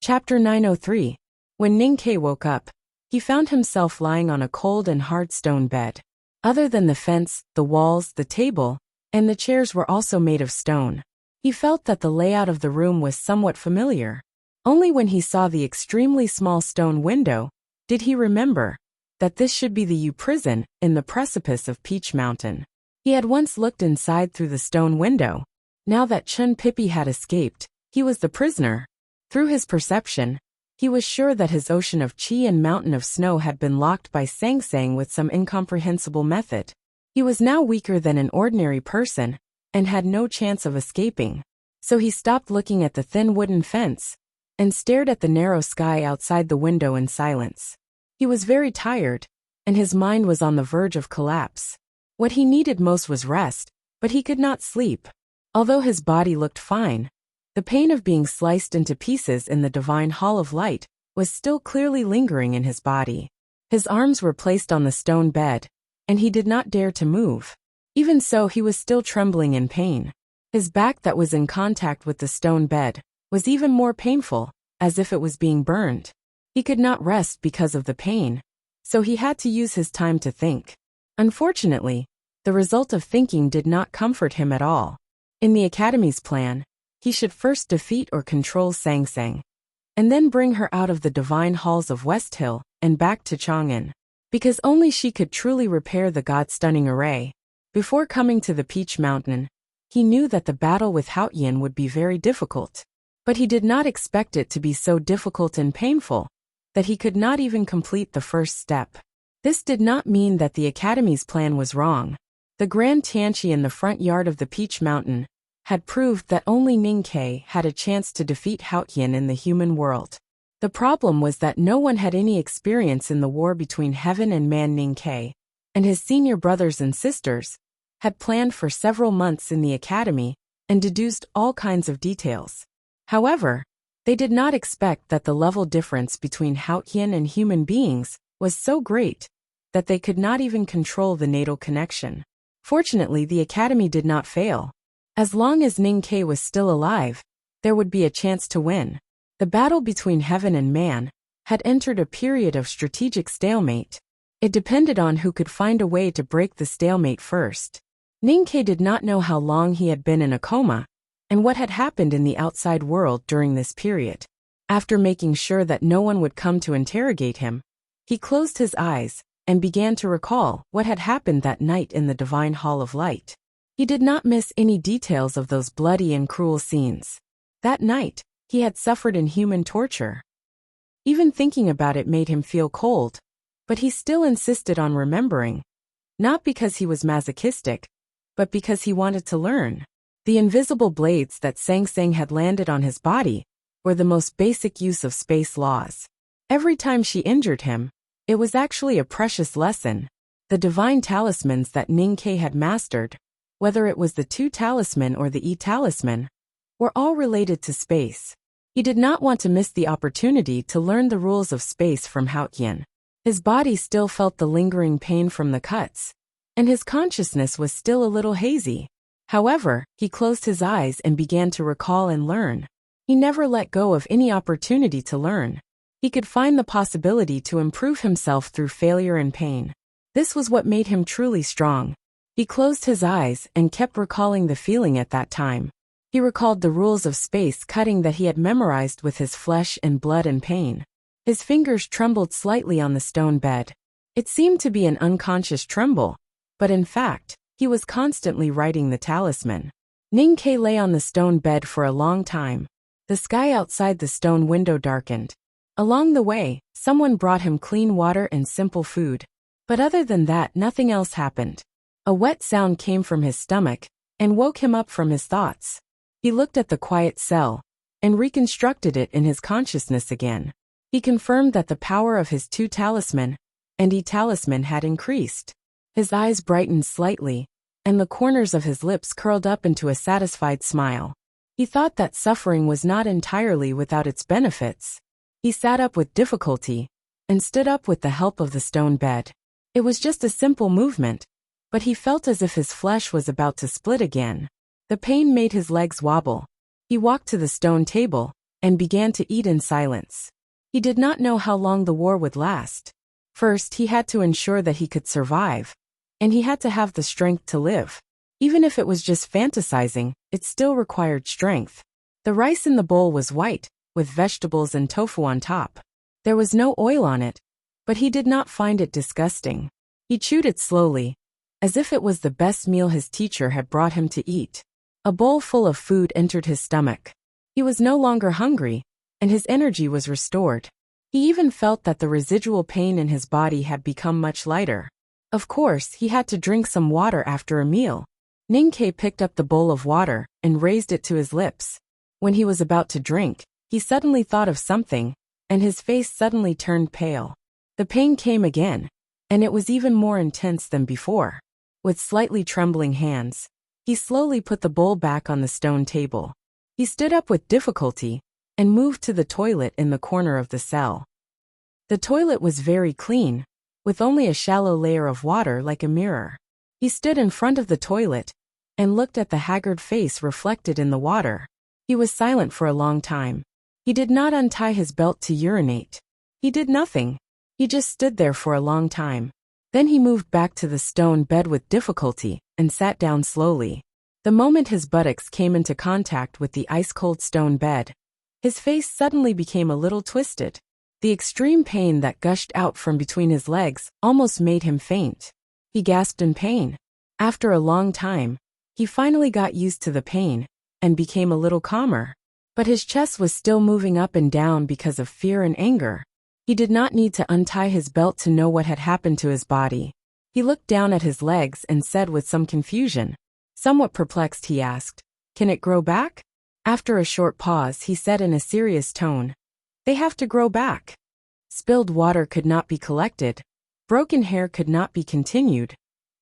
Chapter 903. When Ninkei woke up, he found himself lying on a cold and hard stone bed. Other than the fence, the walls, the table, and the chairs were also made of stone. He felt that the layout of the room was somewhat familiar. Only when he saw the extremely small stone window did he remember that this should be the U prison in the precipice of Peach Mountain. He had once looked inside through the stone window. Now that Chun Pippi had escaped, he was the prisoner. Through his perception, he was sure that his ocean of chi and mountain of snow had been locked by Sang Sang with some incomprehensible method. He was now weaker than an ordinary person, and had no chance of escaping. So he stopped looking at the thin wooden fence, and stared at the narrow sky outside the window in silence. He was very tired, and his mind was on the verge of collapse. What he needed most was rest, but he could not sleep. Although his body looked fine, the pain of being sliced into pieces in the divine hall of light was still clearly lingering in his body. His arms were placed on the stone bed, and he did not dare to move. Even so, he was still trembling in pain. His back that was in contact with the stone bed was even more painful, as if it was being burned. He could not rest because of the pain, so he had to use his time to think. Unfortunately, the result of thinking did not comfort him at all. In the Academy's plan, he should first defeat or control Sang Sang, and then bring her out of the divine halls of West Hill and back to Chang'an, because only she could truly repair the God-stunning array. Before coming to the Peach Mountain, he knew that the battle with Haotian would be very difficult, but he did not expect it to be so difficult and painful that he could not even complete the first step. This did not mean that the Academy's plan was wrong. The Grand Tianqi in the front yard of the Peach Mountain had proved that only Ninkei had a chance to defeat Haotian in the human world. The problem was that no one had any experience in the war between heaven and man. Ninkei and his senior brothers and sisters had planned for several months in the Academy and deduced all kinds of details. However, they did not expect that the level difference between Haotian and human beings was so great that they could not even control the natal connection. Fortunately, the Academy did not fail. As long as Ninkei was still alive, there would be a chance to win. The battle between heaven and man had entered a period of strategic stalemate. It depended on who could find a way to break the stalemate first. Ninkei did not know how long he had been in a coma, and what had happened in the outside world during this period. After making sure that no one would come to interrogate him, he closed his eyes and began to recall what had happened that night in the Divine Hall of Light. He did not miss any details of those bloody and cruel scenes. That night, he had suffered inhuman torture. Even thinking about it made him feel cold, but he still insisted on remembering, not because he was masochistic, but because he wanted to learn. The invisible blades that Sang Sang had landed on his body were the most basic use of space laws. Every time she injured him, it was actually a precious lesson. The divine talismans that Ninkei had mastered, whether it was the two talisman or the E-talisman, were all related to space. He did not want to miss the opportunity to learn the rules of space from Haotian. His body still felt the lingering pain from the cuts, and his consciousness was still a little hazy. However, he closed his eyes and began to recall and learn. He never let go of any opportunity to learn. He could find the possibility to improve himself through failure and pain. This was what made him truly strong. He closed his eyes and kept recalling the feeling at that time. He recalled the rules of space cutting that he had memorized with his flesh and blood and pain. His fingers trembled slightly on the stone bed. It seemed to be an unconscious tremble, but in fact, he was constantly writing the talisman. Ninkei lay on the stone bed for a long time. The sky outside the stone window darkened. Along the way, someone brought him clean water and simple food. But other than that, nothing else happened. A wet sound came from his stomach and woke him up from his thoughts. He looked at the quiet cell and reconstructed it in his consciousness again. He confirmed that the power of his two talisman and E-talisman had increased. His eyes brightened slightly, and the corners of his lips curled up into a satisfied smile. He thought that suffering was not entirely without its benefits. He sat up with difficulty and stood up with the help of the stone bed. It was just a simple movement, but he felt as if his flesh was about to split again. The pain made his legs wobble. He walked to the stone table and began to eat in silence. He did not know how long the war would last. First, he had to ensure that he could survive, and he had to have the strength to live. Even if it was just fantasizing, it still required strength. The rice in the bowl was white, with vegetables and tofu on top. There was no oil on it, but he did not find it disgusting. He chewed it slowly, as if it was the best meal his teacher had brought him to eat. A bowl full of food entered his stomach. He was no longer hungry, and his energy was restored. He even felt that the residual pain in his body had become much lighter. Of course, he had to drink some water after a meal. Ninkei picked up the bowl of water and raised it to his lips. When he was about to drink, he suddenly thought of something, and his face suddenly turned pale. The pain came again, and it was even more intense than before. With slightly trembling hands, he slowly put the bowl back on the stone table. He stood up with difficulty and moved to the toilet in the corner of the cell. The toilet was very clean, with only a shallow layer of water like a mirror. He stood in front of the toilet and looked at the haggard face reflected in the water. He was silent for a long time. He did not untie his belt to urinate. He did nothing. He just stood there for a long time. Then he moved back to the stone bed with difficulty and sat down slowly. The moment his buttocks came into contact with the ice-cold stone bed, his face suddenly became a little twisted. The extreme pain that gushed out from between his legs almost made him faint. He gasped in pain. After a long time, he finally got used to the pain and became a little calmer. But his chest was still moving up and down because of fear and anger. He did not need to untie his belt to know what had happened to his body. He looked down at his legs and said with some confusion. Somewhat perplexed, he asked, "Can it grow back?" After a short pause, he said in a serious tone, "They have to grow back." Spilled water could not be collected. Broken hair could not be continued.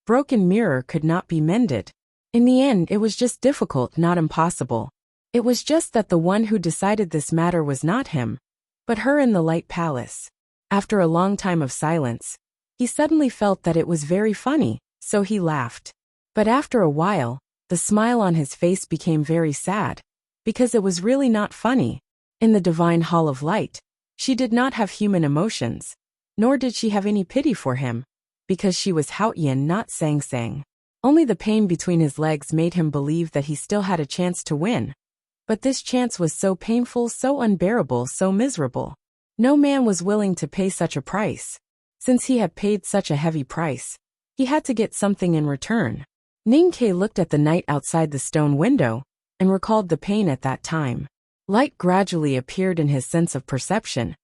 Broken mirror could not be mended. In the end, it was just difficult, not impossible. It was just that the one who decided this matter was not him, but her in the light palace. After a long time of silence, he suddenly felt that it was very funny, so he laughed. But after a while, the smile on his face became very sad, because it was really not funny. In the divine hall of light, she did not have human emotions, nor did she have any pity for him, because she was Haoyan, not Sang Sang. Only the pain between his legs made him believe that he still had a chance to win. But this chance was so painful, so unbearable, so miserable. No man was willing to pay such a price. Since he had paid such a heavy price, he had to get something in return. Ninkei looked at the night outside the stone window and recalled the pain at that time. Light gradually appeared in his sense of perception,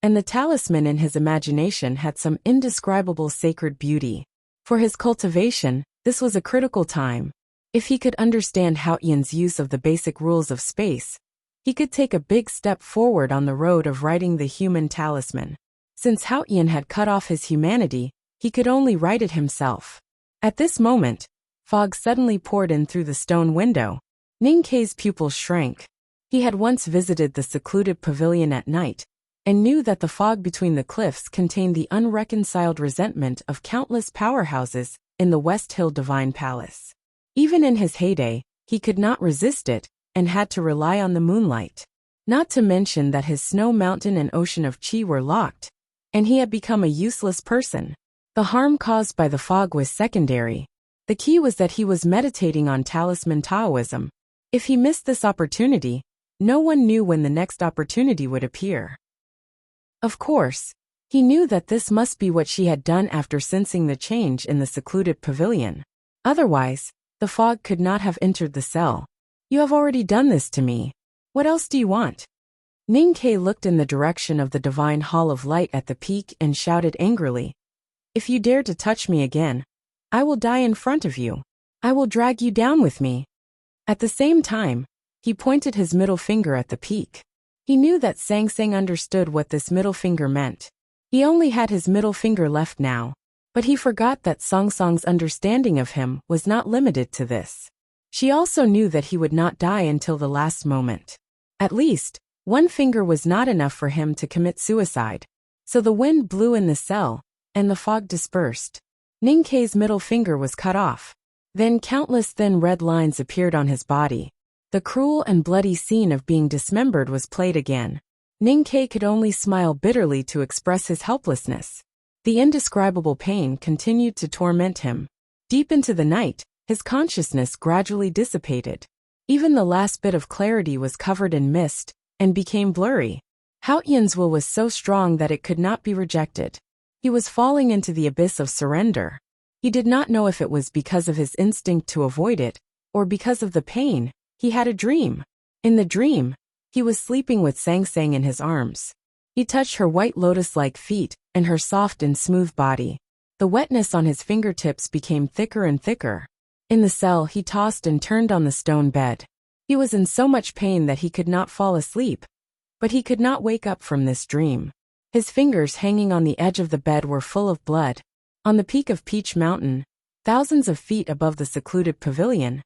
and the talisman in his imagination had some indescribable sacred beauty. For his cultivation, this was a critical time. If he could understand Haoyan's use of the basic rules of space, he could take a big step forward on the road of writing the human talisman. Since Haoyan had cut off his humanity, he could only write it himself. At this moment, fog suddenly poured in through the stone window. Ninkei's pupils shrank. He had once visited the secluded pavilion at night, and knew that the fog between the cliffs contained the unreconciled resentment of countless powerhouses in the West Hill Divine Palace. Even in his heyday, he could not resist it, and had to rely on the moonlight. Not to mention that his snow mountain and ocean of chi were locked, and he had become a useless person. The harm caused by the fog was secondary. The key was that he was meditating on talisman Taoism. If he missed this opportunity, no one knew when the next opportunity would appear. Of course, he knew that this must be what she had done after sensing the change in the secluded pavilion. Otherwise, the fog could not have entered the cell. "You have already done this to me. What else do you want?" Ninkei looked in the direction of the divine hall of light at the peak and shouted angrily, "If you dare to touch me again, I will die in front of you. I will drag you down with me." At the same time, he pointed his middle finger at the peak. He knew that Sang Sang understood what this middle finger meant. He only had his middle finger left now, but he forgot that Song Song's understanding of him was not limited to this. She also knew that he would not die until the last moment. At least, one finger was not enough for him to commit suicide. So the wind blew in the cell, and the fog dispersed. Ninkei's middle finger was cut off. Then countless thin red lines appeared on his body. The cruel and bloody scene of being dismembered was played again. Ning Ke could only smile bitterly to express his helplessness. The indescribable pain continued to torment him. Deep into the night, his consciousness gradually dissipated. Even the last bit of clarity was covered in mist and became blurry. Haotian's will was so strong that it could not be rejected. He was falling into the abyss of surrender. He did not know if it was because of his instinct to avoid it, or because of the pain. He had a dream. In the dream, he was sleeping with Sang Sang in his arms. He touched her white lotus-like feet and her soft and smooth body. The wetness on his fingertips became thicker and thicker. In the cell, he tossed and turned on the stone bed. He was in so much pain that he could not fall asleep. But he could not wake up from this dream. His fingers hanging on the edge of the bed were full of blood. On the peak of Peach Mountain, thousands of feet above the secluded pavilion,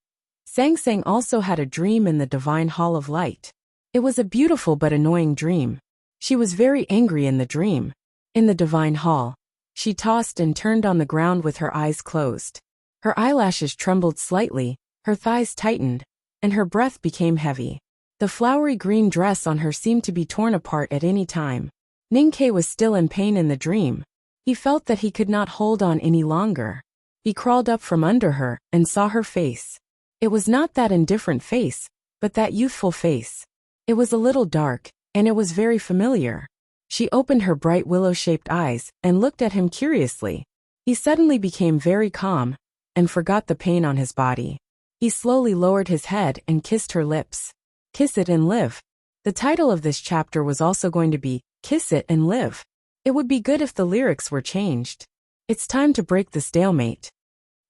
Sang Sang also had a dream in the divine hall of light. It was a beautiful but annoying dream. She was very angry in the dream. In the divine hall, she tossed and turned on the ground with her eyes closed. Her eyelashes trembled slightly, her thighs tightened, and her breath became heavy. The flowery green dress on her seemed to be torn apart at any time. Ning Ke was still in pain in the dream. He felt that he could not hold on any longer. He crawled up from under her and saw her face. It was not that indifferent face, but that youthful face. It was a little dark, and it was very familiar. She opened her bright willow-shaped eyes and looked at him curiously. He suddenly became very calm and forgot the pain on his body. He slowly lowered his head and kissed her lips. Kiss it and live. The title of this chapter was also going to be Kiss It and Live. It would be good if the lyrics were changed. It's time to break the stalemate.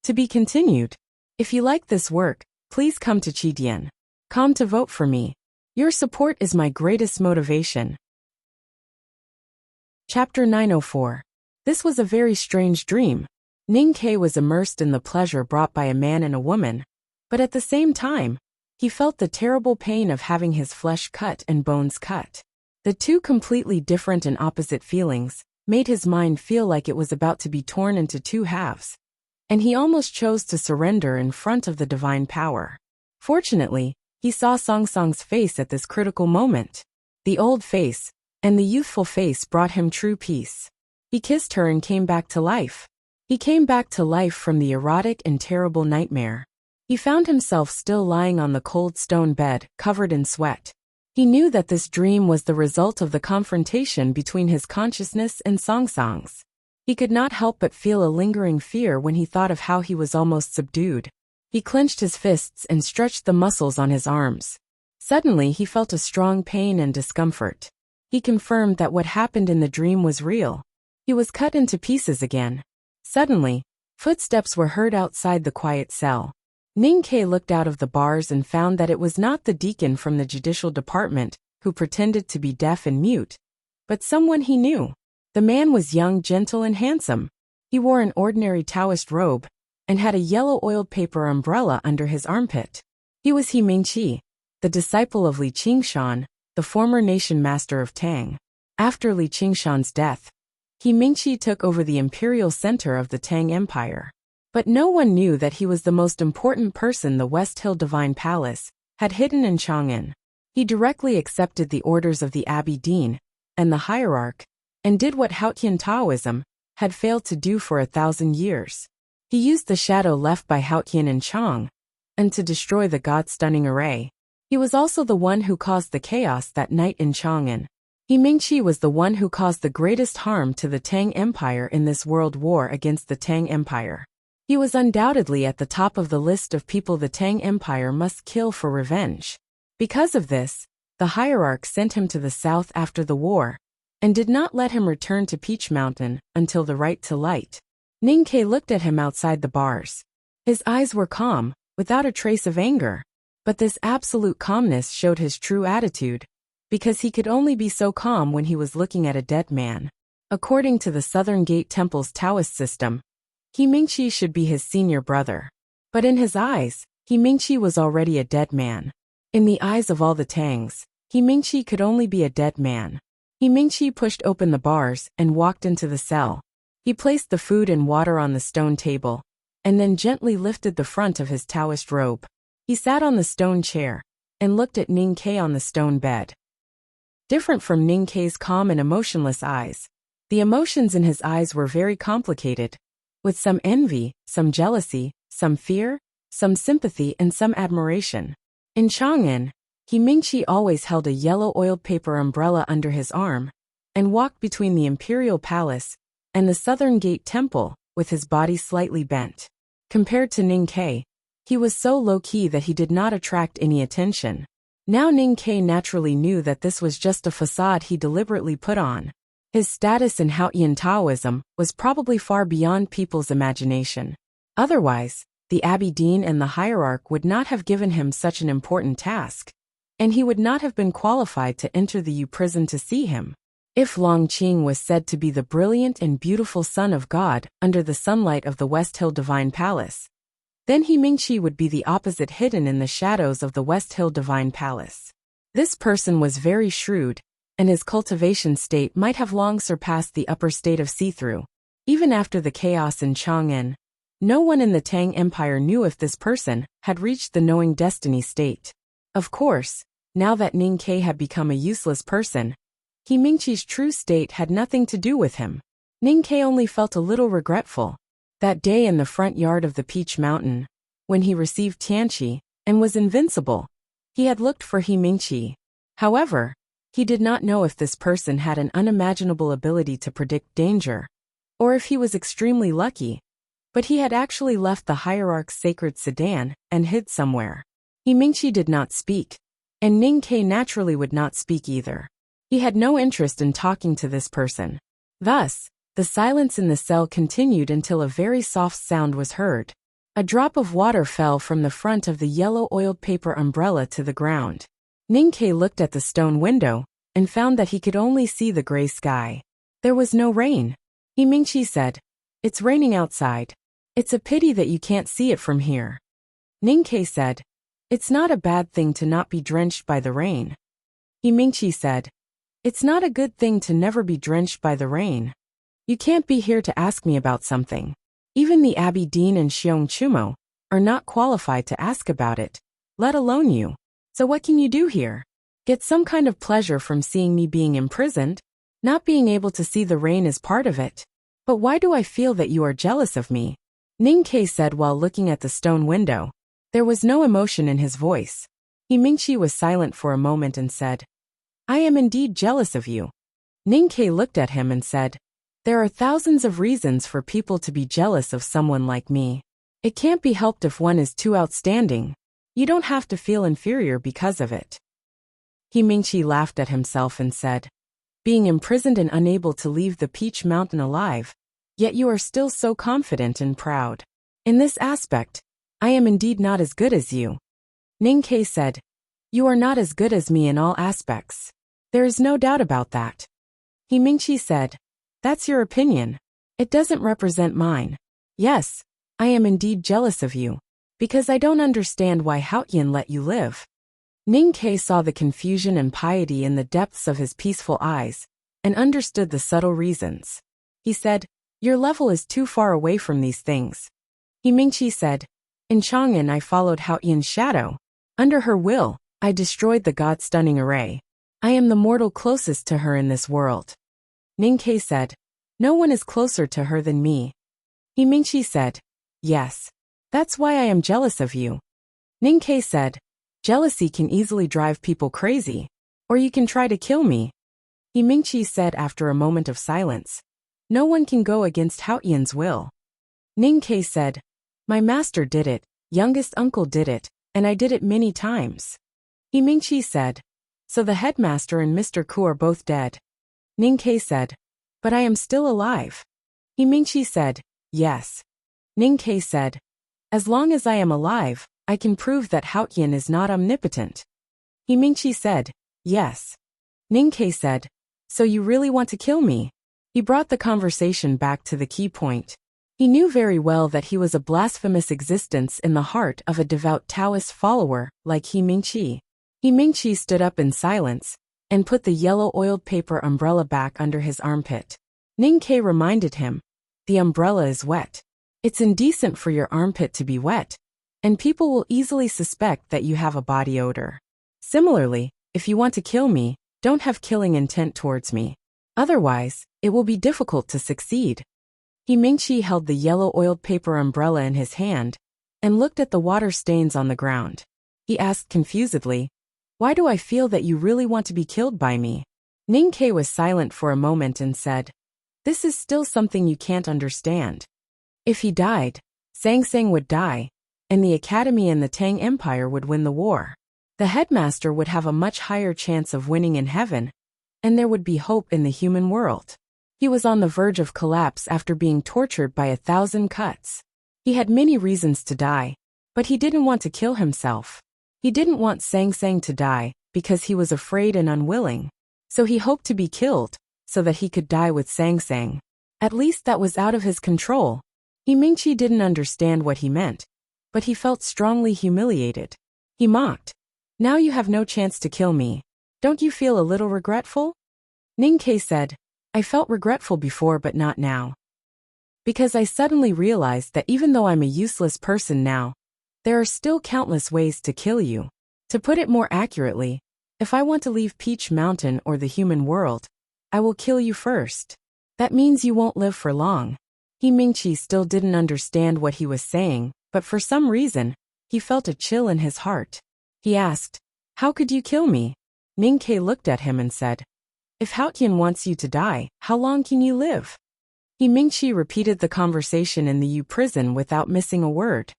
To be continued. If you like this work, please come to Chidian.com to vote for me. Your support is my greatest motivation. Chapter 904. This was a very strange dream. Ning Ke was immersed in the pleasure brought by a man and a woman, but at the same time, he felt the terrible pain of having his flesh cut and bones cut. The two completely different and opposite feelings made his mind feel like it was about to be torn into two halves, and he almost chose to surrender in front of the divine power. Fortunately, he saw Song Song's face at this critical moment. The old face and the youthful face brought him true peace. He kissed her and came back to life. He came back to life from the erotic and terrible nightmare. He found himself still lying on the cold stone bed, covered in sweat. He knew that this dream was the result of the confrontation between his consciousness and Song Song's. He could not help but feel a lingering fear when he thought of how he was almost subdued. He clenched his fists and stretched the muscles on his arms. Suddenly he felt a strong pain and discomfort. He confirmed that what happened in the dream was real. He was cut into pieces again. Suddenly, footsteps were heard outside the quiet cell. Ning Ke looked out of the bars and found that it was not the deacon from the judicial department who pretended to be deaf and mute, but someone he knew. The man was young, gentle, and handsome. He wore an ordinary Taoist robe and had a yellow oiled paper umbrella under his armpit. He was He Mingqi, the disciple of Li Qingshan, the former nation master of Tang. After Li Qingshan's death, He Mingqi took over the imperial center of the Tang Empire. But no one knew that he was the most important person the West Hill Divine Palace had hidden in Chang'an. He directly accepted the orders of the Abbey Dean and the hierarch, and did what Haotian Taoism had failed to do for 1,000 years. He used the shadow left by Haotian in Chang, and to destroy the God-stunning array. He was also the one who caused the chaos that night in Chang'an. He Mingqi was the one who caused the greatest harm to the Tang Empire in this world war against the Tang Empire. He was undoubtedly at the top of the list of people the Tang Empire must kill for revenge. Because of this, the hierarch sent him to the south after the war, and did not let him return to Peach Mountain until the right to light. Ning Ke looked at him outside the bars. His eyes were calm, without a trace of anger. But this absolute calmness showed his true attitude, because he could only be so calm when he was looking at a dead man. According to the Southern Gate Temple's Taoist system, He Mingqi should be his senior brother. But in his eyes, He Mingqi was already a dead man. In the eyes of all the Tangs, He Mingqi could only be a dead man. He Mingqi pushed open the bars and walked into the cell. He placed the food and water on the stone table, and then gently lifted the front of his Taoist robe. He sat on the stone chair, and looked at Ning Ke on the stone bed. Different from Ning Ke's calm and emotionless eyes, the emotions in his eyes were very complicated, with some envy, some jealousy, some fear, some sympathy and some admiration. In Chang'an, He Mingqi always held a yellow oiled paper umbrella under his arm and walked between the imperial palace and the southern gate temple with his body slightly bent. Compared to Ning Ke, he was so low-key that he did not attract any attention. Now Ning Ke naturally knew that this was just a facade he deliberately put on. His status in Haotian Taoism was probably far beyond people's imagination. Otherwise, the abbey dean and the hierarch would not have given him such an important task, and he would not have been qualified to enter the Yu prison to see him. If Long Qing was said to be the brilliant and beautiful son of God under the sunlight of the West Hill Divine Palace, then He Mingqi would be the opposite, hidden in the shadows of the West Hill Divine Palace. This person was very shrewd, and his cultivation state might have long surpassed the upper state of see-through. Even after the chaos in Chang'an, no one in the Tang Empire knew if this person had reached the knowing destiny state. Of course, now that Ning Ke had become a useless person, He Mingqi's true state had nothing to do with him. Ning Ke only felt a little regretful. That day in the front yard of the Peach Mountain, when he received Tianqi and was invincible, he had looked for He Mingqi. However, he did not know if this person had an unimaginable ability to predict danger, or if he was extremely lucky, but he had actually left the hierarch's sacred sedan and hid somewhere. He Mingqi did not speak, and Ning Ke naturally would not speak either. He had no interest in talking to this person. Thus, the silence in the cell continued until a very soft sound was heard. A drop of water fell from the front of the yellow oiled paper umbrella to the ground. Ning Ke looked at the stone window and found that he could only see the gray sky. There was no rain. He Mingqi said, "It's raining outside. It's a pity that you can't see it from here." Ning Ke said, "It's not a bad thing to not be drenched by the rain." He Mingqi said, "It's not a good thing to never be drenched by the rain. You can't be here to ask me about something. Even the Abbey Dean and Xiong Chumo are not qualified to ask about it, let alone you. So what can you do here? Get some kind of pleasure from seeing me being imprisoned? Not being able to see the rain is part of it. But why do I feel that you are jealous of me?" Ning Ke said while looking at the stone window. There was no emotion in his voice. He Mingqi was silent for a moment and said, "I am indeed jealous of you." Ning Ke looked at him and said, "There are thousands of reasons for people to be jealous of someone like me. It can't be helped if one is too outstanding. You don't have to feel inferior because of it." He Mingqi laughed at himself and said, "Being imprisoned and unable to leave the Peach Mountain alive, yet you are still so confident and proud. In this aspect, I am indeed not as good as you." Ning Ke said, "You are not as good as me in all aspects. There is no doubt about that." He Mingqi said, "That's your opinion. It doesn't represent mine. Yes, I am indeed jealous of you, because I don't understand why Haotian let you live." Ning Ke saw the confusion and piety in the depths of his peaceful eyes, and understood the subtle reasons. He said, "Your level is too far away from these things." He Mingqi said, "In Chang'an I followed Haotian's shadow. Under her will, I destroyed the God-stunning array. I am the mortal closest to her in this world." Ning Ke said, "No one is closer to her than me." He Mingqi said, "Yes. That's why I am jealous of you." Ning Ke said, "Jealousy can easily drive people crazy. Or you can try to kill me." He Mingqi said after a moment of silence, "No one can go against Haotian's will." Ning Ke said, "My master did it, youngest uncle did it, and I did it many times." He Mingqi said, "So the headmaster and Mr. Ku are both dead?" Ning Ke said, "But I am still alive." He Mingqi said, "Yes." Ning Ke said, "As long as I am alive, I can prove that Haotian is not omnipotent." He Mingqi said, "Yes." Ning Ke said, "So you really want to kill me?" He brought the conversation back to the key point. He knew very well that he was a blasphemous existence in the heart of a devout Taoist follower like He Mingqi. He Mingqi stood up in silence and put the yellow oiled paper umbrella back under his armpit. Ning Ke reminded him, "The umbrella is wet. It's indecent for your armpit to be wet, and people will easily suspect that you have a body odor." Similarly, if you want to kill me, don't have killing intent towards me. Otherwise, it will be difficult to succeed. He Mingqi held the yellow oiled paper umbrella in his hand and looked at the water stains on the ground. He asked confusedly, "Why do I feel that you really want to be killed by me?" Ning Ke was silent for a moment and said, "This is still something you can't understand. If he died, Sang Sang would die, and the Academy and the Tang Empire would win the war. The headmaster would have a much higher chance of winning in heaven, and there would be hope in the human world." He was on the verge of collapse after being tortured by 1,000 cuts. He had many reasons to die, but he didn't want to kill himself. He didn't want Sang Sang to die because he was afraid and unwilling. So he hoped to be killed so that he could die with Sang Sang. At least that was out of his control. He Mingqi didn't understand what he meant, but he felt strongly humiliated. He mocked, "Now you have no chance to kill me. Don't you feel a little regretful?" Ning Ke said, "I felt regretful before but not now. Because I suddenly realized that even though I'm a useless person now, there are still countless ways to kill you. To put it more accurately, if I want to leave Peach Mountain or the human world, I will kill you first. That means you won't live for long." He Mingqi still didn't understand what he was saying, but for some reason, he felt a chill in his heart. He asked, "How could you kill me?" Ning Ke looked at him and said, "If Haotian wants you to die, how long can you live?" He Mingqi repeated the conversation in the Yu prison without missing a word.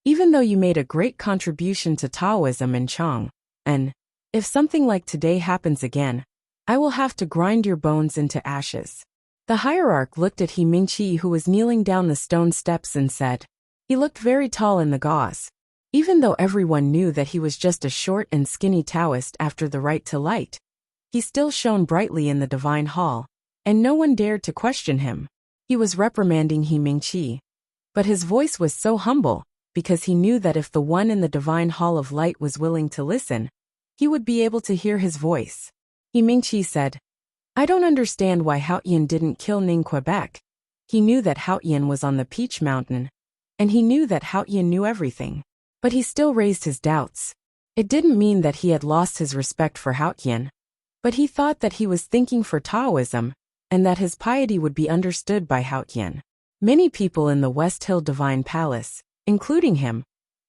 "Even though you made a great contribution to Taoism in Chang, and if something like today happens again, I will have to grind your bones into ashes." The hierarch looked at He Mingqi, who was kneeling down the stone steps, and said, he looked very tall in the gauze. Even though everyone knew that he was just a short and skinny Taoist after the right to light, he still shone brightly in the divine hall, and no one dared to question him. He was reprimanding He Mingqi, but his voice was so humble, because he knew that if the one in the divine hall of light was willing to listen, he would be able to hear his voice. He Mingqi said, "I don't understand why Haotian didn't kill Ning Quebec." He knew that Haotian was on the Peach Mountain, and he knew that Haotian knew everything. But he still raised his doubts. It didn't mean that he had lost his respect for Haotian, but he thought that he was thinking for Taoism, and that his piety would be understood by Haotian. Many people in the West Hill Divine Palace, including him,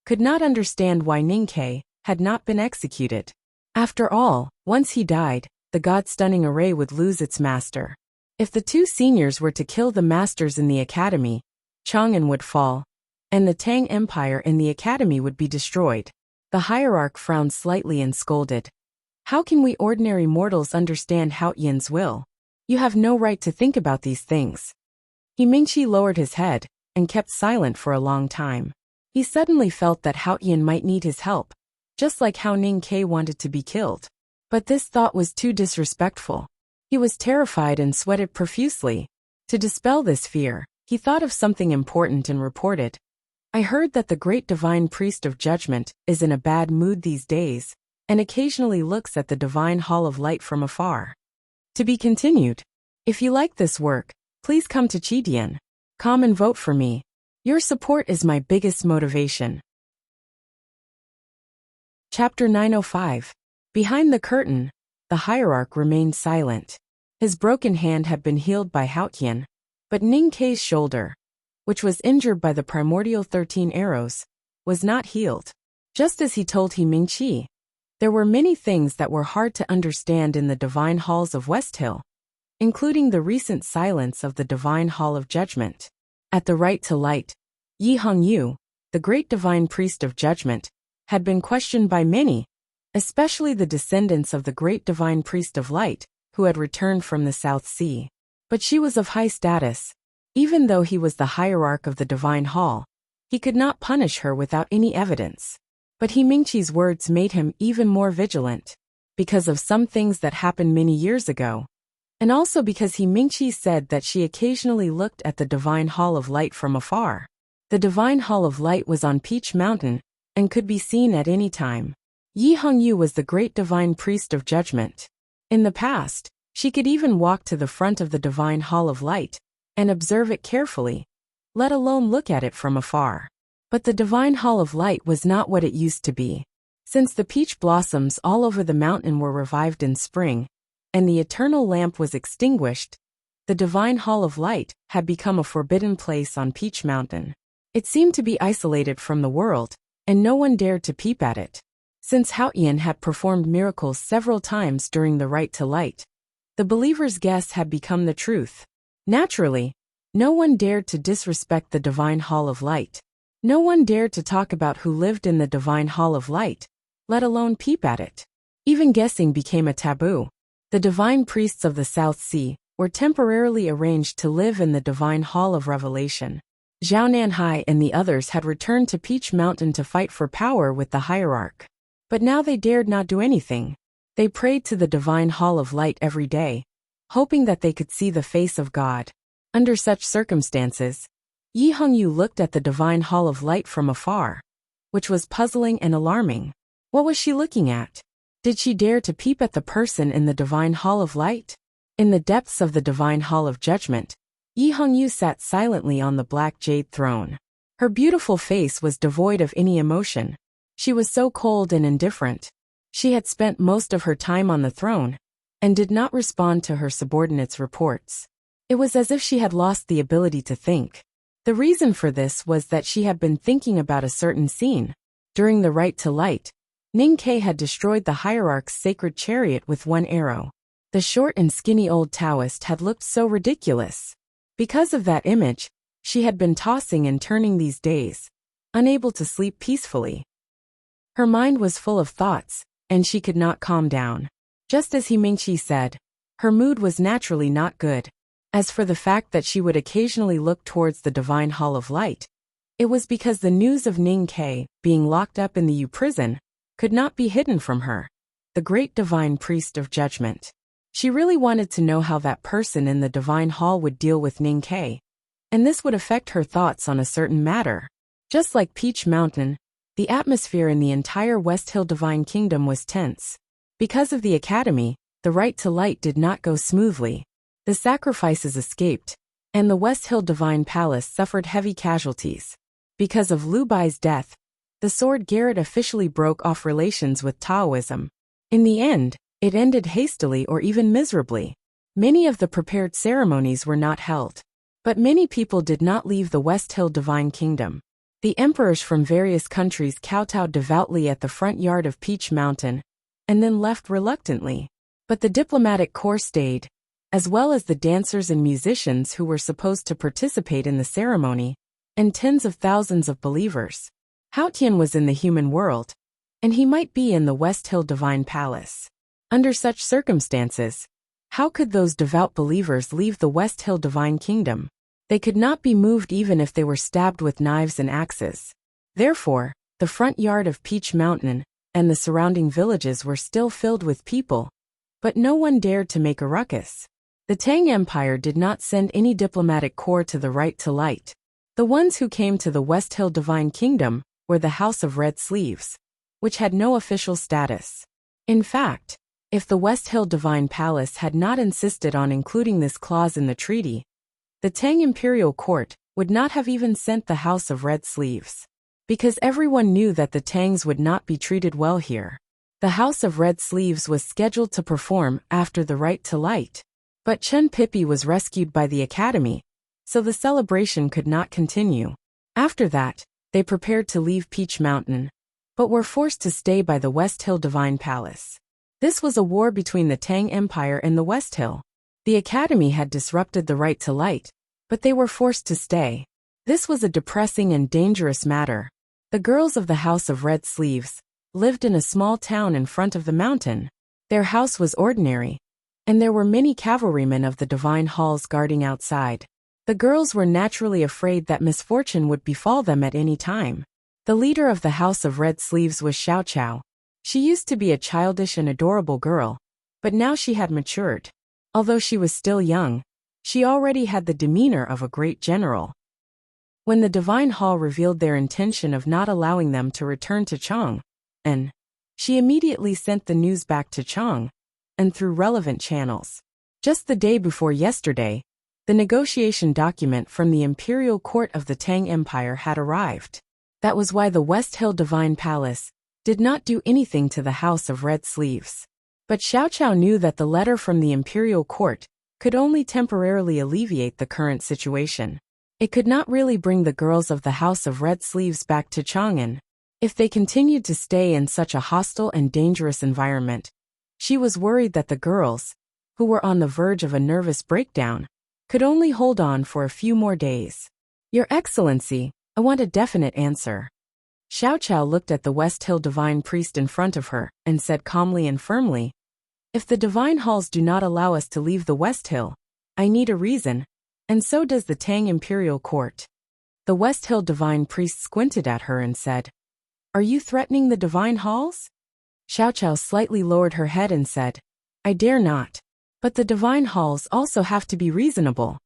could not understand why Ning Ke had not been executed. After all, once he died, the God-stunning array would lose its master. If the two seniors were to kill the masters in the academy, Chang'an would fall, and the Tang Empire in the academy would be destroyed. The hierarch frowned slightly and scolded, "How can we ordinary mortals understand Haotian's will? You have no right to think about these things." He Mingqi lowered his head and kept silent for a long time. He suddenly felt that Haotian might need his help, just like how Ning Ke wanted to be killed. But this thought was too disrespectful. He was terrified and sweated profusely. To dispel this fear, he thought of something important and reported, "I heard that the great divine priest of judgment is in a bad mood these days, and occasionally looks at the divine hall of light from afar." To be continued. If you like this work, please come to Chidian. Come and vote for me. Your support is my biggest motivation. Chapter 905. Behind the curtain, the hierarch remained silent. His broken hand had been healed by Haotian, but Ning Ke's shoulder, which was injured by the primordial 13 arrows, was not healed. Just as he told He Mingqi, there were many things that were hard to understand in the divine halls of West Hill, including the recent silence of the divine hall of judgment. At the right to light, Yi Hongyu, the great divine priest of judgment, had been questioned by many, especially the descendants of the great divine priest of light, who had returned from the South Sea. But she was of high status. Even though he was the hierarch of the divine hall, he could not punish her without any evidence. But He Mingqi's words made him even more vigilant, because of some things that happened many years ago, and also because He Mingqi said that she occasionally looked at the divine hall of light from afar. The divine hall of light was on Peach Mountain, and could be seen at any time. Yi Hongyu was the great divine priest of judgment. In the past, she could even walk to the front of the divine hall of light and observe it carefully, let alone look at it from afar. But the divine hall of light was not what it used to be. Since the peach blossoms all over the mountain were revived in spring, and the eternal lamp was extinguished, the divine hall of light had become a forbidden place on Peach Mountain. It seemed to be isolated from the world, and no one dared to peep at it. Since Haotian had performed miracles several times during the Right to Light, the believers' guess had become the truth. Naturally, no one dared to disrespect the divine hall of light. No one dared to talk about who lived in the divine hall of light, let alone peep at it. Even guessing became a taboo. The divine priests of the South Sea were temporarily arranged to live in the divine hall of revelation. Zhao Nanhai and the others had returned to Peach Mountain to fight for power with the hierarch. But now they dared not do anything. They prayed to the divine hall of light every day, hoping that they could see the face of God. Under such circumstances, Yi Hongyu looked at the divine hall of light from afar, which was puzzling and alarming. What was she looking at? Did she dare to peep at the person in the divine hall of light? In the depths of the divine hall of judgment, Yi Hongyu sat silently on the black jade throne. Her beautiful face was devoid of any emotion. She was so cold and indifferent. She had spent most of her time on the throne, and did not respond to her subordinates' reports. It was as if she had lost the ability to think. The reason for this was that she had been thinking about a certain scene. During the Right to Light, Ning Ke had destroyed the hierarch's sacred chariot with one arrow. The short and skinny old Taoist had looked so ridiculous. Because of that image, she had been tossing and turning these days, unable to sleep peacefully. Her mind was full of thoughts, and she could not calm down. Just as He Mingqi said, her mood was naturally not good. As for the fact that she would occasionally look towards the divine hall of light, it was because the news of Ning Ke being locked up in the Yu prison could not be hidden from her, the great divine priest of judgment. She really wanted to know how that person in the divine hall would deal with Ning Ke, and this would affect her thoughts on a certain matter. Just like Peach Mountain, the atmosphere in the entire West Hill Divine Kingdom was tense. Because of the Academy, the Right to Light did not go smoothly. The sacrifices escaped, and the West Hill Divine Palace suffered heavy casualties. Because of Lu Bai's death, the Sword Garret officially broke off relations with Taoism. In the end, it ended hastily or even miserably. Many of the prepared ceremonies were not held. But many people did not leave the West Hill Divine Kingdom. The emperors from various countries kowtowed devoutly at the front yard of Peach Mountain, and then left reluctantly. But the diplomatic corps stayed, as well as the dancers and musicians who were supposed to participate in the ceremony, and tens of thousands of believers. Haotian was in the human world, and he might be in the West Hill Divine Palace. Under such circumstances, how could those devout believers leave the West Hill Divine Kingdom? They could not be moved even if they were stabbed with knives and axes. Therefore, the front yard of Peach Mountain and the surrounding villages were still filled with people, but no one dared to make a ruckus. The Tang Empire did not send any diplomatic corps to the Right to Light. The ones who came to the West Hill Divine Kingdom were the House of Red Sleeves, which had no official status. In fact, if the West Hill Divine Palace had not insisted on including this clause in the treaty, the Tang Imperial Court would not have even sent the House of Red Sleeves. Because everyone knew that the Tangs would not be treated well here. The House of Red Sleeves was scheduled to perform after the Right to Light. But Chen Pippi was rescued by the Academy, so the celebration could not continue. After that, they prepared to leave Peach Mountain, but were forced to stay by the West Hill Divine Palace. This was a war between the Tang Empire and the West Hill. The Academy had disrupted the Right to Light, but they were forced to stay. This was a depressing and dangerous matter. The girls of the House of Red Sleeves lived in a small town in front of the mountain. Their house was ordinary, and there were many cavalrymen of the Divine Halls guarding outside. The girls were naturally afraid that misfortune would befall them at any time. The leader of the House of Red Sleeves was Xiao Chao. She used to be a childish and adorable girl, but now she had matured. Although she was still young, she already had the demeanor of a great general. When the Divine Hall revealed their intention of not allowing them to return to Chang'an, she immediately sent the news back to Chang'an through relevant channels. Just the day before yesterday, the negotiation document from the Imperial Court of the Tang Empire had arrived. That was why the West Hill Divine Palace did not do anything to the House of Red Sleeves. But Xiao Qiao knew that the letter from the imperial court could only temporarily alleviate the current situation. It could not really bring the girls of the House of Red Sleeves back to Chang'an. If they continued to stay in such a hostile and dangerous environment, she was worried that the girls, who were on the verge of a nervous breakdown, could only hold on for a few more days. Your Excellency, I want a definite answer. Xiao Qiao looked at the West Hill divine priest in front of her and said calmly and firmly, if the divine halls do not allow us to leave the West Hill, I need a reason, and so does the Tang Imperial Court. The West Hill divine priest squinted at her and said, are you threatening the divine halls? Xiao Qiao slightly lowered her head and said, I dare not. But the divine halls also have to be reasonable.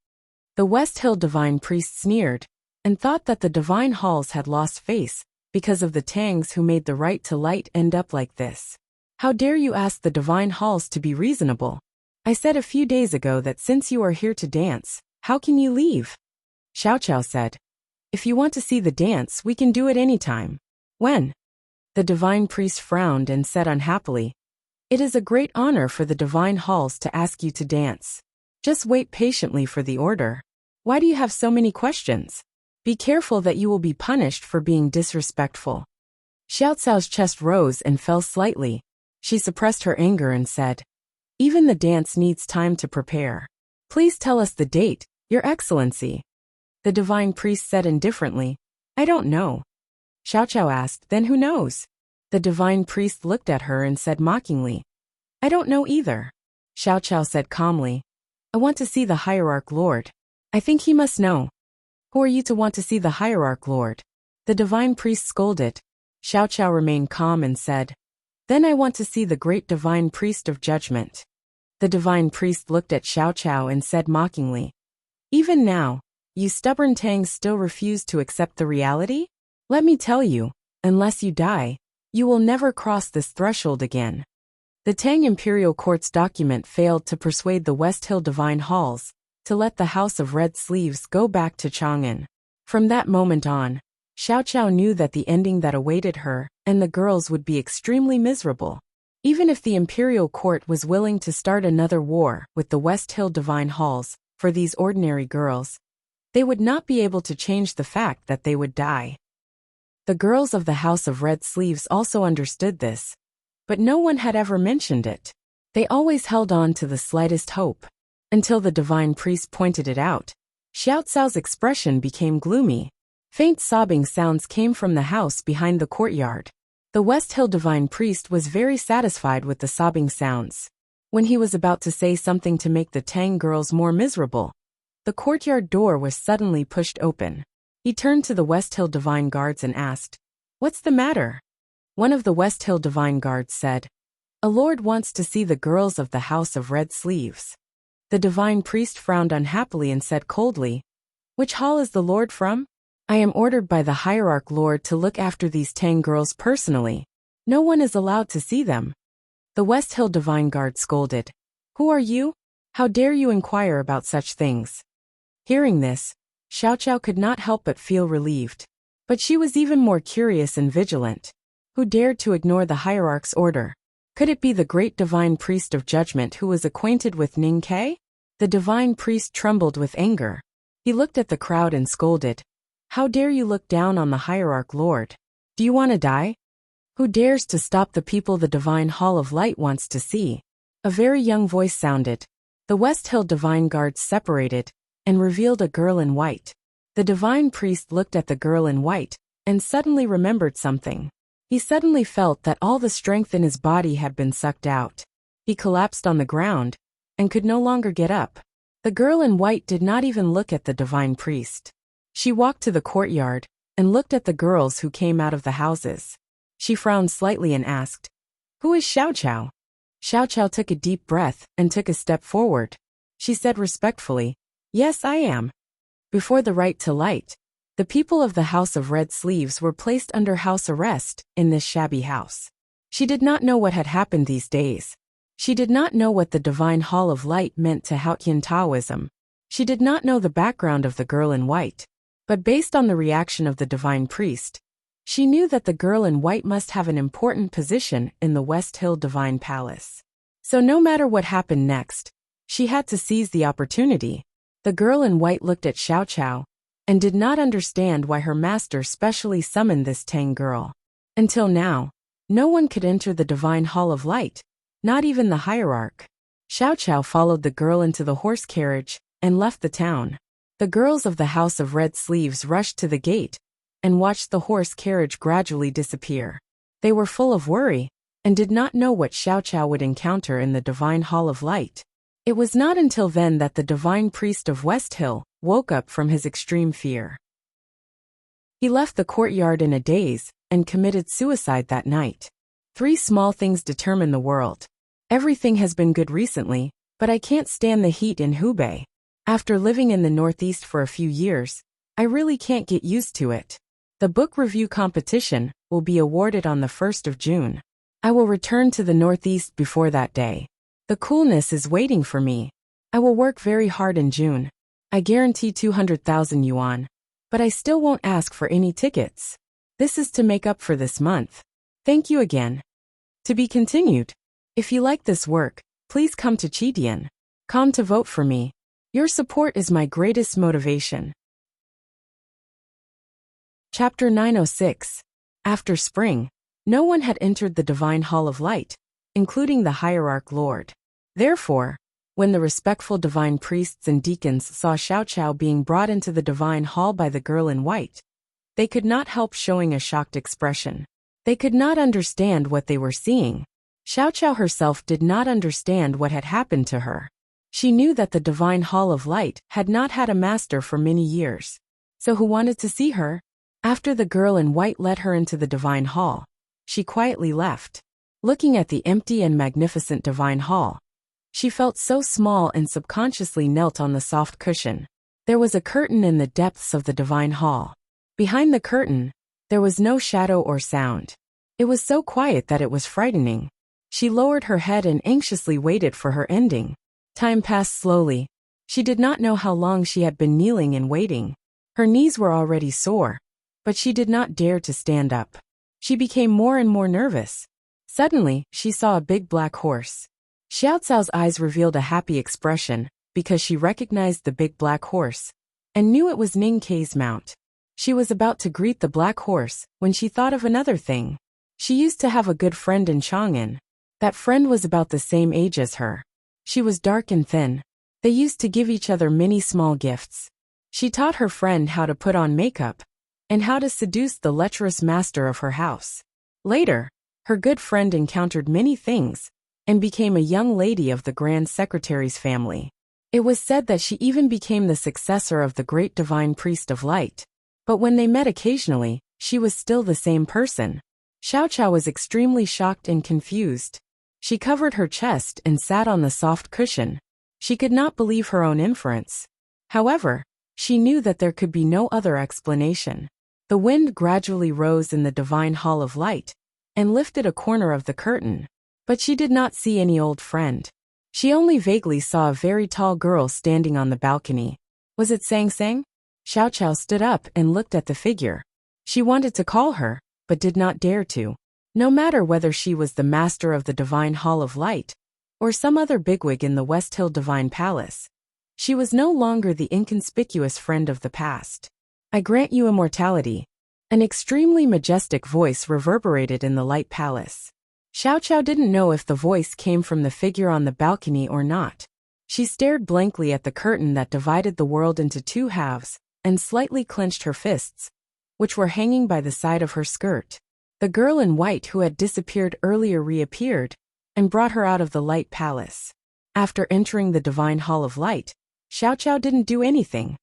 The West Hill divine priest sneered, and thought that the divine halls had lost face because of the Tangs who made the right to light end up like this. How dare you ask the divine halls to be reasonable? I said a few days ago that since you are here to dance, how can you leave? Xiao Qiao said, if you want to see the dance, we can do it anytime. When? The divine priest frowned and said unhappily, it is a great honor for the divine halls to ask you to dance. Just wait patiently for the order. Why do you have so many questions? Be careful that you will be punished for being disrespectful. Xiao Cao's chest rose and fell slightly. She suppressed her anger and said, even the dance needs time to prepare. Please tell us the date, Your Excellency. The divine priest said indifferently, I don't know. Xiao Qiao asked, then who knows? The divine priest looked at her and said mockingly, I don't know either. Xiao Qiao said calmly, I want to see the hierarch lord. I think he must know. Who are you to want to see the hierarch lord? The divine priest scolded. Xiao Qiao remained calm and said, then I want to see the great divine priest of judgment. The divine priest looked at Xiao Qiao and said mockingly, even now, you stubborn Tangs still refuse to accept the reality? Let me tell you, unless you die, you will never cross this threshold again. The Tang Imperial Court's document failed to persuade the West Hill Divine Halls to let the House of Red Sleeves go back to Chang'an. From that moment on, Xiao Qiao knew that the ending that awaited her and the girls would be extremely miserable. Even if the Imperial Court was willing to start another war with the West Hill Divine Halls for these ordinary girls, they would not be able to change the fact that they would die. The girls of the House of Red Sleeves also understood this, but no one had ever mentioned it. They always held on to the slightest hope, until the divine priest pointed it out. Xiao Cao's expression became gloomy. Faint sobbing sounds came from the house behind the courtyard. The West Hill divine priest was very satisfied with the sobbing sounds. When he was about to say something to make the Tang girls more miserable, the courtyard door was suddenly pushed open. He turned to the West Hill divine guards and asked, what's the matter? One of the West Hill divine guards said, a lord wants to see the girls of the House of Red Sleeves. The divine priest frowned unhappily and said coldly, which hall is the lord from? I am ordered by the hierarch lord to look after these Tang girls personally. No one is allowed to see them. The West Hill divine guard scolded, who are you? How dare you inquire about such things? Hearing this, Xiao Qiao could not help but feel relieved. But she was even more curious and vigilant. Who dared to ignore the hierarch's order? Could it be the great divine priest of judgment who was acquainted with Ning Ke? The divine priest trembled with anger. He looked at the crowd and scolded, how dare you look down on the hierarch lord? Do you want to die? Who dares to stop the people the divine hall of light wants to see? A very young voice sounded. The West Hill divine guards separated and revealed a girl in white. The divine priest looked at the girl in white and suddenly remembered something. He suddenly felt that all the strength in his body had been sucked out. He collapsed on the ground and could no longer get up. The girl in white did not even look at the divine priest. She walked to the courtyard and looked at the girls who came out of the houses. She frowned slightly and asked, who is Xiao Qiao? Xiao Qiao took a deep breath and took a step forward. She said respectfully, yes, I am. Before the right to light, the people of the House of Red Sleeves were placed under house arrest in this shabby house. She did not know what had happened these days. She did not know what the Divine Hall of Light meant to Haotian Taoism. She did not know the background of the girl in white. But based on the reaction of the divine priest, She knew that the girl in white must have an important position in the West Hill Divine Palace. So no matter what happened next, she had to seize the opportunity. The girl in white looked at Xiao Qiao and did not understand why her master specially summoned this Tang girl. Until now, no one could enter the Divine Hall of Light, not even the hierarch. Xiao Qiao followed the girl into the horse carriage and left the town. The girls of the House of Red Sleeves rushed to the gate and watched the horse carriage gradually disappear. They were full of worry and did not know what Xiao Qiao would encounter in the Divine Hall of Light. It was not until then that the divine priest of West Hill woke up from his extreme fear. He left the courtyard in a daze and committed suicide that night. 3 small things determine the world. Everything has been good recently, but I can't stand the heat in Hubei. After living in the Northeast for a few years, I really can't get used to it. The book review competition will be awarded on the 1st of June. I will return to the Northeast before that day. The coolness is waiting for me. I will work very hard in June. I guarantee 200,000 yuan, but I still won't ask for any tickets. This is to make up for this month. Thank you again. To be continued. If you like this work, please come to Chitian.com to vote for me. Your support is my greatest motivation. Chapter 906. After spring, no one had entered the Divine Hall of Light, including the hierarch lord. Therefore, when the respectful divine priests and deacons saw Xiao Qiao being brought into the divine hall by the girl in white, they could not help showing a shocked expression. They could not understand what they were seeing. Xiao Qiao herself did not understand what had happened to her. She knew that the Divine Hall of Light had not had a master for many years. So who wanted to see her? After the girl in white led her into the Divine Hall, she quietly left. Looking at the empty and magnificent Divine Hall, she felt so small and subconsciously knelt on the soft cushion. There was a curtain in the depths of the Divine Hall. Behind the curtain, there was no shadow or sound. It was so quiet that it was frightening. She lowered her head and anxiously waited for her ending. Time passed slowly. She did not know how long she had been kneeling and waiting. Her knees were already sore, but she did not dare to stand up. She became more and more nervous. Suddenly, she saw a big black horse. Xiao Cao's eyes revealed a happy expression because she recognized the big black horse and knew it was Ning Kei's mount. She was about to greet the black horse when she thought of another thing. She used to have a good friend in Chang'an. That friend was about the same age as her. She was dark and thin. They used to give each other many small gifts. She taught her friend how to put on makeup and how to seduce the lecherous master of her house. Later, her good friend encountered many things and became a young lady of the Grand Secretary's family. It was said that she even became the successor of the great divine priest of light. But when they met occasionally, she was still the same person. Xiao Qiao was extremely shocked and confused. She covered her chest and sat on the soft cushion. She could not believe her own inference. However, she knew that there could be no other explanation. The wind gradually rose in the Divine Hall of Light and lifted a corner of the curtain. But she did not see any old friend. She only vaguely saw a very tall girl standing on the balcony. Was it Sang Sang? Xiao Qiao stood up and looked at the figure. She wanted to call her, but did not dare to. No matter whether she was the master of the Divine Hall of Light or some other bigwig in the West Hill Divine Palace, she was no longer the inconspicuous friend of the past. I grant you immortality. An extremely majestic voice reverberated in the Light Palace. Xiao Qiao didn't know if the voice came from the figure on the balcony or not. She stared blankly at the curtain that divided the world into 2 halves and slightly clenched her fists, which were hanging by the side of her skirt. The girl in white who had disappeared earlier reappeared and brought her out of the Light Palace. After entering the Divine Hall of Light, Xiao Qiao didn't do anything.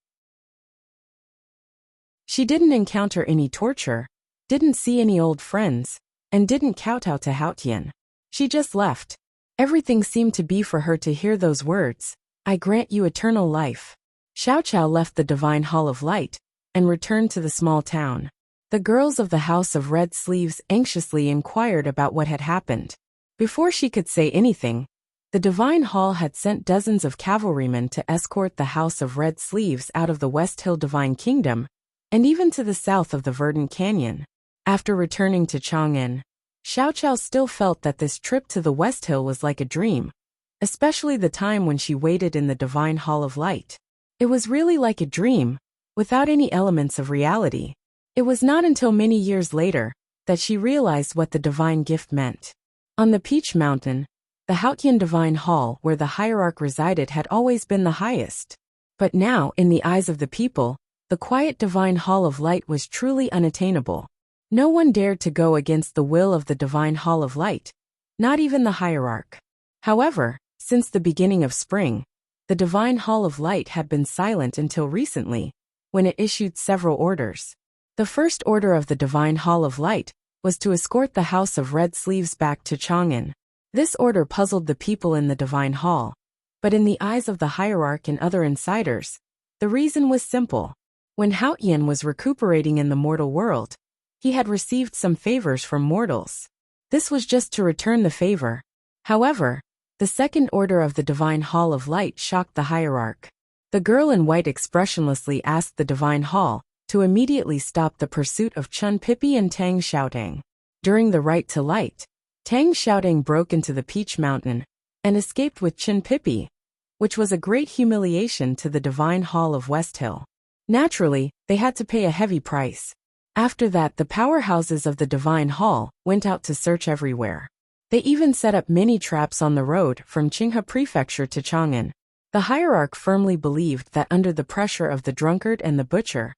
She didn't encounter any torture, didn't see any old friends, and didn't kowtow to Haotian. She just left. Everything seemed to be for her to hear those words, I grant you eternal life. Xiao Qiao left the Divine Hall of Light and returned to the small town. The girls of the House of Red Sleeves anxiously inquired about what had happened. Before she could say anything, the Divine Hall had sent dozens of cavalrymen to escort the House of Red Sleeves out of the West Hill Divine Kingdom and even to the south of the Verdant Canyon. After returning to Chang'an, Xiao Qiao still felt that this trip to the West Hill was like a dream, especially the time when she waited in the Divine Hall of Light. It was really like a dream, without any elements of reality. It was not until many years later that she realized what the divine gift meant. On the Peach Mountain, the Haotian Divine Hall where the hierarch resided had always been the highest. But now, in the eyes of the people, the quiet Divine Hall of Light was truly unattainable. No one dared to go against the will of the Divine Hall of Light, not even the hierarch. However, since the beginning of spring, the Divine Hall of Light had been silent until recently, when it issued several orders. The first order of the Divine Hall of Light was to escort the House of Red Sleeves back to Chang'an. This order puzzled the people in the Divine Hall, but in the eyes of the hierarch and other insiders, the reason was simple. When Haotian was recuperating in the mortal world, he had received some favors from mortals. This was just to return the favor. However, the second order of the Divine Hall of Light shocked the hierarch. The girl in white expressionlessly asked the Divine Hall to immediately stop the pursuit of Chun Pippi and Tang Xiaotang. During the Right to Light, Tang Xiaotang broke into the Peach Mountain and escaped with Chun Pippi, which was a great humiliation to the Divine Hall of West Hill. Naturally, they had to pay a heavy price. After that, the powerhouses of the Divine Hall went out to search everywhere. They even set up many traps on the road from Qinghe Prefecture to Chang'an. The hierarch firmly believed that under the pressure of the drunkard and the butcher,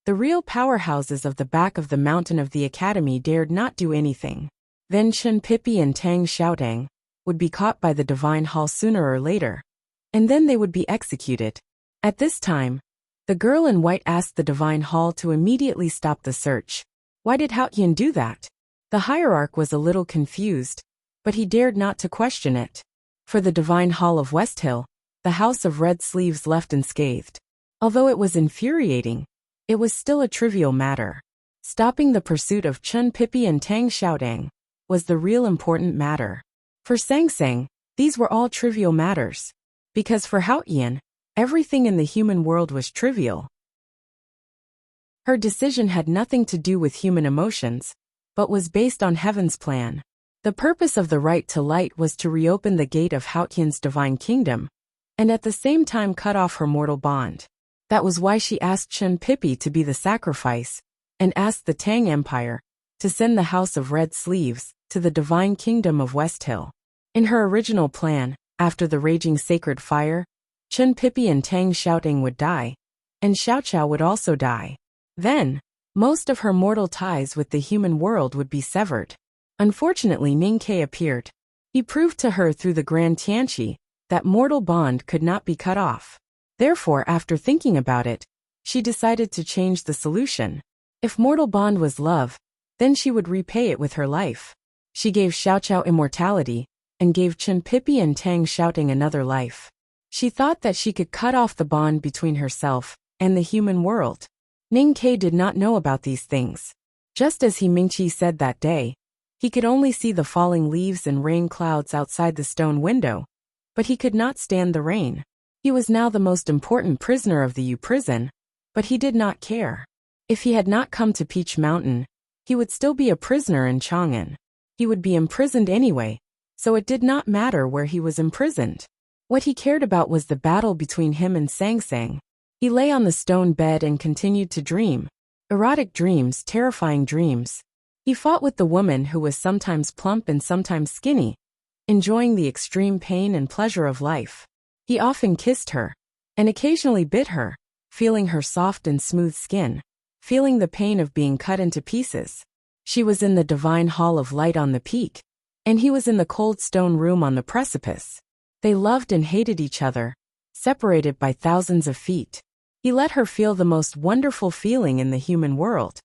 the real powerhouses of the back of the mountain of the academy dared not do anything. Then Chun Pippi and Tang Xiaotang would be caught by the Divine Hall sooner or later, and then they would be executed. At this time, the girl in white asked the Divine Hall to immediately stop the search. Why did Haotian do that? The hierarch was a little confused, but he dared not to question it. For the Divine Hall of West Hill, the House of Red Sleeves left unscathed. Although it was infuriating, it was still a trivial matter. Stopping the pursuit of Chun Pippi and Tang Xiaotang was the real important matter. For Sang Sang, these were all trivial matters. Because for Haotian, everything in the human world was trivial. Her decision had nothing to do with human emotions, but was based on heaven's plan. The purpose of the Right to Light was to reopen the gate of Haotian's divine kingdom, and at the same time cut off her mortal bond. That was why she asked Chun Pippi to be the sacrifice, and asked the Tang Empire to send the House of Red Sleeves to the divine kingdom of West Hill. In her original plan, after the raging sacred fire, Chun Pippi and Tang Xiaotang would die, and Xiao Qiao would also die. Then, most of her mortal ties with the human world would be severed. Unfortunately, Ning Ke appeared. He proved to her through the Grand Tianqi that mortal bond could not be cut off. Therefore, after thinking about it, she decided to change the solution. If mortal bond was love, then she would repay it with her life. She gave Xiao Qiao immortality, and gave Chun Pippi and Tang Xiaotang another life. She thought that she could cut off the bond between herself and the human world. Ning Ke did not know about these things. Just as He Mingqi said that day, he could only see the falling leaves and rain clouds outside the stone window, but he could not stand the rain. He was now the most important prisoner of the Yu prison, but he did not care. If he had not come to Peach Mountain, he would still be a prisoner in Chang'an. He would be imprisoned anyway, so it did not matter where he was imprisoned. What he cared about was the battle between him and Sang Sang. He lay on the stone bed and continued to dream. Erotic dreams, terrifying dreams. He fought with the woman who was sometimes plump and sometimes skinny, enjoying the extreme pain and pleasure of life. He often kissed her, and occasionally bit her, feeling her soft and smooth skin, feeling the pain of being cut into pieces. She was in the Divine Hall of Light on the peak, and he was in the cold stone room on the precipice. They loved and hated each other, separated by thousands of feet. He let her feel the most wonderful feeling in the human world,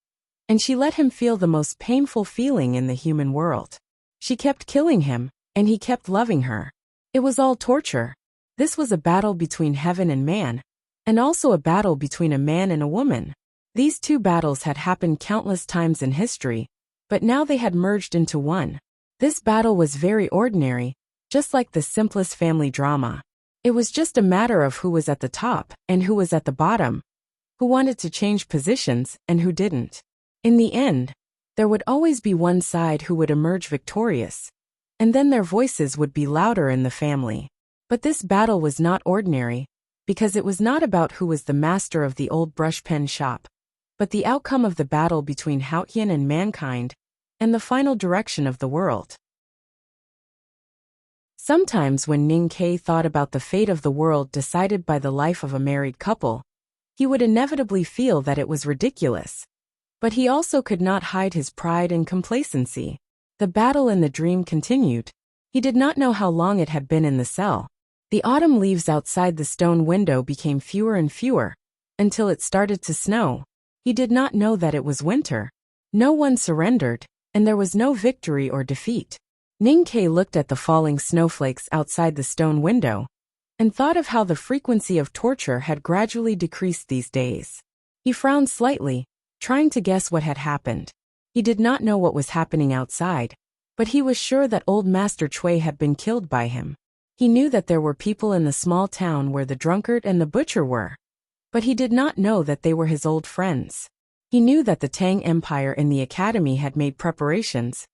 and she let him feel the most painful feeling in the human world. She kept killing him, and he kept loving her. It was all torture. This was a battle between heaven and man, and also a battle between a man and a woman. These two battles had happened countless times in history, but now they had merged into one. This battle was very ordinary, just like the simplest family drama. It was just a matter of who was at the top and who was at the bottom, who wanted to change positions and who didn't. In the end, There would always be one side who would emerge victorious, and then their voices would be louder in the family. But this battle was not ordinary, because it was not about who was the master of the old brush pen shop, but the outcome of the battle between Haotian and mankind, and the final direction of the world. Sometimes when Ning Ke thought about the fate of the world decided by the life of a married couple, he would inevitably feel that it was ridiculous. But he also could not hide his pride and complacency. The battle in the dream continued. He did not know how long it had been in the cell. The autumn leaves outside the stone window became fewer and fewer, until it started to snow. He did not know that it was winter. No one surrendered, and there was no victory or defeat. Ning Ke looked at the falling snowflakes outside the stone window, and thought of how the frequency of torture had gradually decreased these days. He frowned slightly, trying to guess what had happened. He did not know what was happening outside, but he was sure that old Master Chui had been killed by him. He knew that there were people in the small town where the drunkard and the butcher were, but he did not know that they were his old friends. He knew that the Tang Empire and the Academy had made preparations,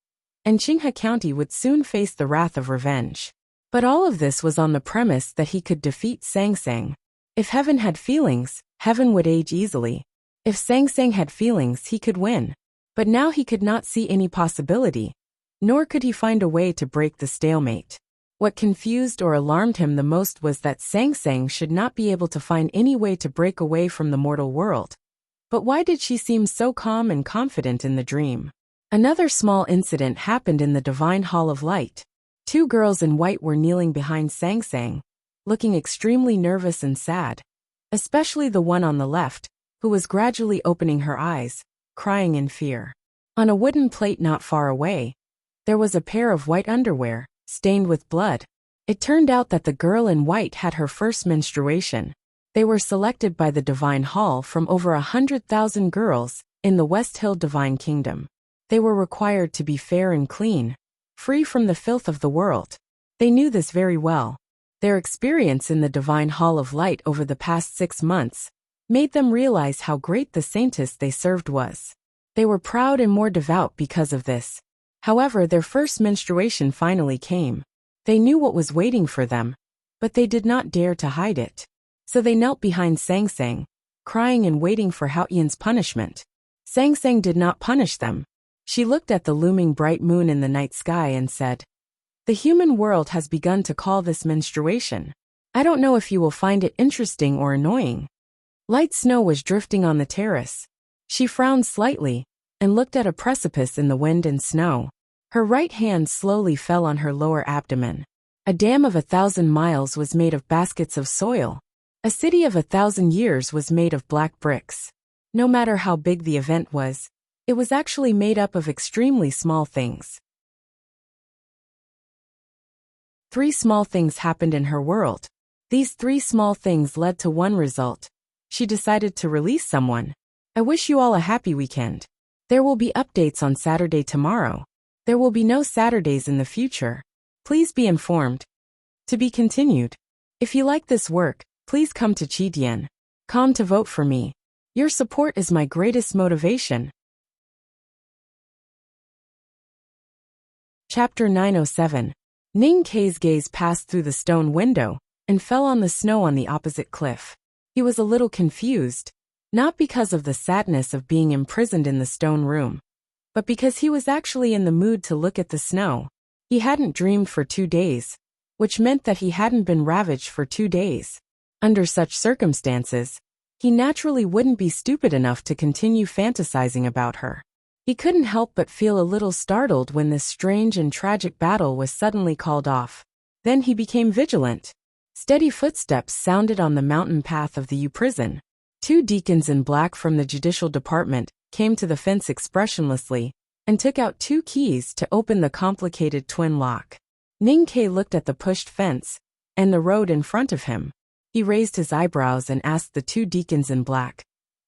and Qinghe County would soon face the wrath of revenge. But all of this was on the premise that he could defeat Sang Sang. If heaven had feelings, heaven would age easily. If Sang Sang had feelings, he could win. But now he could not see any possibility, nor could he find a way to break the stalemate. What confused or alarmed him the most was that Sang Sang should not be able to find any way to break away from the mortal world. But why did she seem so calm and confident in the dream? Another small incident happened in the Divine Hall of Light. Two girls in white were kneeling behind Sang Sang, looking extremely nervous and sad, especially the one on the left, who was gradually opening her eyes, crying in fear. On a wooden plate not far away, there was a pair of white underwear, stained with blood. It turned out that the girl in white had her first menstruation. They were selected by the Divine Hall from over 100,000 girls in the West Hill Divine Kingdom. They were required to be fair and clean, free from the filth of the world. They knew this very well. Their experience in the Divine Hall of Light over the past 6 months made them realize how great the saintess they served was. They were proud and more devout because of this. However, their first menstruation finally came. They knew what was waiting for them, but they did not dare to hide it. So they knelt behind Sang Sang, crying and waiting for Haotian's punishment. Sang Sang did not punish them. She looked at the looming bright moon in the night sky and said, "The human world has begun to call this menstruation. I don't know if you will find it interesting or annoying." Light snow was drifting on the terrace. She frowned slightly and looked at a precipice in the wind and snow. Her right hand slowly fell on her lower abdomen. A dam of 1,000 miles was made of baskets of soil. A city of 1,000 years was made of black bricks. No matter how big the event was, it was actually made up of extremely small things. 3 small things happened in her world. These 3 small things led to one result. She decided to release someone. I wish you all a happy weekend. There will be updates on Saturday tomorrow. There will be no Saturdays in the future. Please be informed. To be continued. If you like this work, please come to Qitian.com to vote for me. Your support is my greatest motivation. Chapter 907. Ning Ke's gaze passed through the stone window and fell on the snow on the opposite cliff. He was a little confused, not because of the sadness of being imprisoned in the stone room, but because he was actually in the mood to look at the snow. He hadn't dreamed for 2 days, which meant that he hadn't been ravaged for 2 days. Under such circumstances, he naturally wouldn't be stupid enough to continue fantasizing about her. He couldn't help but feel a little startled when this strange and tragic battle was suddenly called off. Then he became vigilant. Steady footsteps sounded on the mountain path of the U prison. 2 deacons in black from the judicial department came to the fence expressionlessly and took out 2 keys to open the complicated twin lock. Ning Ke looked at the pushed fence and the road in front of him. He raised his eyebrows and asked the 2 deacons in black,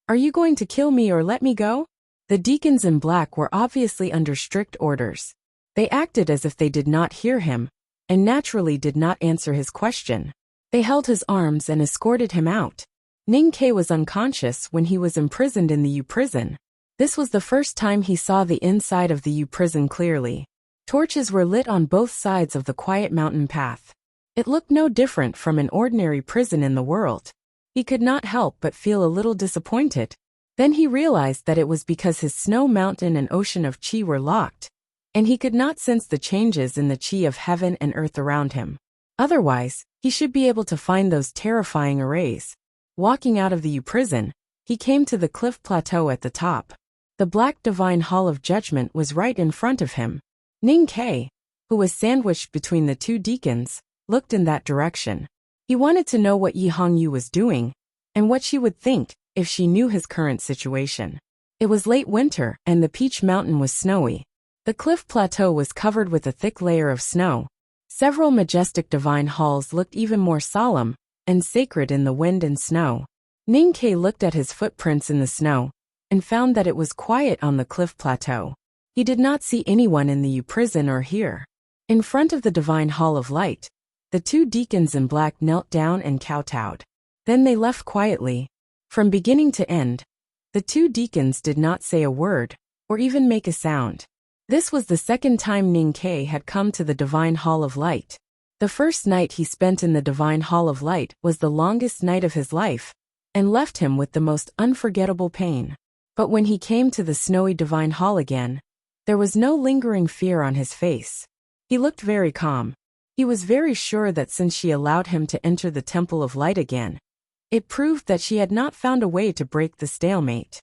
"Are you going to kill me or let me go?" The deacons in black were obviously under strict orders. They acted as if they did not hear him, and naturally did not answer his question. They held his arms and escorted him out. Ning Ke was unconscious when he was imprisoned in the U prison. This was the first time he saw the inside of the U prison clearly. Torches were lit on both sides of the quiet mountain path. It looked no different from an ordinary prison in the world. He could not help but feel a little disappointed. Then he realized that it was because his snow mountain and ocean of chi were locked, and he could not sense the changes in the chi of heaven and earth around him. Otherwise, he should be able to find those terrifying arrays. Walking out of the U prison, he came to the cliff plateau at the top. The black divine hall of judgment was right in front of him. Ning Ke, who was sandwiched between the two deacons, looked in that direction. He wanted to know what Yi Hongyu was doing, and what she would think if she knew his current situation. It was late winter, and the Peach Mountain was snowy. The cliff plateau was covered with a thick layer of snow. Several majestic divine halls looked even more solemn and sacred in the wind and snow. Ning Ke looked at his footprints in the snow and found that it was quiet on the cliff plateau. He did not see anyone in the U prison or here. In front of the divine hall of light, the two deacons in black knelt down and kowtowed. Then they left quietly. From beginning to end, the two deacons did not say a word or even make a sound. This was the second time Ning Ke had come to the divine hall of light. The first night he spent in the divine hall of light was the longest night of his life and left him with the most unforgettable pain. But when he came to the snowy divine hall again, there was no lingering fear on his face. He looked very calm. He was very sure that since she allowed him to enter the temple of light again, it proved that she had not found a way to break the stalemate.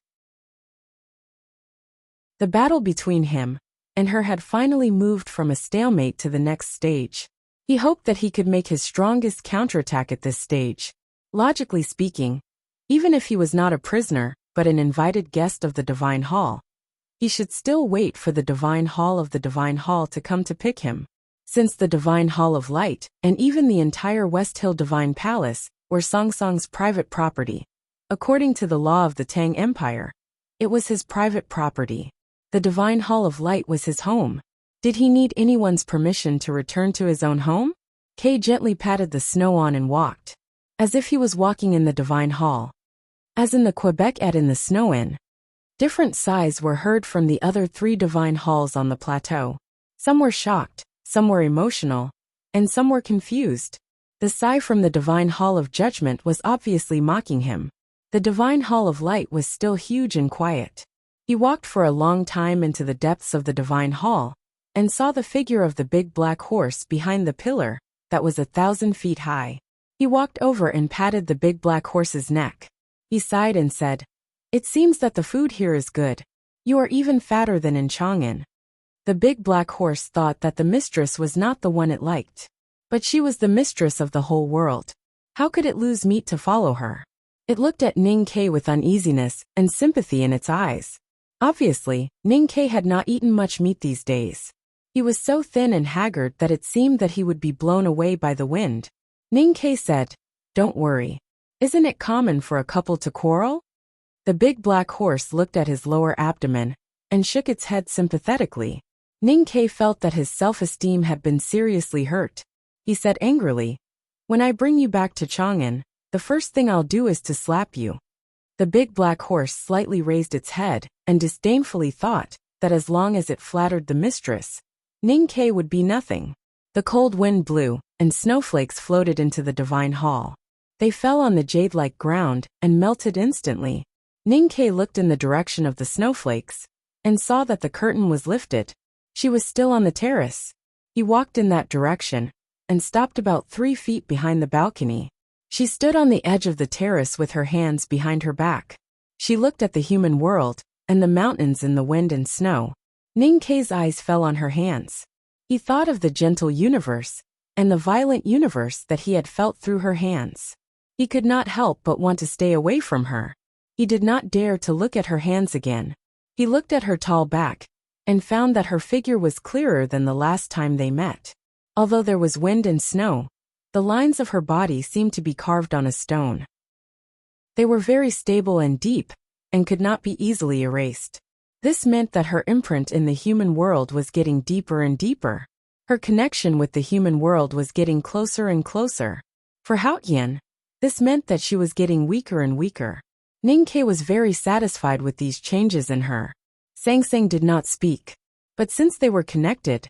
The battle between him and her had finally moved from a stalemate to the next stage. He hoped that he could make his strongest counterattack at this stage. Logically speaking, even if he was not a prisoner but an invited guest of the Divine Hall, he should still wait for the Divine Hall of the Divine Hall to come to pick him. Since the Divine Hall of Light and even the entire West Hill Divine Palace were Song Song's private property, according to the law of the Tang Empire, it was his private property. The Divine Hall of Light was his home. Did he need anyone's permission to return to his own home? Kay gently patted the snow on and walked, as if he was walking in the Divine Hall. As in the Quebec and in the Snow Inn, different sighs were heard from the other 3 Divine Halls on the plateau. Some were shocked, some were emotional, and some were confused. The sigh from the Divine Hall of Judgment was obviously mocking him. The Divine Hall of Light was still huge and quiet. He walked for a long time into the depths of the Divine Hall, and saw the figure of the big black horse behind the pillar that was 1,000 feet high. He walked over and patted the big black horse's neck. He sighed and said, "It seems that the food here is good. You are even fatter than in Chang'an." The big black horse thought that the mistress was not the one it liked. But she was the mistress of the whole world. How could it lose meat to follow her? It looked at Ning Ke with uneasiness and sympathy in its eyes. Obviously, Ning Ke had not eaten much meat these days. He was so thin and haggard that it seemed that he would be blown away by the wind. Ning Ke said, "Don't worry. Isn't it common for a couple to quarrel?" The big black horse looked at his lower abdomen and shook its head sympathetically. Ning Ke felt that his self-esteem had been seriously hurt. He said angrily, "When I bring you back to Chang'an, the first thing I'll do is to slap you." The big black horse slightly raised its head and disdainfully thought that as long as it flattered the mistress, Ning Ke would be nothing. The cold wind blew, and snowflakes floated into the Divine Hall. They fell on the jade-like ground and melted instantly. Ning Ke looked in the direction of the snowflakes and saw that the curtain was lifted. She was still on the terrace. He walked in that direction and stopped about 3 feet behind the balcony. She stood on the edge of the terrace with her hands behind her back. She looked at the human world and the mountains in the wind and snow. Ning Ke's eyes fell on her hands. He thought of the gentle universe and the violent universe that he had felt through her hands. He could not help but want to stay away from her. He did not dare to look at her hands again. He looked at her tall back and found that her figure was clearer than the last time they met. Although there was wind and snow, the lines of her body seemed to be carved on a stone. They were very stable and deep, and could not be easily erased. This meant that her imprint in the human world was getting deeper and deeper. Her connection with the human world was getting closer and closer. For Hao Yan, this meant that she was getting weaker and weaker. Ning-Ke was very satisfied with these changes in her. Sang-Sang did not speak. But since they were connected,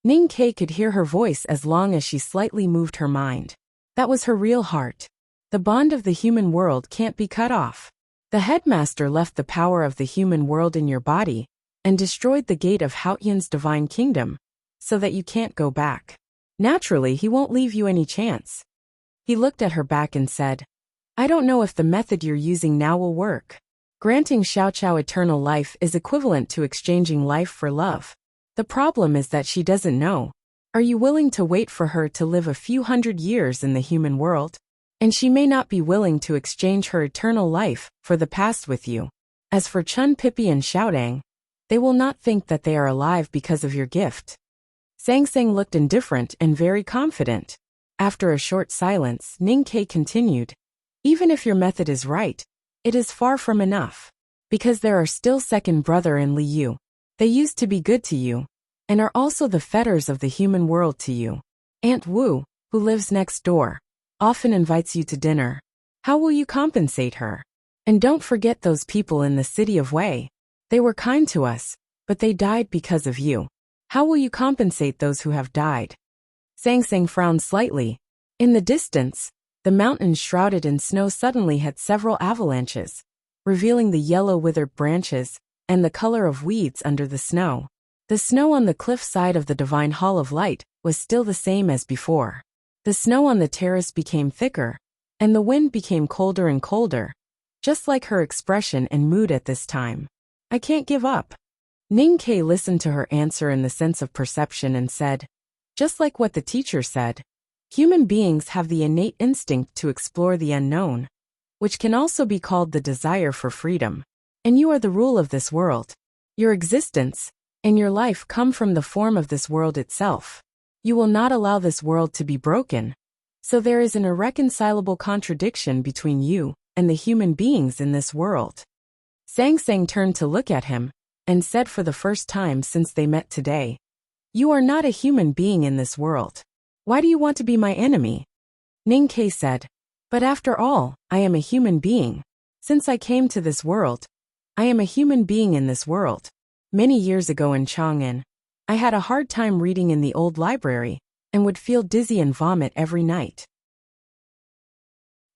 Ning-Ke could hear her voice as long as she slightly moved her mind. That was her real heart. The bond of the human world can't be cut off. The headmaster left the power of the human world in your body and destroyed the gate of Haotian's divine kingdom, so that you can't go back. Naturally, he won't leave you any chance. He looked at her back and said, I don't know if the method you're using now will work. Granting Xiaoqiao eternal life is equivalent to exchanging life for love. The problem is that she doesn't know. Are you willing to wait for her to live a few hundred years in the human world? And she may not be willing to exchange her eternal life for the past with you. As for Chun Pippi and Xiaodang, they will not think that they are alive because of your gift. Sang-Sang looked indifferent and very confident. After a short silence, Ning-Ke continued, even if your method is right, it is far from enough. Because there are still second brother and Li Yu. They used to be good to you, and are also the fetters of the human world to you. Aunt Wu, who lives next door, often invites you to dinner. How will you compensate her? And don't forget those people in the city of Wei. They were kind to us, but they died because of you. How will you compensate those who have died? Sang-Sang frowned slightly. In the distance, the mountains shrouded in snow suddenly had several avalanches, revealing the yellow withered branches and the color of weeds under the snow. The snow on the cliff side of the Divine Hall of Light was still the same as before. The snow on the terrace became thicker, and the wind became colder and colder, just like her expression and mood at this time. I can't give up. Ning-Ke listened to her answer in the sense of perception and said, just like what the teacher said, human beings have the innate instinct to explore the unknown, which can also be called the desire for freedom. And you are the rule of this world. Your existence and your life come from the form of this world itself. You will not allow this world to be broken. So there is an irreconcilable contradiction between you and the human beings in this world. Sang-Sang turned to look at him and said for the first time since they met today, you are not a human being in this world. Why do you want to be my enemy? Ning-Ke said, but after all, I am a human being. Since I came to this world, I am a human being in this world. Many years ago in Chang'an, I had a hard time reading in the old library and would feel dizzy and vomit every night.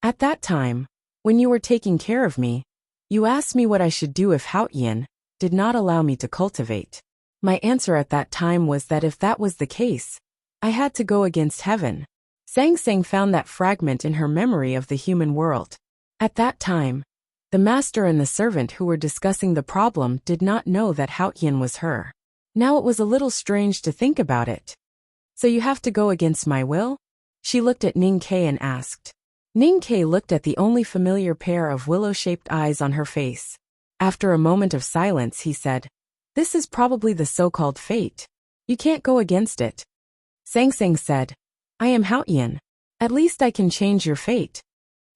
At that time, when you were taking care of me, you asked me what I should do if Haotian did not allow me to cultivate. My answer at that time was that if that was the case, I had to go against heaven. Sang-Sang found that fragment in her memory of the human world. At that time, the master and the servant who were discussing the problem did not know that Haotian was her. Now it was a little strange to think about it. So you have to go against my will? She looked at Ning-Ke and asked. Ning-Ke looked at the only familiar pair of willow-shaped eyes on her face. After a moment of silence, he said, this is probably the so-called fate. You can't go against it. Sang-Sang said, I am Haotian. At least I can change your fate.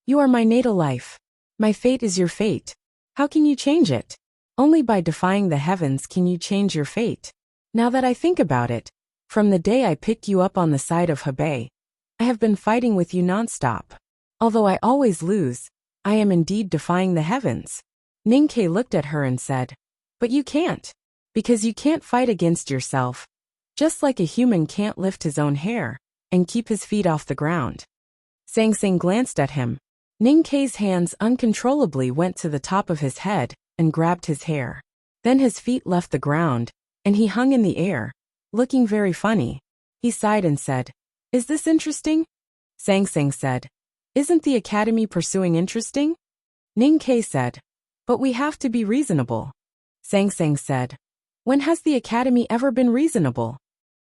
You are my natal life. My fate is your fate. How can you change it? Only by defying the heavens can you change your fate. Now that I think about it, from the day I picked you up on the side of Hebei, I have been fighting with you nonstop. Although I always lose, I am indeed defying the heavens. Ning-Ke looked at her and said, but you can't. Because you can't fight against yourself. Just like a human can't lift his own hair and keep his feet off the ground. Sang-Sang glanced at him. Ning-Ke's hands uncontrollably went to the top of his head and grabbed his hair. Then his feet left the ground, and he hung in the air, looking very funny. He sighed and said, is this interesting? Sang-Sang said, isn't the academy pursuing interesting? Ning-Ke said, but we have to be reasonable. Sang-Sang said, when has the academy ever been reasonable?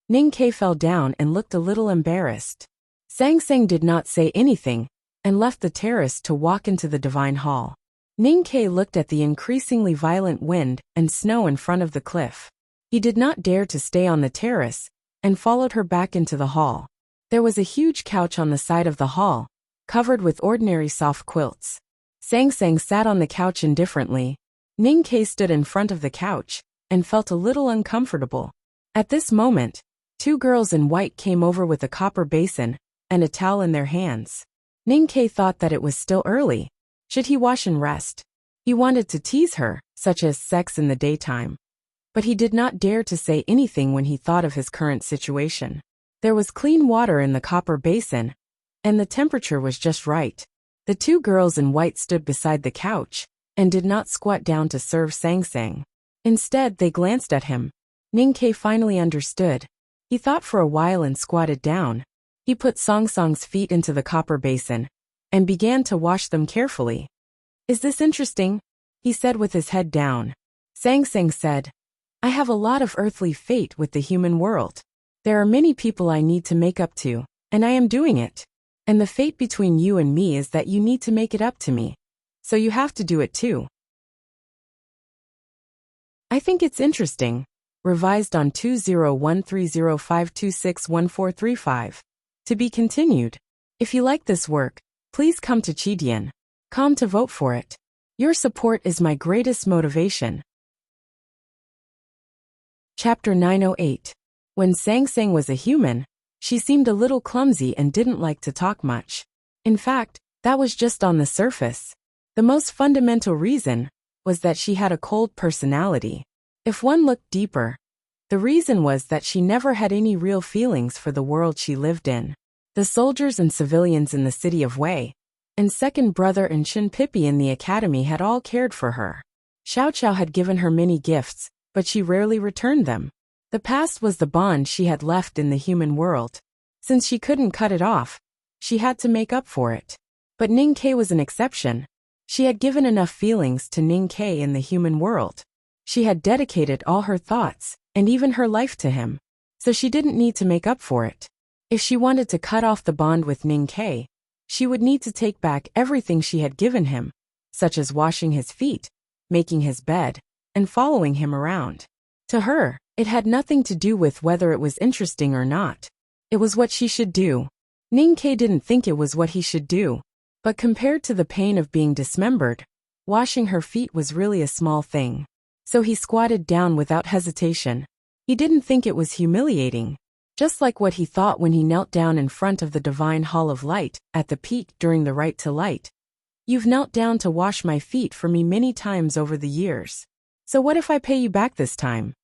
Ning-Ke fell down and looked a little embarrassed. Sang-Sang did not say anything and left the terrace to walk into the Divine Hall. Ning-Ke looked at the increasingly violent wind and snow in front of the cliff. He did not dare to stay on the terrace and followed her back into the hall. There was a huge couch on the side of the hall, covered with ordinary soft quilts. Sang-Sang sat on the couch indifferently. Ning-Ke stood in front of the couch and felt a little uncomfortable. At this moment, two girls in white came over with a copper basin and a towel in their hands. Ning-Ke thought that it was still early. Should he wash and rest? He wanted to tease her, such as sex in the daytime. But he did not dare to say anything when he thought of his current situation. There was clean water in the copper basin, and the temperature was just right. The two girls in white stood beside the couch, and did not squat down to serve Sang Sang. Instead, they glanced at him. Ning Ke finally understood. He thought for a while and squatted down. He put Song Song's feet into the copper basin, and began to wash them carefully. "Is this interesting?" he said with his head down. Sang Sang said, "I have a lot of earthly fate with the human world. There are many people I need to make up to, and I am doing it. And the fate between you and me is that you need to make it up to me. So you have to do it too." I think it's interesting. Revised on 201305261435. To be continued. If you like this work, please come to Chidian.com to vote for it. Your support is my greatest motivation. Chapter 908. When Sang Sang was a human, she seemed a little clumsy and didn't like to talk much. In fact, that was just on the surface. The most fundamental reason was that she had a cold personality. If one looked deeper, the reason was that she never had any real feelings for the world she lived in. The soldiers and civilians in the city of Wei, and second brother and Shin Pippi in the academy had all cared for her. Xiao Qiao had given her many gifts, but she rarely returned them. The past was the bond she had left in the human world. Since she couldn't cut it off, she had to make up for it. But Ning Ke was an exception. She had given enough feelings to Ning Ke in the human world. She had dedicated all her thoughts, and even her life to him. So she didn't need to make up for it. If she wanted to cut off the bond with Ning Ke, she would need to take back everything she had given him, such as washing his feet, making his bed, and following him around. To her, it had nothing to do with whether it was interesting or not. It was what she should do. Ning Ke didn't think it was what he should do. But compared to the pain of being dismembered, washing her feet was really a small thing. So he squatted down without hesitation. He didn't think it was humiliating. Just like what he thought when he knelt down in front of the divine hall of light, at the peak during the right to light. "You've knelt down to wash my feet for me many times over the years. So what if I pay you back this time?"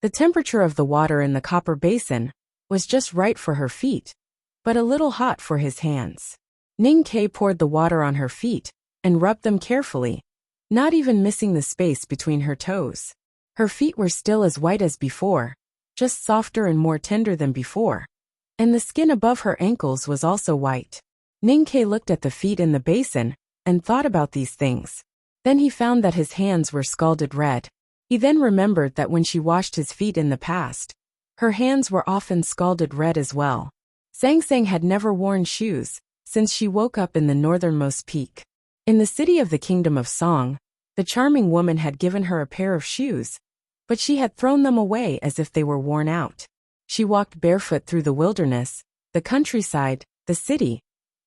The temperature of the water in the copper basin was just right for her feet, but a little hot for his hands. Ning Ke poured the water on her feet, and rubbed them carefully, not even missing the space between her toes. Her feet were still as white as before, just softer and more tender than before. And the skin above her ankles was also white. Ning Ke looked at the feet in the basin, and thought about these things. Then he found that his hands were scalded red. He then remembered that when she washed his feet in the past, her hands were often scalded red as well. Sang Sang had never worn shoes, since she woke up in the northernmost peak. In the city of the Kingdom of Song, the charming woman had given her a pair of shoes, but she had thrown them away as if they were worn out. She walked barefoot through the wilderness, the countryside, the city,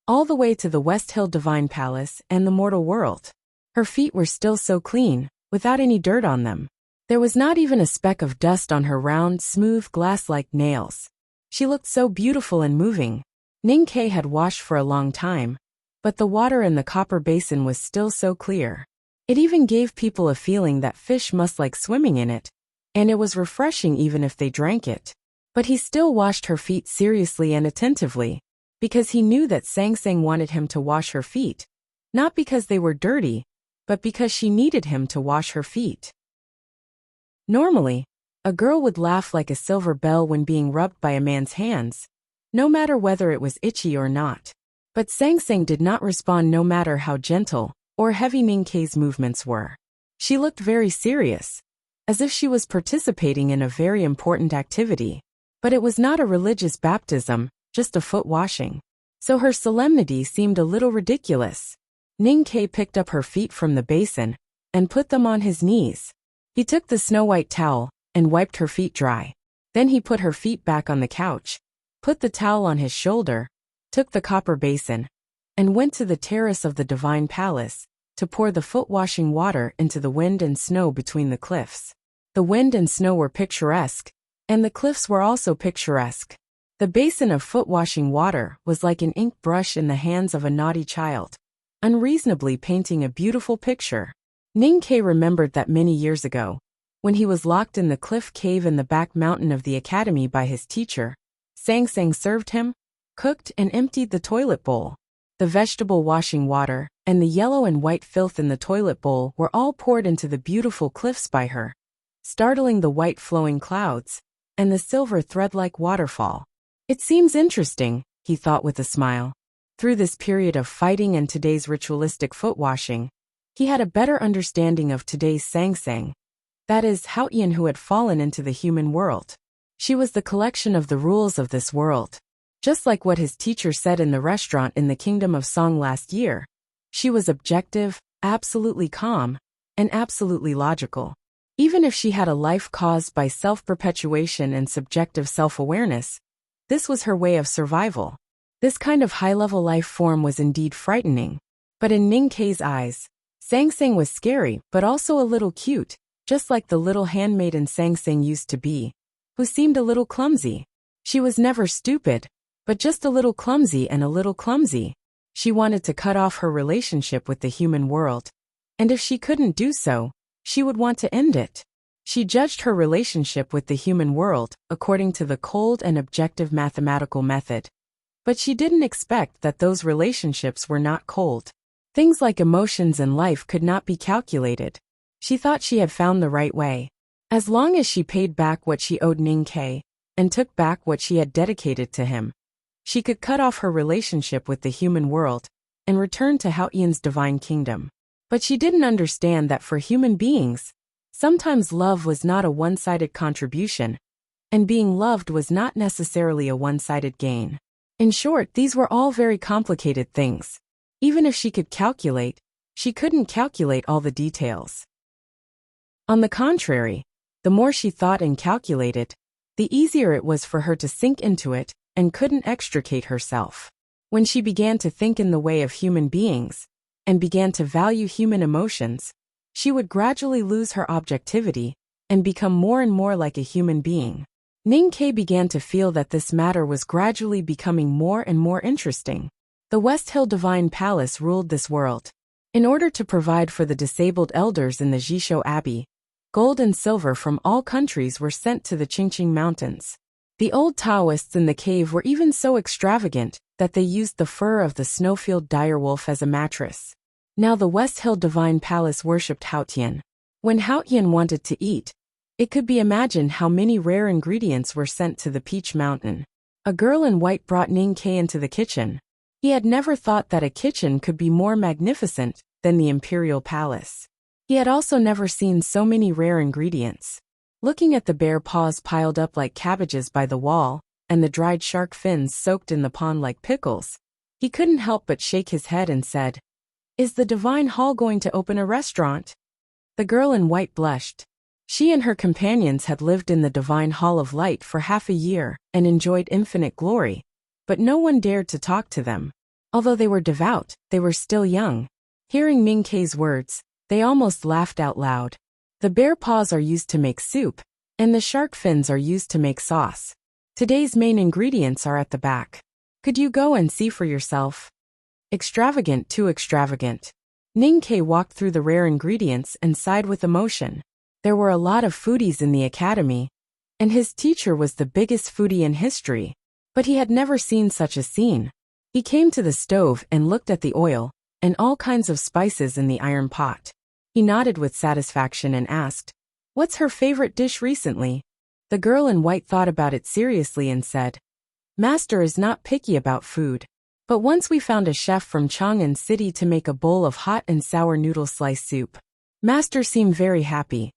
all the way to the West Hill Divine Palace and the mortal world. Her feet were still so clean, without any dirt on them. There was not even a speck of dust on her round, smooth, glass-like nails. She looked so beautiful and moving. Ning Ke had washed for a long time, but the water in the copper basin was still so clear. It even gave people a feeling that fish must like swimming in it, and it was refreshing even if they drank it. But he still washed her feet seriously and attentively, because he knew that Sang Sang wanted him to wash her feet, not because they were dirty, but because she needed him to wash her feet. Normally, a girl would laugh like a silver bell when being rubbed by a man's hands, no matter whether it was itchy or not. But Sang Sang did not respond no matter how gentle or heavy Ning Ke's movements were. She looked very serious, as if she was participating in a very important activity. But it was not a religious baptism, just a foot washing. So her solemnity seemed a little ridiculous. Ning Ke picked up her feet from the basin and put them on his knees. He took the snow-white towel and wiped her feet dry. Then he put her feet back on the couch, put the towel on his shoulder, took the copper basin, and went to the terrace of the Divine Palace to pour the foot-washing water into the wind and snow between the cliffs. The wind and snow were picturesque, and the cliffs were also picturesque. The basin of foot-washing water was like an ink brush in the hands of a naughty child, unreasonably painting a beautiful picture. Ning Ke remembered that many years ago, when he was locked in the cliff cave in the back mountain of the academy by his teacher, Sang Sang served him, cooked and emptied the toilet bowl. The vegetable washing water and the yellow and white filth in the toilet bowl were all poured into the beautiful cliffs by her, startling the white flowing clouds and the silver thread-like waterfall. It seems interesting, he thought with a smile. Through this period of fighting and today's ritualistic foot washing, he had a better understanding of today's Sang Sang, that is, Haotian who had fallen into the human world. She was the collection of the rules of this world. Just like what his teacher said in the restaurant in the Kingdom of Song last year, she was objective, absolutely calm, and absolutely logical. Even if she had a life caused by self-perpetuation and subjective self-awareness, this was her way of survival. This kind of high-level life form was indeed frightening. But in Ning Ke's eyes, Sang Sang was scary but also a little cute, just like the little handmaiden Sang Sang used to be, who seemed a little clumsy. She was never stupid, but just a little clumsy and a little clumsy. She wanted to cut off her relationship with the human world, and if she couldn't do so, she would want to end it. She judged her relationship with the human world according to the cold and objective mathematical method. But she didn't expect that those relationships were not cold. Things like emotions and life could not be calculated. She thought she had found the right way. As long as she paid back what she owed Ning Ke, and took back what she had dedicated to him, she could cut off her relationship with the human world and return to Haotian's divine kingdom. But she didn't understand that for human beings, sometimes love was not a one-sided contribution, and being loved was not necessarily a one-sided gain. In short, these were all very complicated things. Even if she could calculate, she couldn't calculate all the details. On the contrary, the more she thought and calculated, the easier it was for her to sink into it and couldn't extricate herself. When she began to think in the way of human beings and began to value human emotions, she would gradually lose her objectivity and become more and more like a human being. Ning Ke began to feel that this matter was gradually becoming more and more interesting. The West Hill Divine Palace ruled this world. In order to provide for the disabled elders in the Jisho Abbey, gold and silver from all countries were sent to the Qingqing Mountains. The old Taoists in the cave were even so extravagant that they used the fur of the snowfield direwolf as a mattress. Now the West Hill Divine Palace worshipped Haotian. When Haotian wanted to eat, it could be imagined how many rare ingredients were sent to the Peach Mountain. A girl in white brought Ning Ke into the kitchen. He had never thought that a kitchen could be more magnificent than the imperial palace. He had also never seen so many rare ingredients. Looking at the bear paws piled up like cabbages by the wall, and the dried shark fins soaked in the pond like pickles, he couldn't help but shake his head and said, "Is the Divine Hall going to open a restaurant?" The girl in white blushed. She and her companions had lived in the Divine Hall of Light for half a year and enjoyed infinite glory, but no one dared to talk to them. Although they were devout, they were still young. Hearing Ning Ke's words, they almost laughed out loud. The bear paws are used to make soup, and the shark fins are used to make sauce. Today's main ingredients are at the back. Could you go and see for yourself? Extravagant, too extravagant. Ning Ke walked through the rare ingredients and sighed with emotion. There were a lot of foodies in the academy, and his teacher was the biggest foodie in history, but he had never seen such a scene. He came to the stove and looked at the oil and all kinds of spices in the iron pot. He nodded with satisfaction and asked, "What's her favorite dish recently?" The girl in white thought about it seriously and said, "Master is not picky about food, but once we found a chef from Chang'an City to make a bowl of hot and sour noodle slice soup. Master seemed very happy."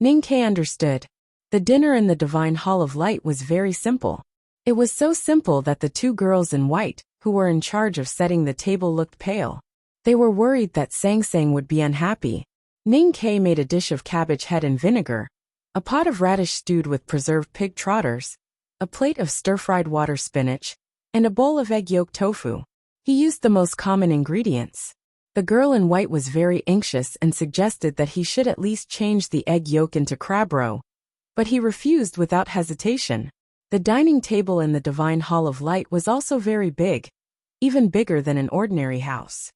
Ning Ke understood. The dinner in the Divine Hall of Light was very simple. It was so simple that the two girls in white, who were in charge of setting the table, looked pale. They were worried that Sang Sang would be unhappy. Ning Ke made a dish of cabbage head and vinegar, a pot of radish stewed with preserved pig trotters, a plate of stir-fried water spinach, and a bowl of egg yolk tofu. He used the most common ingredients. The girl in white was very anxious and suggested that he should at least change the egg yolk into crab roe, but he refused without hesitation. The dining table in the Divine Hall of Light was also very big, even bigger than an ordinary house.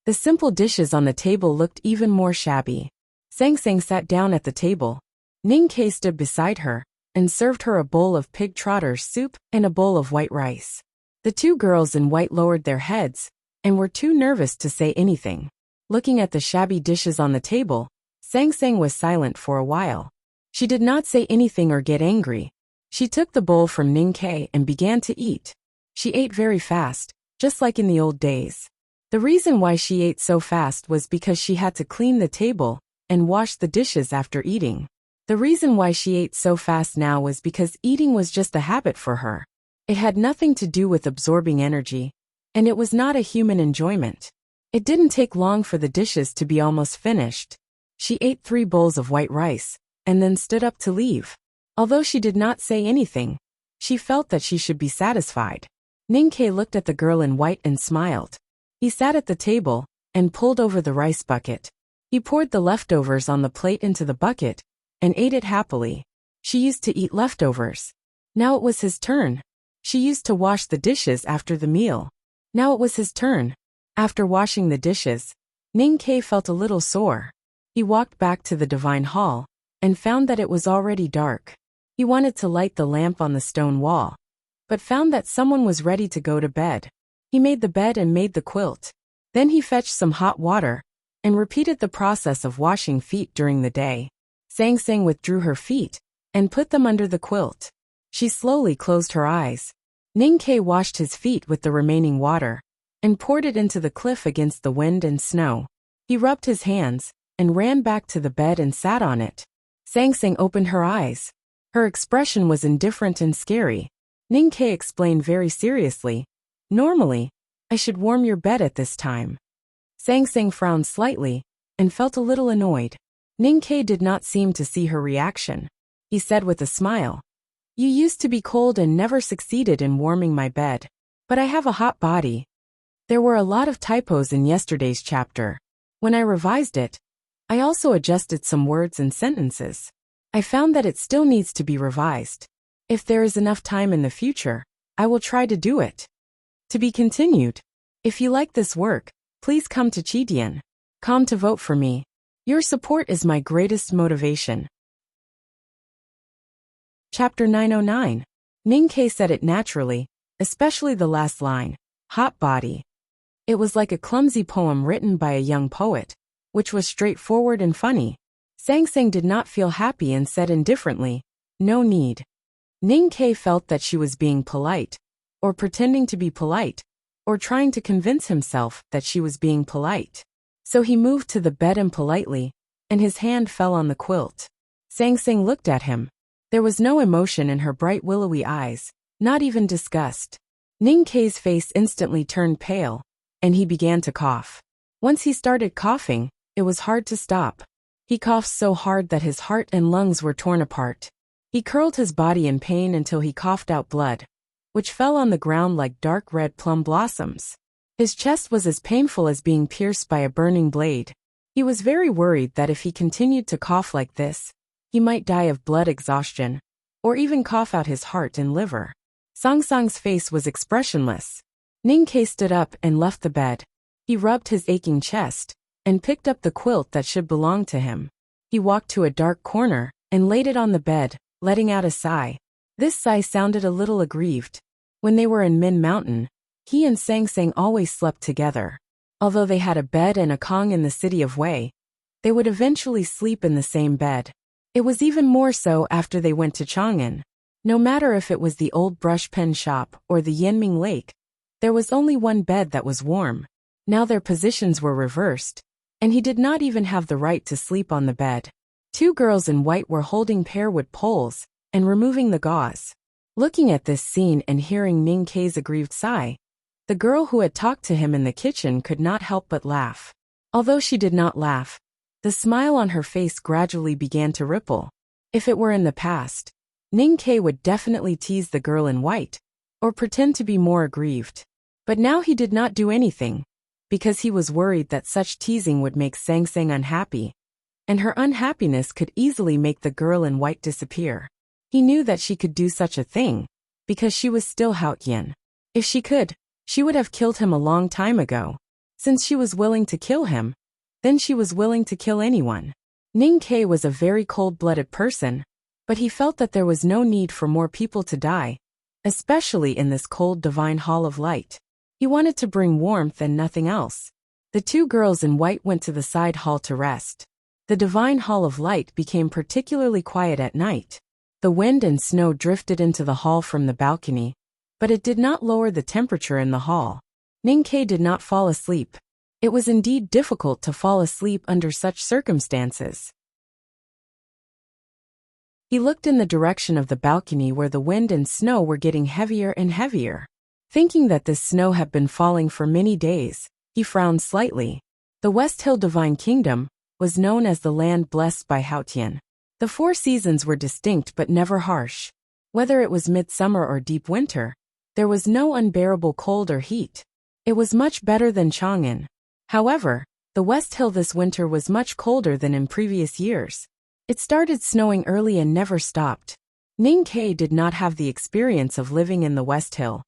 The simple dishes on the table looked even more shabby. Sang Sang sat down at the table. Ning Kei stood beside her and served her a bowl of pig trotter soup and a bowl of white rice. The two girls in white lowered their heads and were too nervous to say anything. Looking at the shabby dishes on the table, Sang Sang was silent for a while. She did not say anything or get angry. She took the bowl from Ning Kei and began to eat. She ate very fast, just like in the old days. The reason why she ate so fast was because she had to clean the table and wash the dishes after eating. The reason why she ate so fast now was because eating was just a habit for her. It had nothing to do with absorbing energy, and it was not a human enjoyment. It didn't take long for the dishes to be almost finished. She ate 3 bowls of white rice, and then stood up to leave. Although she did not say anything, she felt that she should be satisfied. Ning Kei looked at the girl in white and smiled. He sat at the table and pulled over the rice bucket. He poured the leftovers on the plate into the bucket and ate it happily. She used to eat leftovers. Now it was his turn. She used to wash the dishes after the meal. Now it was his turn. After washing the dishes, Ning Kei felt a little sore. He walked back to the divine hall and found that it was already dark. He wanted to light the lamp on the stone wall, but found that someone was ready to go to bed. He made the bed and made the quilt. Then he fetched some hot water and repeated the process of washing feet during the day. Sang Sang withdrew her feet and put them under the quilt. She slowly closed her eyes. Ning Kei washed his feet with the remaining water and poured it into the cliff against the wind and snow. He rubbed his hands and ran back to the bed and sat on it. Sang Sang opened her eyes. Her expression was indifferent and scary. Ning Kei explained very seriously, "Normally, I should warm your bed at this time." Sang Sang frowned slightly and felt a little annoyed. Ning Kei did not seem to see her reaction. He said with a smile, "You used to be cold and never succeeded in warming my bed. But I have a hot body." There were a lot of typos in yesterday's chapter. When I revised it, I also adjusted some words and sentences. I found that it still needs to be revised. If there is enough time in the future, I will try to do it. To be continued. If you like this work, please come to Chidian.com to vote for me. Your support is my greatest motivation. Chapter 909. Ning Kei said it naturally, especially the last line, hot body. It was like a clumsy poem written by a young poet, which was straightforward and funny. Sang Sang did not feel happy and said indifferently, "No need." Ning Kei felt that she was being polite, or pretending to be polite, or trying to convince himself that she was being polite. So he moved to the bed impolitely, and his hand fell on the quilt. Sang Sang looked at him. There was no emotion in her bright willowy eyes, not even disgust. Ning Kei's face instantly turned pale, and he began to cough. Once he started coughing, it was hard to stop. He coughed so hard that his heart and lungs were torn apart. He curled his body in pain until he coughed out blood, which fell on the ground like dark red plum blossoms. His chest was as painful as being pierced by a burning blade. He was very worried that if he continued to cough like this, he might die of blood exhaustion, or even cough out his heart and liver. Sang Sang's face was expressionless. Ning Kei stood up and left the bed. He rubbed his aching chest and picked up the quilt that should belong to him. He walked to a dark corner and laid it on the bed, letting out a sigh. This sigh sounded a little aggrieved. When they were in Min Mountain, he and Sang Sang always slept together. Although they had a bed and a Kong in the city of Wei, they would eventually sleep in the same bed. It was even more so after they went to Chang'an. No matter if it was the old brush pen shop or the Yanming Lake, there was only one bed that was warm. Now their positions were reversed, and he did not even have the right to sleep on the bed. 2 girls in white were holding pearwood poles and removing the gauze. Looking at this scene and hearing Ning Kei's aggrieved sigh, the girl who had talked to him in the kitchen could not help but laugh. Although she did not laugh, the smile on her face gradually began to ripple. If it were in the past, Ning Kei would definitely tease the girl in white, or pretend to be more aggrieved. But now he did not do anything, because he was worried that such teasing would make Sang Sang unhappy, and her unhappiness could easily make the girl in white disappear. He knew that she could do such a thing, because she was still Hao Yin. If she could, she would have killed him a long time ago. Since she was willing to kill him, then she was willing to kill anyone. Ning Ke was a very cold-blooded person, but he felt that there was no need for more people to die, especially in this cold divine hall of light. He wanted to bring warmth and nothing else. The two girls in white went to the side hall to rest. The divine hall of light became particularly quiet at night. The wind and snow drifted into the hall from the balcony, but it did not lower the temperature in the hall. Ning Ke did not fall asleep. It was indeed difficult to fall asleep under such circumstances. He looked in the direction of the balcony where the wind and snow were getting heavier and heavier. Thinking that this snow had been falling for many days, he frowned slightly. The West Hill Divine Kingdom was known as the land blessed by Haotian. The 4 seasons were distinct but never harsh. Whether it was midsummer or deep winter, there was no unbearable cold or heat. It was much better than Chang'an. However, the West Hill this winter was much colder than in previous years. It started snowing early and never stopped. Ning Ke did not have the experience of living in the West Hill,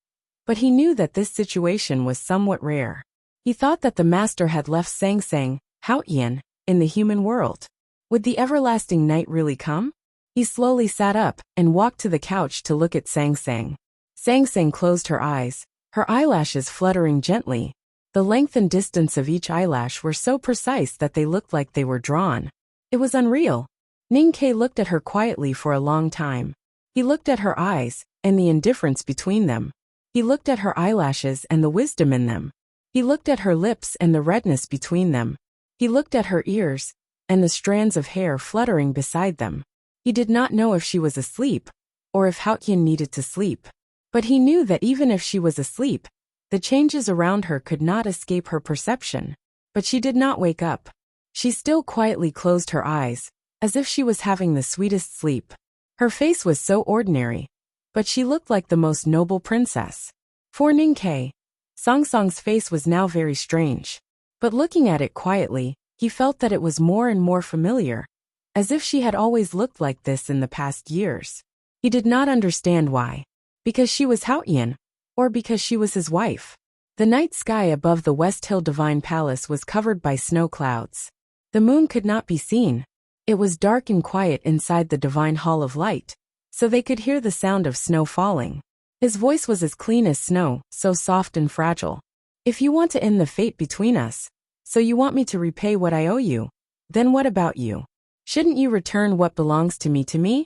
but he knew that this situation was somewhat rare. He thought that the master had left Sang Sang, Haotian, in the human world. Would the everlasting night really come? He slowly sat up and walked to the couch to look at Sang Sang. Sang Sang closed her eyes, her eyelashes fluttering gently. The length and distance of each eyelash were so precise that they looked like they were drawn. It was unreal. Ning Ke looked at her quietly for a long time. He looked at her eyes and the indifference between them. He looked at her eyelashes and the wisdom in them. He looked at her lips and the redness between them. He looked at her ears and the strands of hair fluttering beside them. He did not know if she was asleep or if Haotian needed to sleep. But he knew that even if she was asleep, the changes around her could not escape her perception. But she did not wake up. She still quietly closed her eyes, as if she was having the sweetest sleep. Her face was so ordinary, but she looked like the most noble princess. For Ning Ke, Song Song's face was now very strange. But looking at it quietly, he felt that it was more and more familiar, as if she had always looked like this in the past years. He did not understand why. Because she was Haotian, or because she was his wife. The night sky above the West Hill Divine Palace was covered by snow clouds. The moon could not be seen. It was dark and quiet inside the Divine Hall of Light, so they could hear the sound of snow falling. His voice was as clean as snow, so soft and fragile. If you want to end the fate between us, so you want me to repay what I owe you, then what about you? Shouldn't you return what belongs to me?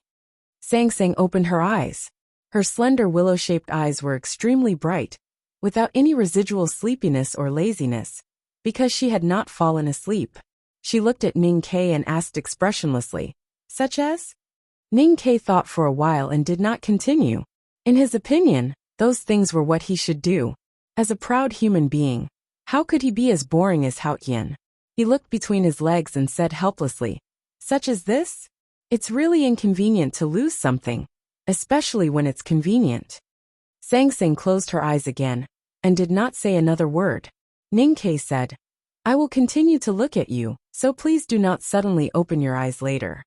Sang Sang opened her eyes. Her slender willow-shaped eyes were extremely bright, without any residual sleepiness or laziness, because she had not fallen asleep. She looked at Ning Ke and asked expressionlessly, "Such as?" Ning Ke thought for a while and did not continue. In his opinion, those things were what he should do. As a proud human being, how could he be as boring as Haotian? He looked between his legs and said helplessly, "Such as this? It's really inconvenient to lose something, especially when it's convenient." Sang Sang closed her eyes again, and did not say another word. Ning Ke said, "I will continue to look at you, so please do not suddenly open your eyes later.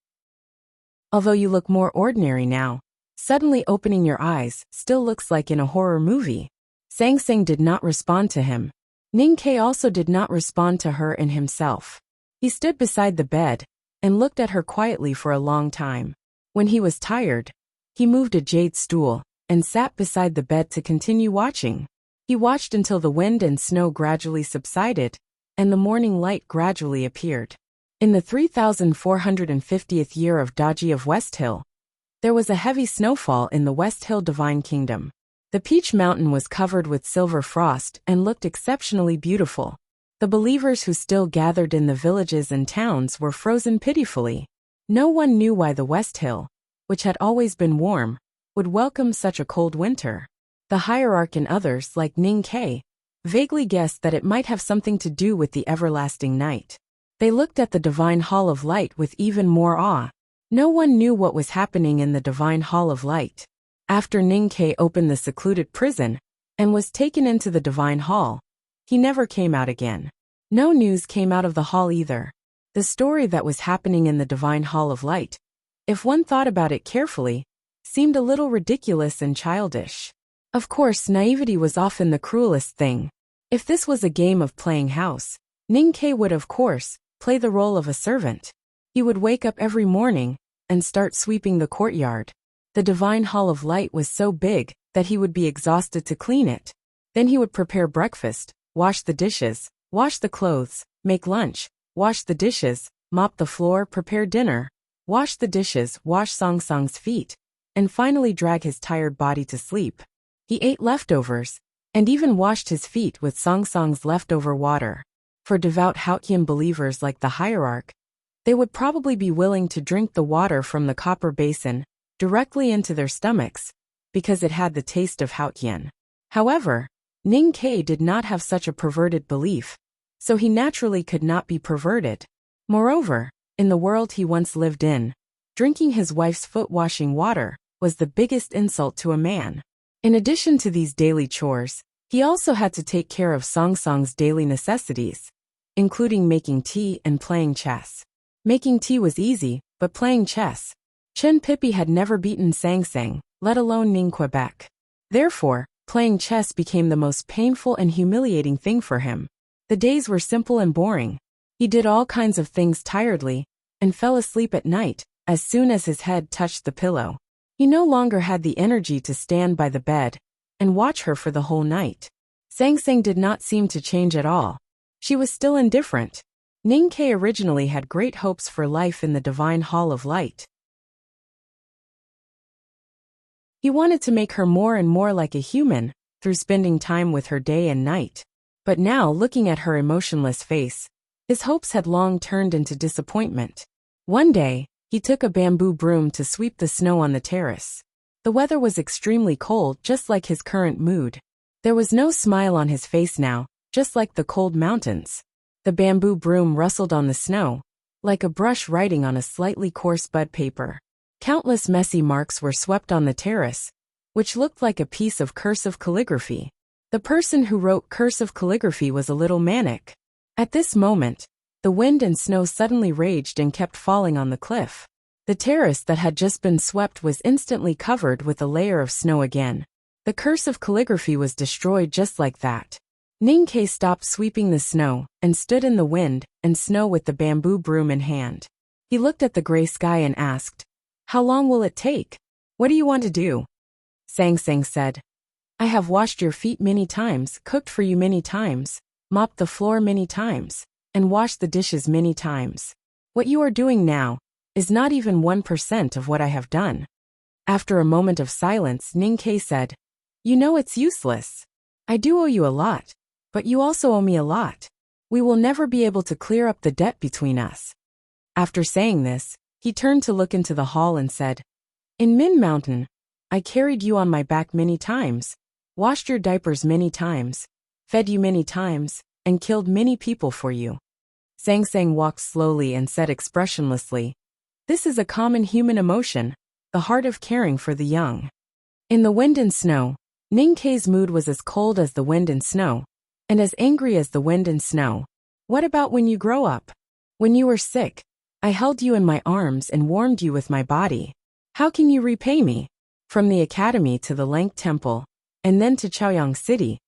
Although you look more ordinary now, suddenly opening your eyes still looks like in a horror movie." Sang Sang did not respond to him. Ning Ke also did not respond to her and himself. He stood beside the bed and looked at her quietly for a long time. When he was tired, he moved a jade stool and sat beside the bed to continue watching. He watched until the wind and snow gradually subsided, and the morning light gradually appeared. In the 3450th year of Daji of West Hill, there was a heavy snowfall in the West Hill Divine Kingdom. The Peach Mountain was covered with silver frost and looked exceptionally beautiful. The believers who still gathered in the villages and towns were frozen pitifully. No one knew why the West Hill, which had always been warm, would welcome such a cold winter. The hierarch and others, like Ning Ke, vaguely guessed that it might have something to do with the everlasting night. They looked at the Divine Hall of Light with even more awe. No one knew what was happening in the Divine Hall of Light. After Ning Ke opened the secluded prison and was taken into the Divine Hall, he never came out again. No news came out of the hall either. The story that was happening in the Divine Hall of Light, if one thought about it carefully, seemed a little ridiculous and childish. Of course, naivety was often the cruelest thing. If this was a game of playing house, Ning-Ke would of course play the role of a servant. He would wake up every morning and start sweeping the courtyard. The divine hall of light was so big that he would be exhausted to clean it. Then he would prepare breakfast, wash the dishes, wash the clothes, make lunch, wash the dishes, mop the floor, prepare dinner, wash the dishes, wash Song Song's feet, and finally drag his tired body to sleep. He ate leftovers, and even washed his feet with Song Song's leftover water. For devout Hautian believers like the hierarch, they would probably be willing to drink the water from the copper basin directly into their stomachs, because it had the taste of Hautian. However, Ning-Ke did not have such a perverted belief, so he naturally could not be perverted. Moreover, in the world he once lived in, drinking his wife's foot-washing water was the biggest insult to a man. In addition to these daily chores, he also had to take care of Song Song's daily necessities, including making tea and playing chess. Making tea was easy, but playing chess, Chen Pippi had never beaten Sang Sang, let alone Ning Quebec. Therefore, playing chess became the most painful and humiliating thing for him. The days were simple and boring. He did all kinds of things tiredly, and fell asleep at night, as soon as his head touched the pillow. He no longer had the energy to stand by the bed and watch her for the whole night. Sang Sang did not seem to change at all. She was still indifferent. Ning-Ke originally had great hopes for life in the divine hall of light. He wanted to make her more and more like a human, through spending time with her day and night. But now, looking at her emotionless face, his hopes had long turned into disappointment. One day, he took a bamboo broom to sweep the snow on the terrace. The weather was extremely cold, just like his current mood. There was no smile on his face now, just like the cold mountains. The bamboo broom rustled on the snow, like a brush writing on a slightly coarse bud paper. Countless messy marks were swept on the terrace, which looked like a piece of cursive calligraphy. The person who wrote cursive calligraphy was a little manic. At this moment, the wind and snow suddenly raged and kept falling on the cliff. The terrace that had just been swept was instantly covered with a layer of snow again. The cursive calligraphy was destroyed just like that. Ning-Ke stopped sweeping the snow and stood in the wind and snow with the bamboo broom in hand. He looked at the gray sky and asked, "How long will it take? What do you want to do?" Sang Sang said, "I have washed your feet many times, cooked for you many times, mopped the floor many times, and washed the dishes many times. What you are doing now is not even 1% of what I have done." After a moment of silence, Ning-Ke said, "You know it's useless. I do owe you a lot, but you also owe me a lot. We will never be able to clear up the debt between us." After saying this, he turned to look into the hall and said, "In Min Mountain, I carried you on my back many times, washed your diapers many times, fed you many times, and killed many people for you." Sang Sang walked slowly and said expressionlessly, "This is a common human emotion, the heart of caring for the young." In the wind and snow, Ning-Ke's mood was as cold as the wind and snow, and as angry as the wind and snow. "What about when you grow up? When you were sick, I held you in my arms and warmed you with my body. How can you repay me? From the academy to the Lank Temple, and then to Chaoyang City,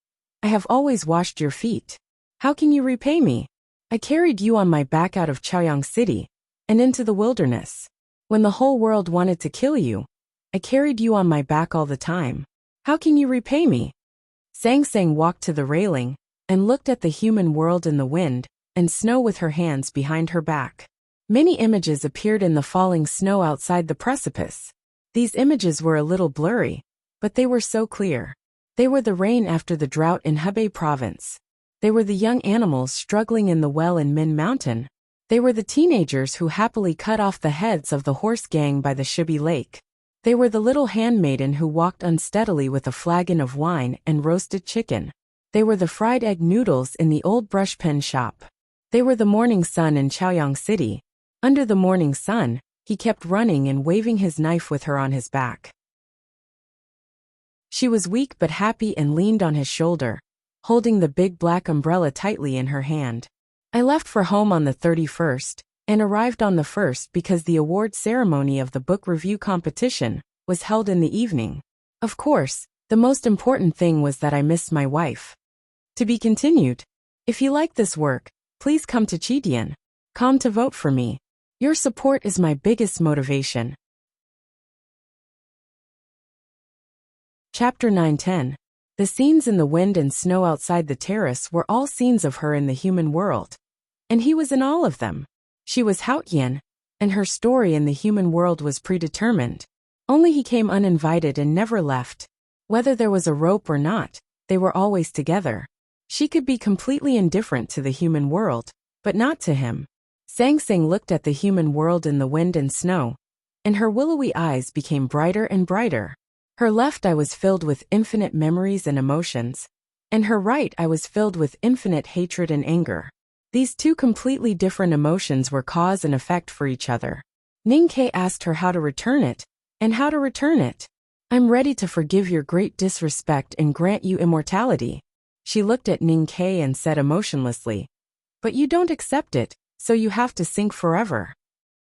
I have always washed your feet. How can you repay me? I carried you on my back out of Chaoyang City and into the wilderness. When the whole world wanted to kill you, I carried you on my back all the time. How can you repay me?" Sang Sang walked to the railing and looked at the human world in the wind and snow with her hands behind her back. Many images appeared in the falling snow outside the precipice. These images were a little blurry, but they were so clear. They were the rain after the drought in Hebei province. They were the young animals struggling in the well in Min Mountain. They were the teenagers who happily cut off the heads of the horse gang by the Shibi Lake. They were the little handmaiden who walked unsteadily with a flagon of wine and roasted chicken. They were the fried egg noodles in the old brushpen shop. They were the morning sun in Chaoyang City. Under the morning sun, he kept running and waving his knife with her on his back. She was weak but happy and leaned on his shoulder, holding the big black umbrella tightly in her hand. I left for home on the 31st, and arrived on the 1st because the award ceremony of the book review competition was held in the evening. Of course, the most important thing was that I missed my wife. To be continued. If you like this work, please come to Chidian.com to vote for me. Your support is my biggest motivation. Chapter 9-10. The scenes in the wind and snow outside the terrace were all scenes of her in the human world. And he was in all of them. She was Haotian, and her story in the human world was predetermined. Only he came uninvited and never left. Whether there was a rope or not, they were always together. She could be completely indifferent to the human world, but not to him. Sang Sang looked at the human world in the wind and snow, and her willowy eyes became brighter and brighter. Her left eye was filled with infinite memories and emotions, and her right eye was filled with infinite hatred and anger. These two completely different emotions were cause and effect for each other. Ning Ke asked her how to return it, and how to return it. I'm ready to forgive your great disrespect and grant you immortality. She looked at Ning Ke and said emotionlessly, but you don't accept it, so you have to sink forever.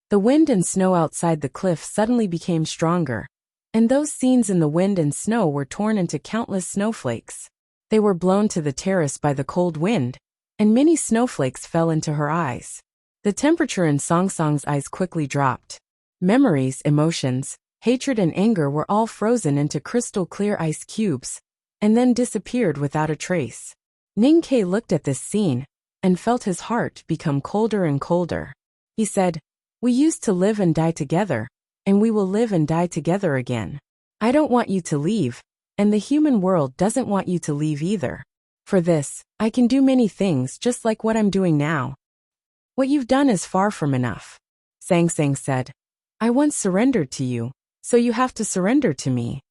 The wind and snow outside the cliff suddenly became stronger, and those scenes in the wind and snow were torn into countless snowflakes. They were blown to the terrace by the cold wind, and many snowflakes fell into her eyes. The temperature in Song Song's eyes quickly dropped. Memories, emotions, hatred and anger were all frozen into crystal-clear ice cubes, and then disappeared without a trace. Ning Ke looked at this scene, and felt his heart become colder and colder. He said, we used to live and die together, and we will live and die together again. I don't want you to leave, and the human world doesn't want you to leave either. For this, I can do many things just like what I'm doing now. What you've done is far from enough. Sang Sang said, I once surrendered to you, so you have to surrender to me.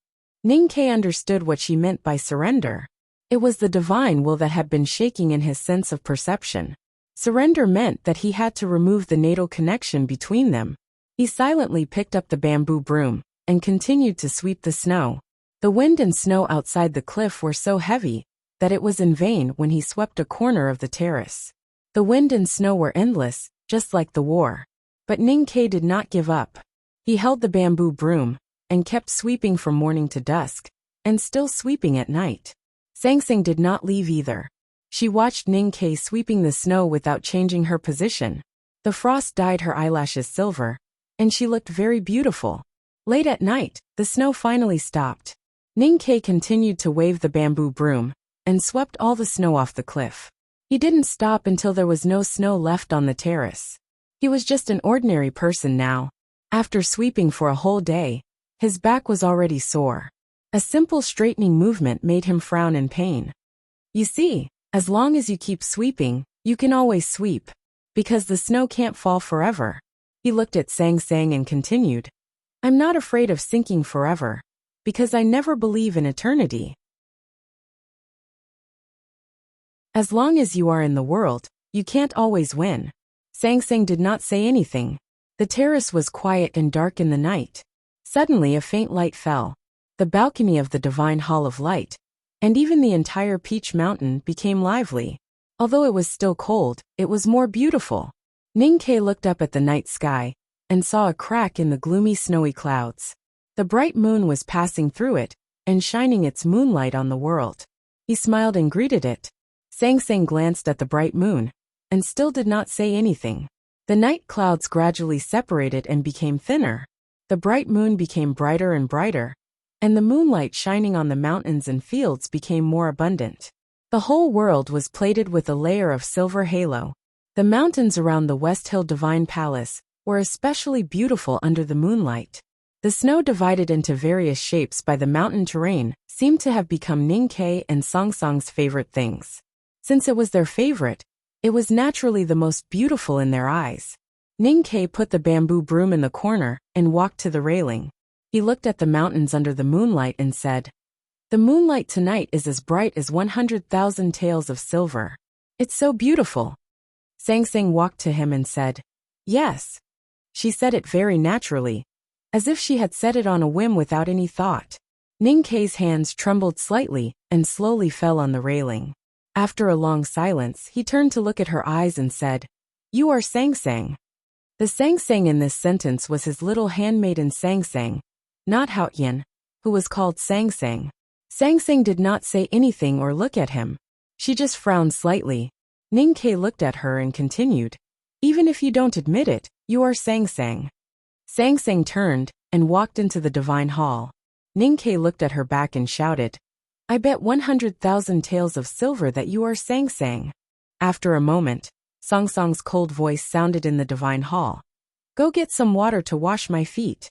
Ning Ke understood what she meant by surrender. It was the divine will that had been shaking in his sense of perception. Surrender meant that he had to remove the natal connection between them. He silently picked up the bamboo broom, and continued to sweep the snow. The wind and snow outside the cliff were so heavy, that it was in vain when he swept a corner of the terrace. The wind and snow were endless, just like the war. But Ning Ke did not give up. He held the bamboo broom, and kept sweeping from morning to dusk, and still sweeping at night. Sang Sang did not leave either. She watched Ning Ke sweeping the snow without changing her position. The frost dyed her eyelashes silver, and she looked very beautiful. Late at night, the snow finally stopped. Ning Ke continued to wave the bamboo broom, and swept all the snow off the cliff. He didn't stop until there was no snow left on the terrace. He was just an ordinary person now. After sweeping for a whole day, his back was already sore. A simple straightening movement made him frown in pain. You see, as long as you keep sweeping, you can always sweep, because the snow can't fall forever. He looked at Sang Sang and continued, I'm not afraid of sinking forever, because I never believe in eternity. As long as you are in the world, you can't always win. Sang Sang did not say anything. The terrace was quiet and dark in the night. Suddenly a faint light fell. The balcony of the Divine Hall of Light, and even the entire Peach Mountain became lively. Although it was still cold, it was more beautiful. Ning Ke looked up at the night sky, and saw a crack in the gloomy snowy clouds. The bright moon was passing through it, and shining its moonlight on the world. He smiled and greeted it. Sang Sang glanced at the bright moon, and still did not say anything. The night clouds gradually separated and became thinner. The bright moon became brighter and brighter, and the moonlight shining on the mountains and fields became more abundant. The whole world was plated with a layer of silver halo. The mountains around the West Hill Divine Palace were especially beautiful under the moonlight. The snow divided into various shapes by the mountain terrain seemed to have become Ning Ke and Song Song's favorite things. Since it was their favorite, it was naturally the most beautiful in their eyes. Ning Ke put the bamboo broom in the corner and walked to the railing. He looked at the mountains under the moonlight and said, The moonlight tonight is as bright as 100,000 taels of silver. It's so beautiful. Sang Sang walked to him and said, Yes. She said it very naturally, as if she had said it on a whim without any thought. Ning Ke's hands trembled slightly and slowly fell on the railing. After a long silence, he turned to look at her eyes and said, You are Sang Sang. The Sang Sang in this sentence was his little handmaiden Sang Sang, not Haotian, who was called Sang Sang. Sang Sang did not say anything or look at him. She just frowned slightly. Ning Ke looked at her and continued. Even if you don't admit it, you are Sang Sang. Sang Sang turned and walked into the divine hall. Ning Ke looked at her back and shouted, I bet 100,000 taels of silver that you are Sang Sang. After a moment, Song Song's cold voice sounded in the divine hall. Go get some water to wash my feet.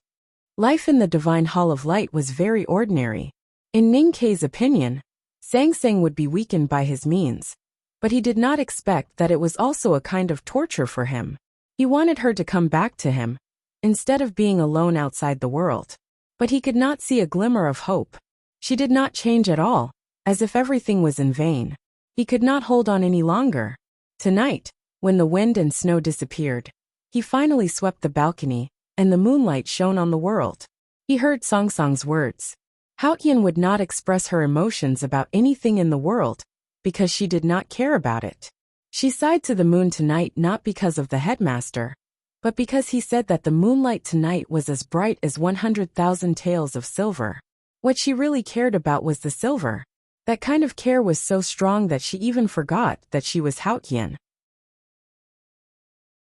Life in the divine hall of light was very ordinary. In Ning Ke's opinion, Sang Sang would be weakened by his means, but he did not expect that it was also a kind of torture for him. He wanted her to come back to him, instead of being alone outside the world. But he could not see a glimmer of hope. She did not change at all, as if everything was in vain. He could not hold on any longer. Tonight, when the wind and snow disappeared, he finally swept the balcony, and the moonlight shone on the world. He heard Song Song's words. Haotian would not express her emotions about anything in the world, because she did not care about it. She sighed to the moon tonight not because of the headmaster, but because he said that the moonlight tonight was as bright as 100,000 taels of silver. What she really cared about was the silver. That kind of care was so strong that she even forgot that she was Haotian.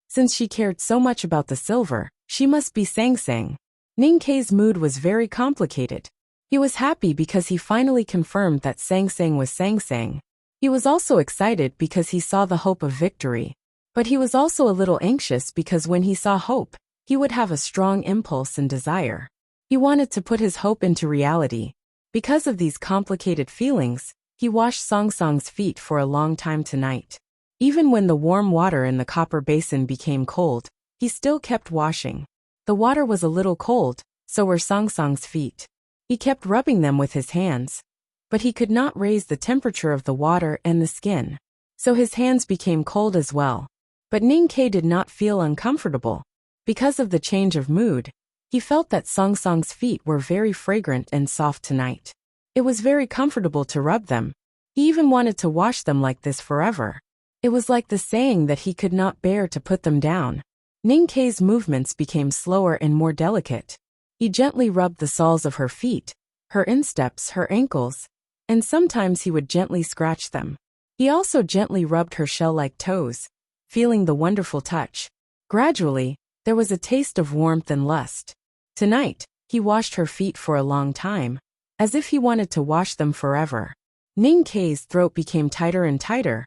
Since she cared so much about the silver, she must be Sang Sang. Ning Ke's mood was very complicated. He was happy because he finally confirmed that Sang Sang was Sang Sang. He was also excited because he saw the hope of victory. But he was also a little anxious because when he saw hope, he would have a strong impulse and desire. He wanted to put his hope into reality. Because of these complicated feelings, he washed Song Song's feet for a long time tonight. Even when the warm water in the copper basin became cold, he still kept washing. The water was a little cold, so were Song Song's feet. He kept rubbing them with his hands, but he could not raise the temperature of the water and the skin. So his hands became cold as well. But Ning Ke did not feel uncomfortable. Because of the change of mood, he felt that Song Song's feet were very fragrant and soft tonight. It was very comfortable to rub them. He even wanted to wash them like this forever. It was like the saying that he could not bear to put them down. Ning Ke's movements became slower and more delicate. He gently rubbed the soles of her feet, her insteps, her ankles, and sometimes he would gently scratch them. He also gently rubbed her shell-like toes, feeling the wonderful touch. Gradually, there was a taste of warmth and lust. Tonight, he washed her feet for a long time, as if he wanted to wash them forever. Ning Ke's throat became tighter and tighter,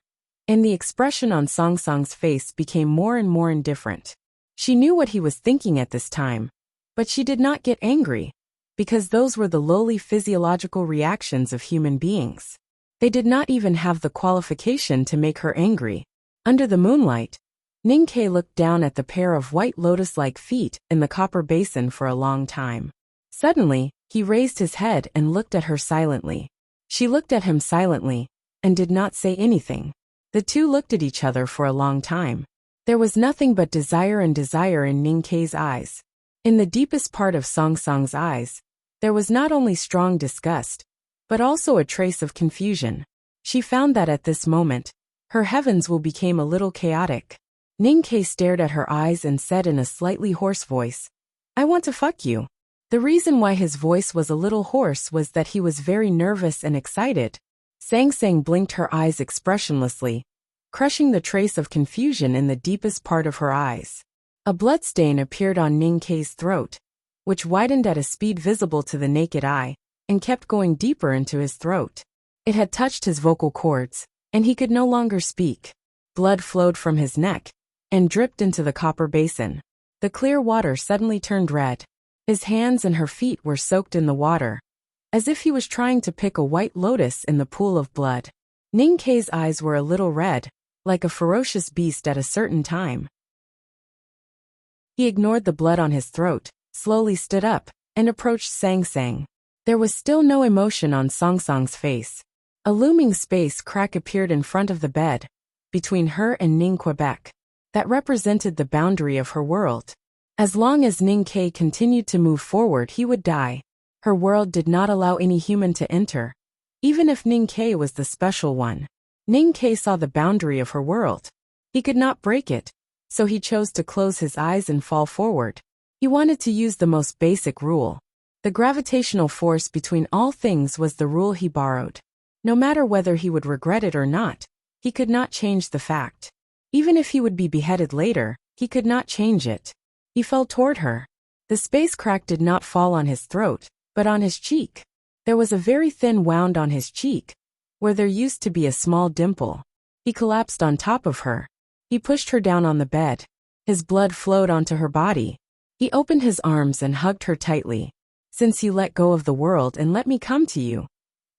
and the expression on Song Song's face became more and more indifferent. She knew what he was thinking at this time, but she did not get angry, because those were the lowly physiological reactions of human beings. They did not even have the qualification to make her angry. Under the moonlight, Ning Ke looked down at the pair of white lotus-like feet in the copper basin for a long time. Suddenly, he raised his head and looked at her silently. She looked at him silently, and did not say anything. The two looked at each other for a long time. There was nothing but desire and desire in Ning Ke's eyes. In the deepest part of Song Song's eyes, there was not only strong disgust, but also a trace of confusion. She found that at this moment, her heavens became a little chaotic. Ning Ke stared at her eyes and said in a slightly hoarse voice, I want to fuck you. The reason why his voice was a little hoarse was that he was very nervous and excited. Sang Sang blinked her eyes expressionlessly, crushing the trace of confusion in the deepest part of her eyes. A bloodstain appeared on Ning Ke's throat, which widened at a speed visible to the naked eye, and kept going deeper into his throat. It had touched his vocal cords, and he could no longer speak. Blood flowed from his neck, and dripped into the copper basin. The clear water suddenly turned red. His hands and her feet were soaked in the water, as if he was trying to pick a white lotus in the pool of blood. Ning Ke's eyes were a little red, like a ferocious beast at a certain time. He ignored the blood on his throat, slowly stood up, and approached Sang Sang. There was still no emotion on Song Song's face. A looming space crack appeared in front of the bed, between her and Ning Quebec. That represented the boundary of her world. As long as Ning Ke continued to move forward, he would die. Her world did not allow any human to enter, even if Ning Ke was the special one. Ning Ke saw the boundary of her world. He could not break it, so he chose to close his eyes and fall forward. He wanted to use the most basic rule. The gravitational force between all things was the rule he borrowed. No matter whether he would regret it or not, he could not change the fact. Even if he would be beheaded later, he could not change it. He fell toward her. The space crack did not fall on his throat, but on his cheek. There was a very thin wound on his cheek, where there used to be a small dimple. He collapsed on top of her. He pushed her down on the bed. His blood flowed onto her body. He opened his arms and hugged her tightly. Since you let go of the world and let me come to you,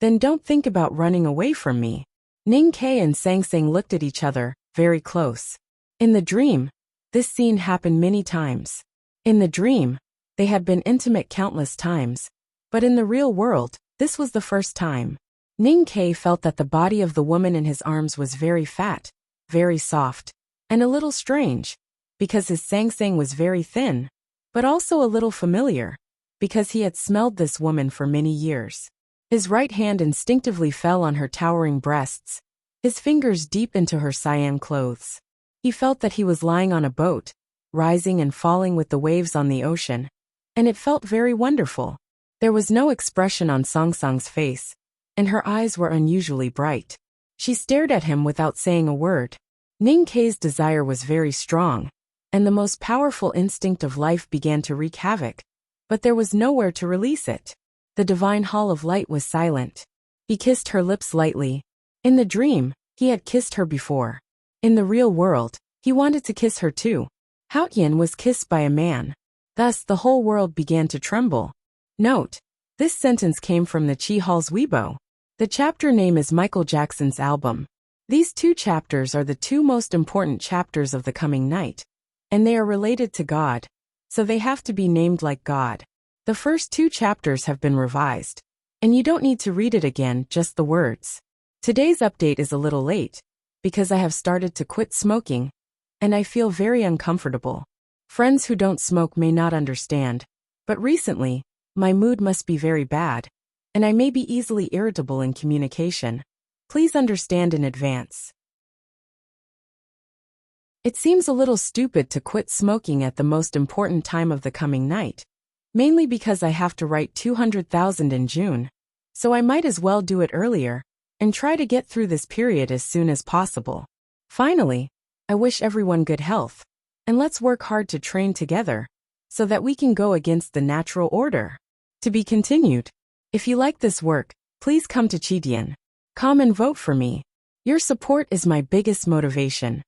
then don't think about running away from me. Ning Ke and Sang Sang looked at each other, very close. In the dream, this scene happened many times. In the dream, they had been intimate countless times, but in the real world, this was the first time. Ning Ke felt that the body of the woman in his arms was very fat, very soft, and a little strange, because his Sang Sang was very thin, but also a little familiar, because he had smelled this woman for many years. His right hand instinctively fell on her towering breasts, his fingers deep into her cyan clothes. He felt that he was lying on a boat, rising and falling with the waves on the ocean, and it felt very wonderful. There was no expression on Sang Sang's face, and her eyes were unusually bright. She stared at him without saying a word. Ning Ke's desire was very strong, and the most powerful instinct of life began to wreak havoc, but there was nowhere to release it. The divine hall of light was silent. He kissed her lips lightly. In the dream, he had kissed her before. In the real world, he wanted to kiss her too. Haotian was kissed by a man. Thus the whole world began to tremble. Note: this sentence came from the Chi Hall's Weibo. The chapter name is Michael Jackson's album. These two chapters are the two most important chapters of the coming night, and they are related to God, so they have to be named like God. The first two chapters have been revised, and you don't need to read it again, just the words. Today's update is a little late, because I have started to quit smoking, and I feel very uncomfortable. Friends who don't smoke may not understand, but recently, my mood must be very bad, and I may be easily irritable in communication. Please understand in advance. It seems a little stupid to quit smoking at the most important time of the coming night, mainly because I have to write 200,000 in June, so I might as well do it earlier, and try to get through this period as soon as possible. Finally, I wish everyone good health, and let's work hard to train together, so that we can go against the natural order. To be continued. If you like this work, please come to Chidian. Come and vote for me. Your support is my biggest motivation.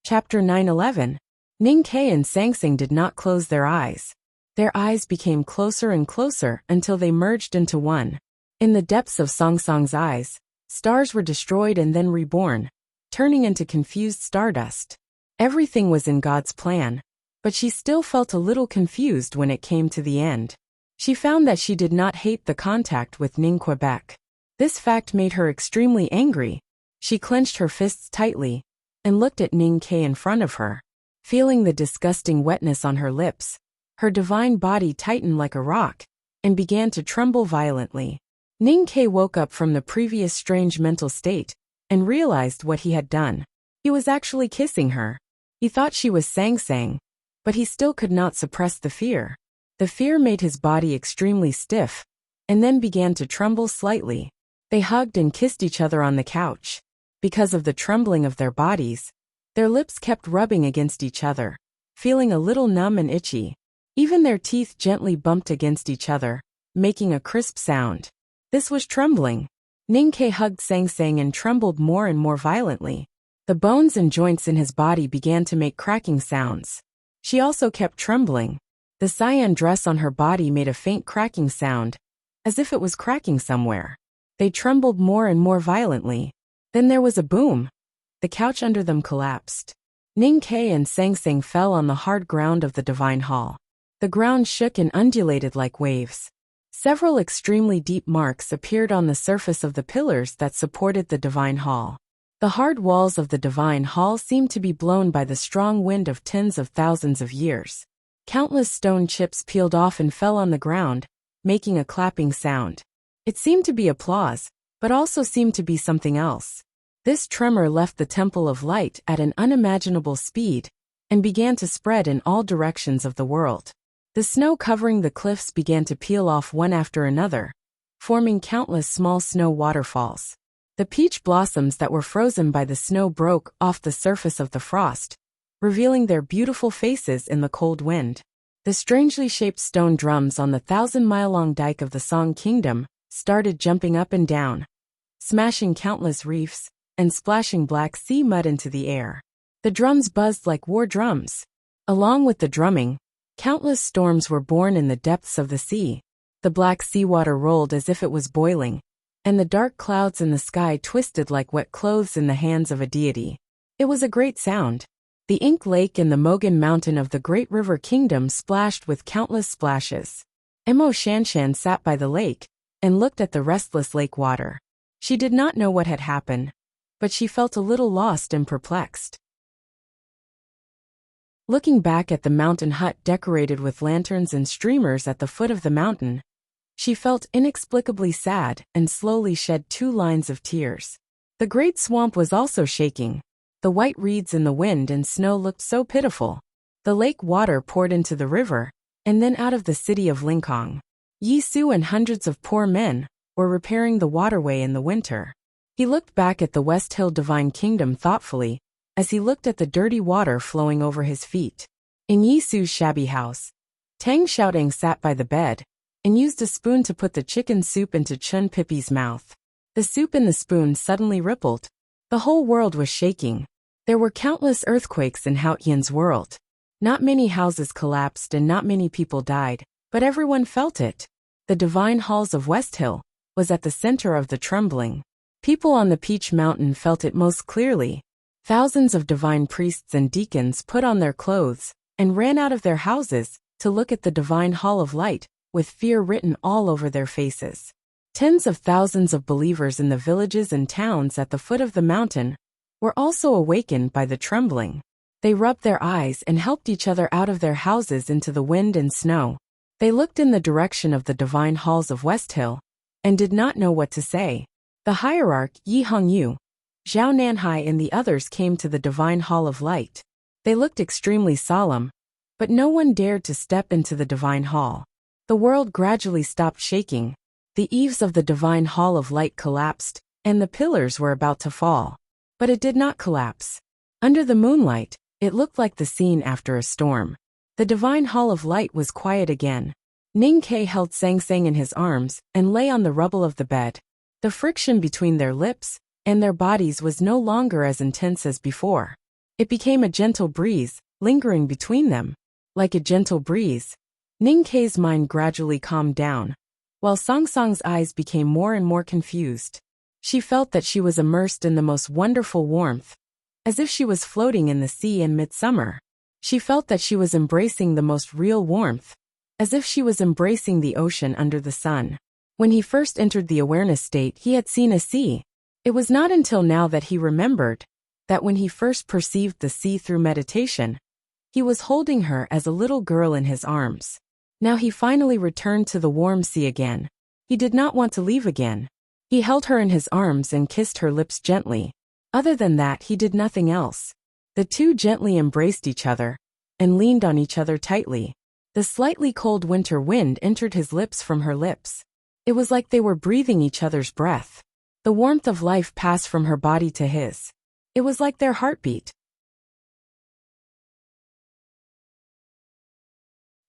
Chapter 9:11. Ning Ke and Sang Sang did not close their eyes. Their eyes became closer and closer until they merged into one. In the depths of Sang Sang's eyes, stars were destroyed and then reborn, turning into confused stardust. Everything was in God's plan, but she still felt a little confused when it came to the end. She found that she did not hate the contact with Ning Quebec. This fact made her extremely angry. She clenched her fists tightly and looked at Ning Ke in front of her. Feeling the disgusting wetness on her lips, her divine body tightened like a rock and began to tremble violently. Ning Ke woke up from the previous strange mental state and realized what he had done. He was actually kissing her. He thought she was Sang Sang, but he still could not suppress the fear. The fear made his body extremely stiff, and then began to tremble slightly. They hugged and kissed each other on the couch. Because of the trembling of their bodies, their lips kept rubbing against each other, feeling a little numb and itchy. Even their teeth gently bumped against each other, making a crisp sound. This was trembling. Ning Ke hugged Sang Sang and trembled more and more violently. The bones and joints in his body began to make cracking sounds. She also kept trembling. The cyan dress on her body made a faint cracking sound, as if it was cracking somewhere. They trembled more and more violently. Then there was a boom. The couch under them collapsed. Ning Ke and Sang Sang fell on the hard ground of the divine hall. The ground shook and undulated like waves. Several extremely deep marks appeared on the surface of the pillars that supported the divine hall. The hard walls of the divine hall seemed to be blown by the strong wind of tens of thousands of years. Countless stone chips peeled off and fell on the ground, making a clapping sound. It seemed to be applause, but also seemed to be something else. This tremor left the Temple of Light at an unimaginable speed and began to spread in all directions of the world. The snow covering the cliffs began to peel off one after another, forming countless small snow waterfalls. The peach blossoms that were frozen by the snow broke off the surface of the frost, revealing their beautiful faces in the cold wind. The strangely shaped stone drums on the 1,000-mile-long dike of the Song Kingdom started jumping up and down, smashing countless reefs and splashing Black Sea mud into the air. The drums buzzed like war drums. Along with the drumming, countless storms were born in the depths of the sea. The black seawater rolled as if it was boiling, and the dark clouds in the sky twisted like wet clothes in the hands of a deity. It was a great sound. The Ink Lake and the Mogan Mountain of the Great River Kingdom splashed with countless splashes. Emo Shanshan sat by the lake and looked at the restless lake water. She did not know what had happened, but she felt a little lost and perplexed. Looking back at the mountain hut decorated with lanterns and streamers at the foot of the mountain, she felt inexplicably sad and slowly shed 2 lines of tears. The great swamp was also shaking. The white reeds in the wind and snow looked so pitiful. The lake water poured into the river, and then out of the city of Lincoln. Yi Su and hundreds of poor men were repairing the waterway in the winter. He looked back at the West Hill Divine Kingdom thoughtfully, as he looked at the dirty water flowing over his feet. In Yi Su's shabby house, Tang Xiaodong sat by the bed and used a spoon to put the chicken soup into Chun Pipi's mouth. The soup in the spoon suddenly rippled. The whole world was shaking. There were countless earthquakes in Haotian's world. Not many houses collapsed and not many people died, but everyone felt it. The divine halls of West Hill was at the center of the trembling. People on the Peach Mountain felt it most clearly. Thousands of divine priests and deacons put on their clothes and ran out of their houses to look at the divine hall of light, with fear written all over their faces. Tens of thousands of believers in the villages and towns at the foot of the mountain were also awakened by the trembling. They rubbed their eyes and helped each other out of their houses into the wind and snow. They looked in the direction of the divine halls of West Hill and did not know what to say. The hierarch Yi Hongyu, Zhao Nanhai and the others came to the divine hall of light. They looked extremely solemn, but no one dared to step into the divine hall. The world gradually stopped shaking. The eaves of the divine hall of light collapsed, and the pillars were about to fall. But it did not collapse. Under the moonlight, it looked like the scene after a storm. The divine hall of light was quiet again. Ning Ke held Sang Sang in his arms and lay on the rubble of the bed. The friction between their lips and their bodies was no longer as intense as before. It became a gentle breeze, lingering between them. Like a gentle breeze, Ning Ke's mind gradually calmed down, while Song Song's eyes became more and more confused. She felt that she was immersed in the most wonderful warmth, as if she was floating in the sea in midsummer. She felt that she was embracing the most real warmth, as if she was embracing the ocean under the sun. When he first entered the awareness state, he had seen a sea. It was not until now that he remembered that when he first perceived the sea through meditation, he was holding her as a little girl in his arms. Now he finally returned to the warm sea again. He did not want to leave again. He held her in his arms and kissed her lips gently. Other than that, he did nothing else. The two gently embraced each other and leaned on each other tightly. The slightly cold winter wind entered his lips from her lips. It was like they were breathing each other's breath. The warmth of life passed from her body to his. It was like their heartbeat.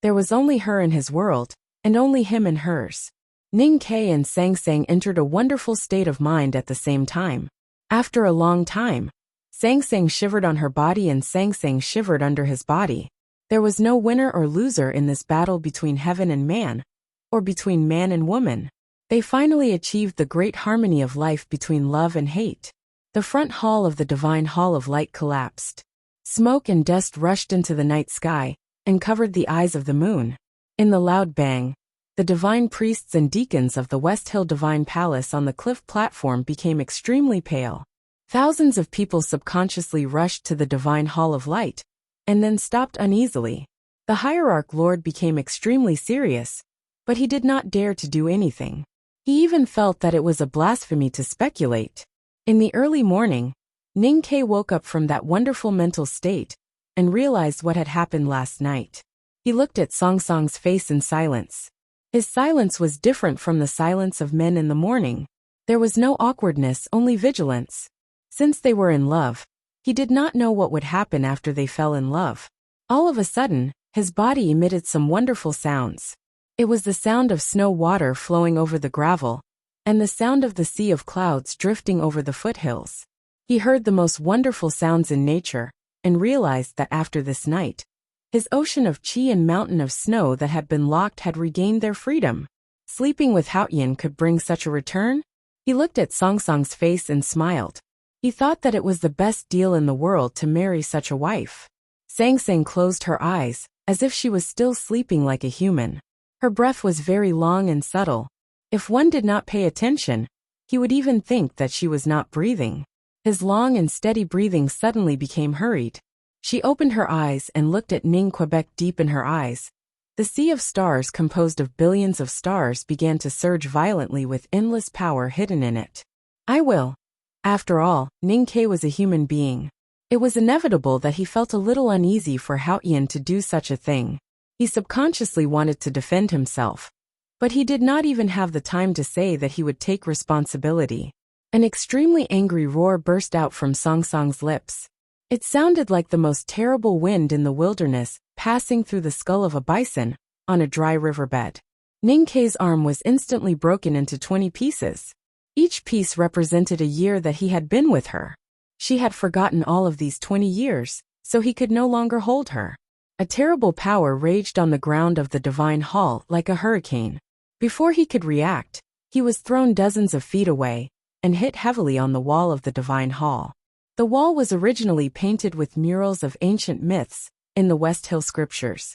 There was only her in his world, and only him in hers. Ning Ke and Sang Sang entered a wonderful state of mind at the same time. After a long time, Sang Sang shivered on her body and Sang Sang shivered under his body. There was no winner or loser in this battle between heaven and man, or between man and woman. They finally achieved the great harmony of life between love and hate. The front hall of the divine hall of light collapsed. Smoke and dust rushed into the night sky and covered the eyes of the moon. In the loud bang, the divine priests and deacons of the West Hill Divine Palace on the cliff platform became extremely pale. Thousands of people subconsciously rushed to the divine hall of light, and then stopped uneasily. The hierarch lord became extremely serious, but he did not dare to do anything. He even felt that it was a blasphemy to speculate. In the early morning, Ning Ke woke up from that wonderful mental state and realized what had happened last night. He looked at Song Song's face in silence. His silence was different from the silence of men in the morning. There was no awkwardness, only vigilance. Since they were in love, he did not know what would happen after they fell in love. All of a sudden, his body emitted some wonderful sounds. It was the sound of snow water flowing over the gravel, and the sound of the sea of clouds drifting over the foothills. He heard the most wonderful sounds in nature, and realized that after this night, his ocean of chi and mountain of snow that had been locked had regained their freedom. Sleeping with Haoyin could bring such a return? He looked at Song Song's face and smiled. He thought that it was the best deal in the world to marry such a wife. Sang Sang closed her eyes, as if she was still sleeping like a human. Her breath was very long and subtle. If one did not pay attention, he would even think that she was not breathing. His long and steady breathing suddenly became hurried. She opened her eyes and looked at Ning Quebec deep in her eyes. The sea of stars composed of billions of stars began to surge violently with endless power hidden in it. I will. After all, Ning Ke was a human being. It was inevitable that he felt a little uneasy for Haoyin to do such a thing. He subconsciously wanted to defend himself. But he did not even have the time to say that he would take responsibility. An extremely angry roar burst out from Song Song's lips. It sounded like the most terrible wind in the wilderness, passing through the skull of a bison, on a dry riverbed. Ning Ke's arm was instantly broken into 20 pieces. Each piece represented a year that he had been with her. She had forgotten all of these 20 years, so he could no longer hold her. A terrible power raged on the ground of the divine hall like a hurricane. Before he could react, he was thrown dozens of feet away, and hit heavily on the wall of the divine hall. The wall was originally painted with murals of ancient myths in the West Hill scriptures.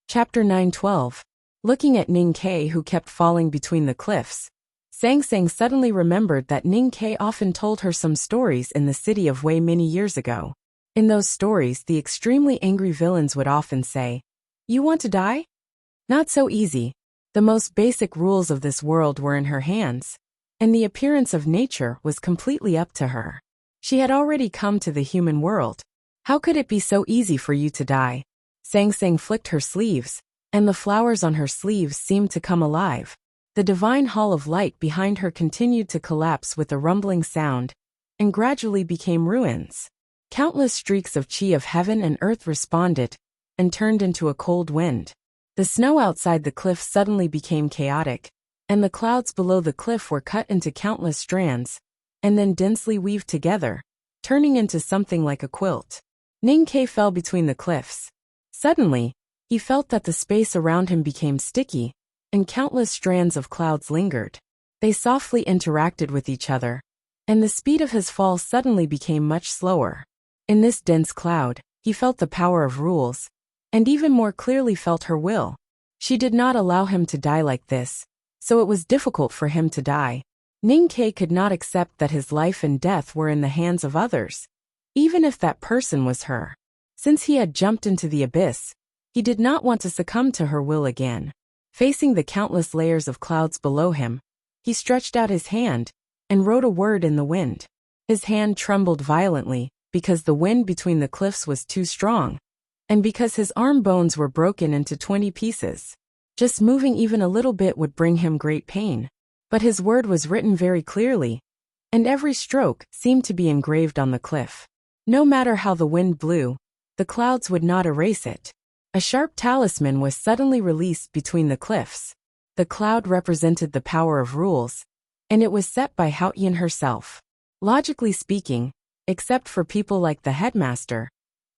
Chapter 9:12. Looking at Ning Ke, who kept falling between the cliffs, Sang Sang suddenly remembered that Ning Ke often told her some stories in the city of Wei many years ago. In those stories, the extremely angry villains would often say, "You want to die? Not so easy." The most basic rules of this world were in her hands, and the appearance of nature was completely up to her. She had already come to the human world. How could it be so easy for you to die? Sang Sang flicked her sleeves, and the flowers on her sleeves seemed to come alive. The divine hall of light behind her continued to collapse with a rumbling sound, and gradually became ruins. Countless streaks of chi of heaven and earth responded, and turned into a cold wind. The snow outside the cliff suddenly became chaotic, and the clouds below the cliff were cut into countless strands, and then densely weaved together, turning into something like a quilt. Ning Ke fell between the cliffs. Suddenly, he felt that the space around him became sticky, and countless strands of clouds lingered. They softly interacted with each other, and the speed of his fall suddenly became much slower. In this dense cloud, he felt the power of rules, and even more clearly felt her will. She did not allow him to die like this, so it was difficult for him to die. Ning Ke could not accept that his life and death were in the hands of others, even if that person was her. Since he had jumped into the abyss, he did not want to succumb to her will again. Facing the countless layers of clouds below him, he stretched out his hand and wrote a word in the wind. His hand trembled violently because the wind between the cliffs was too strong, and because his arm bones were broken into 20 pieces. Just moving even a little bit would bring him great pain. But his word was written very clearly, and every stroke seemed to be engraved on the cliff. No matter how the wind blew, the clouds would not erase it. A sharp talisman was suddenly released between the cliffs. The cloud represented the power of rules, and it was set by Haoyin herself. Logically speaking, except for people like the headmaster,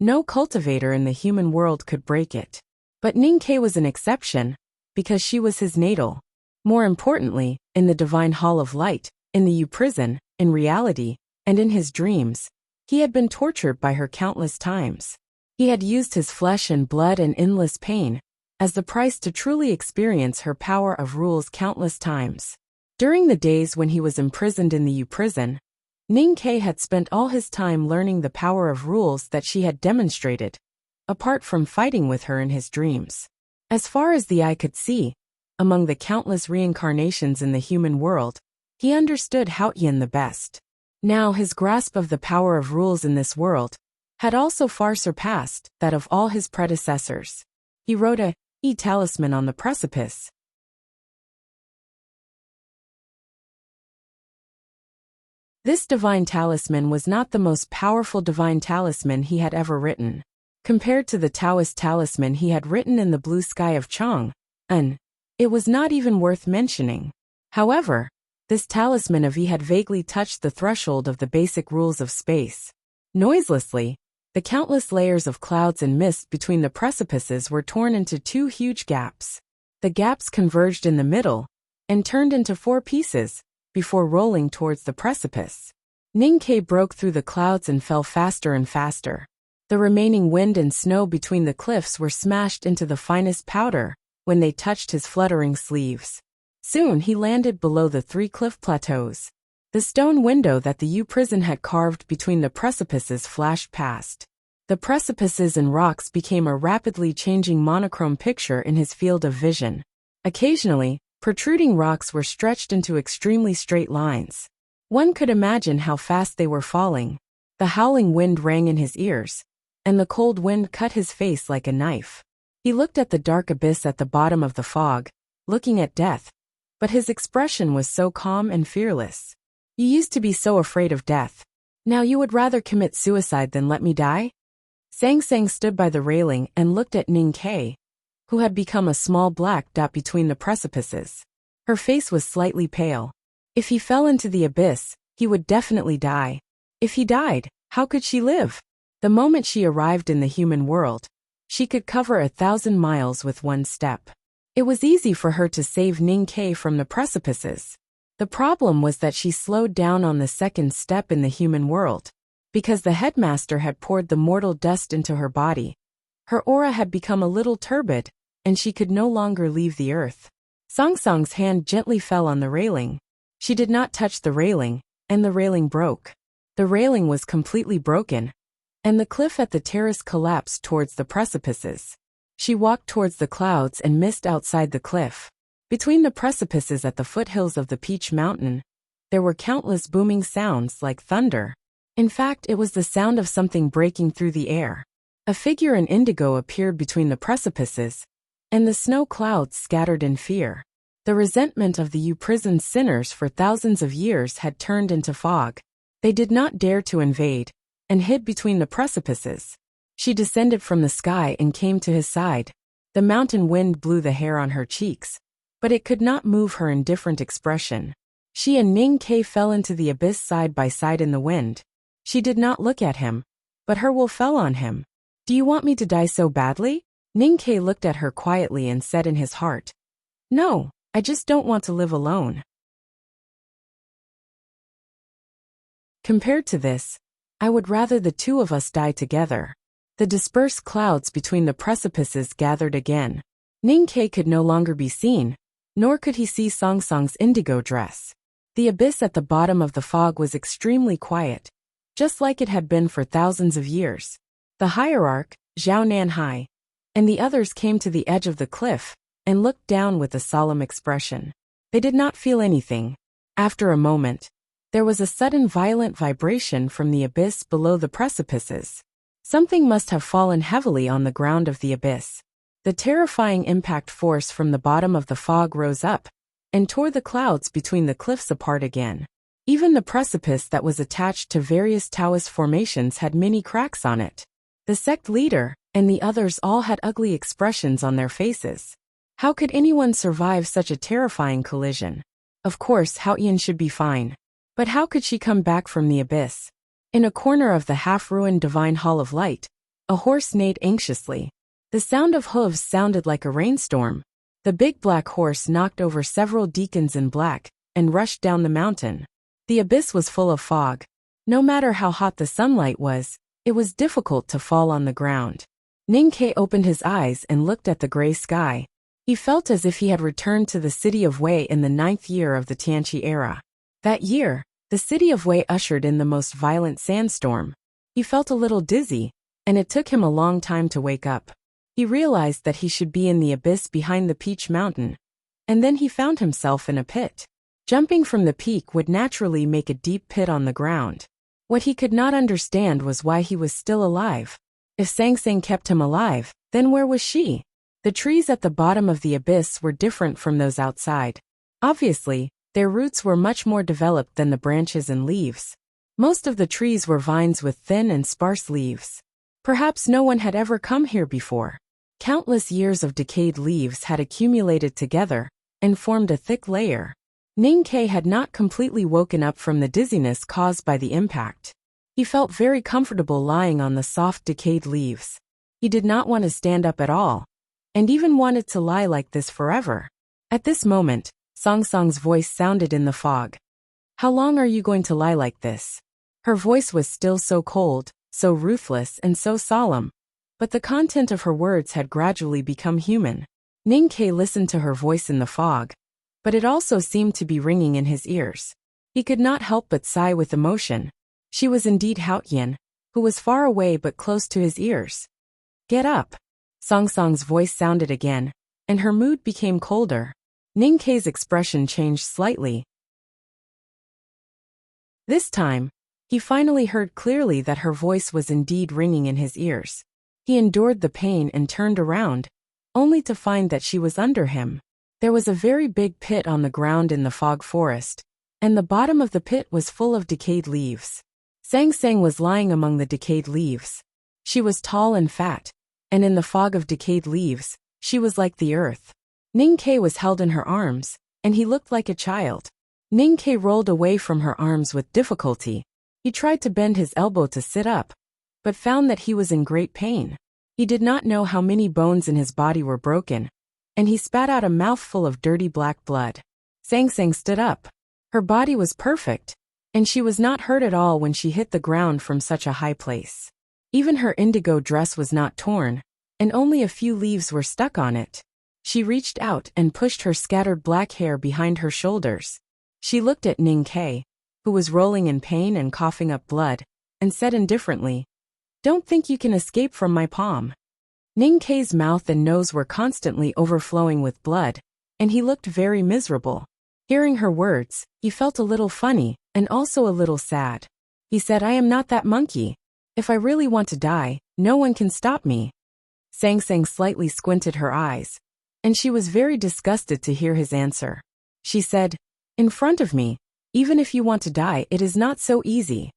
no cultivator in the human world could break it. But Ning Ke was an exception, because she was his natal. More importantly, in the divine hall of light, in the U prison, in reality, and in his dreams, he had been tortured by her countless times. He had used his flesh and blood and endless pain as the price to truly experience her power of rules countless times. During the days when he was imprisoned in the U prison, Ning Ke had spent all his time learning the power of rules that she had demonstrated, apart from fighting with her in his dreams. As far as the eye could see, among the countless reincarnations in the human world, He understood Haotian the best. Now his grasp of the power of rules in this world had also far surpassed that of all his predecessors. He wrote a talisman on the precipice. This divine talisman was not the most powerful divine talisman he had ever written. Compared to the Taoist talisman he had written in the blue sky of Chang'an, it was not even worth mentioning. However, this talisman of had vaguely touched the threshold of the basic rules of space. Noiselessly, the countless layers of clouds and mist between the precipices were torn into two huge gaps. The gaps converged in the middle and turned into four pieces before rolling towards the precipice. Ningke broke through the clouds and fell faster and faster. The remaining wind and snow between the cliffs were smashed into the finest powder when they touched his fluttering sleeves. Soon he landed below the three cliff plateaus. The stone window that the U prison had carved between the precipices flashed past. The precipices and rocks became a rapidly changing monochrome picture in his field of vision. Occasionally, protruding rocks were stretched into extremely straight lines. One could imagine how fast they were falling. The howling wind rang in his ears, and the cold wind cut his face like a knife. He looked at the dark abyss at the bottom of the fog, looking at death, but his expression was so calm and fearless. You used to be so afraid of death. Now you would rather commit suicide than let me die? Sang Sang stood by the railing and looked at Ning Ke, who had become a small black dot between the precipices. Her face was slightly pale. If he fell into the abyss, he would definitely die. If he died, how could she live? The moment she arrived in the human world, she could cover 1,000 miles with one step. It was easy for her to save Ning Ke from the precipices. The problem was that she slowed down on the second step in the human world. Because the headmaster had poured the mortal dust into her body, her aura had become a little turbid, and she could no longer leave the earth. Song Song's hand gently fell on the railing. She did not touch the railing, and the railing broke. The railing was completely broken, and the cliff at the terrace collapsed towards the precipices. She walked towards the clouds and mist outside the cliff. Between the precipices at the foothills of the Peach Mountain, there were countless booming sounds like thunder. In fact, it was the sound of something breaking through the air. A figure in indigo appeared between the precipices, and the snow clouds scattered in fear. The resentment of the U prison's sinners for thousands of years had turned into fog. They did not dare to invade, and hid between the precipices. She descended from the sky and came to his side. The mountain wind blew the hair on her cheeks, but it could not move her indifferent expression. She and Ning Ke fell into the abyss side by side in the wind. She did not look at him, but her will fell on him. Do you want me to die so badly? Ning Ke looked at her quietly and said in his heart, No, I just don't want to live alone. Compared to this, I would rather the two of us die together. The dispersed clouds between the precipices gathered again. Ning Ke could no longer be seen, nor could he see Song Song's indigo dress. The abyss at the bottom of the fog was extremely quiet, just like it had been for thousands of years. The hierarch, Zhao Nanhai, and the others came to the edge of the cliff and looked down with a solemn expression. They did not feel anything. After a moment, there was a sudden violent vibration from the abyss below the precipices. Something must have fallen heavily on the ground of the abyss. The terrifying impact force from the bottom of the fog rose up and tore the clouds between the cliffs apart again. Even the precipice that was attached to various Taoist formations had many cracks on it. The sect leader and the others all had ugly expressions on their faces. How could anyone survive such a terrifying collision? Of course, Haotian should be fine. But how could she come back from the abyss? In a corner of the half-ruined Divine Hall of Light, a horse neighed anxiously. The sound of hooves sounded like a rainstorm. The big black horse knocked over several deacons in black and rushed down the mountain. The abyss was full of fog. No matter how hot the sunlight was, it was difficult to fall on the ground. Ning Ke opened his eyes and looked at the gray sky. He felt as if he had returned to the city of Wei in the 9th year of the Tianqi era. That year, the city of Wei ushered in the most violent sandstorm. He felt a little dizzy, and it took him a long time to wake up. He realized that he should be in the abyss behind the Peach Mountain, and then he found himself in a pit. Jumping from the peak would naturally make a deep pit on the ground. What he could not understand was why he was still alive. If Sang Sang kept him alive, then where was she? The trees at the bottom of the abyss were different from those outside. Obviously, their roots were much more developed than the branches and leaves. Most of the trees were vines with thin and sparse leaves. Perhaps no one had ever come here before. Countless years of decayed leaves had accumulated together and formed a thick layer. Ning Ke had not completely woken up from the dizziness caused by the impact. He felt very comfortable lying on the soft decayed leaves. He did not want to stand up at all, and even wanted to lie like this forever. At this moment, Song Song's voice sounded in the fog. How long are you going to lie like this? Her voice was still so cold, so ruthless and so solemn, but the content of her words had gradually become human. Ning Ke listened to her voice in the fog, but it also seemed to be ringing in his ears. He could not help but sigh with emotion. She was indeed Haotian, who was far away but close to his ears. Get up. Song Song's voice sounded again, and her mood became colder. Ning Ke's expression changed slightly. This time, he finally heard clearly that her voice was indeed ringing in his ears. He endured the pain and turned around, only to find that she was under him. There was a very big pit on the ground in the fog forest, and the bottom of the pit was full of decayed leaves. Sang Sang was lying among the decayed leaves. She was tall and fat, and in the fog of decayed leaves, she was like the earth. Ning Ke was held in her arms, and he looked like a child. Ning Ke rolled away from her arms with difficulty. He tried to bend his elbow to sit up, but found that he was in great pain. He did not know how many bones in his body were broken, and he spat out a mouthful of dirty black blood. Sang Sang stood up. Her body was perfect, and she was not hurt at all when she hit the ground from such a high place. Even her indigo dress was not torn, and only a few leaves were stuck on it. She reached out and pushed her scattered black hair behind her shoulders. She looked at Ning Ke, who was rolling in pain and coughing up blood, and said indifferently, "Don't think you can escape from my palm." Ning Ke's mouth and nose were constantly overflowing with blood, and he looked very miserable. Hearing her words, he felt a little funny, and also a little sad. He said, "I am not that monkey. If I really want to die, no one can stop me." Sang Sang slightly squinted her eyes, and she was very disgusted to hear his answer. She said, "In front of me, even if you want to die, it is not so easy."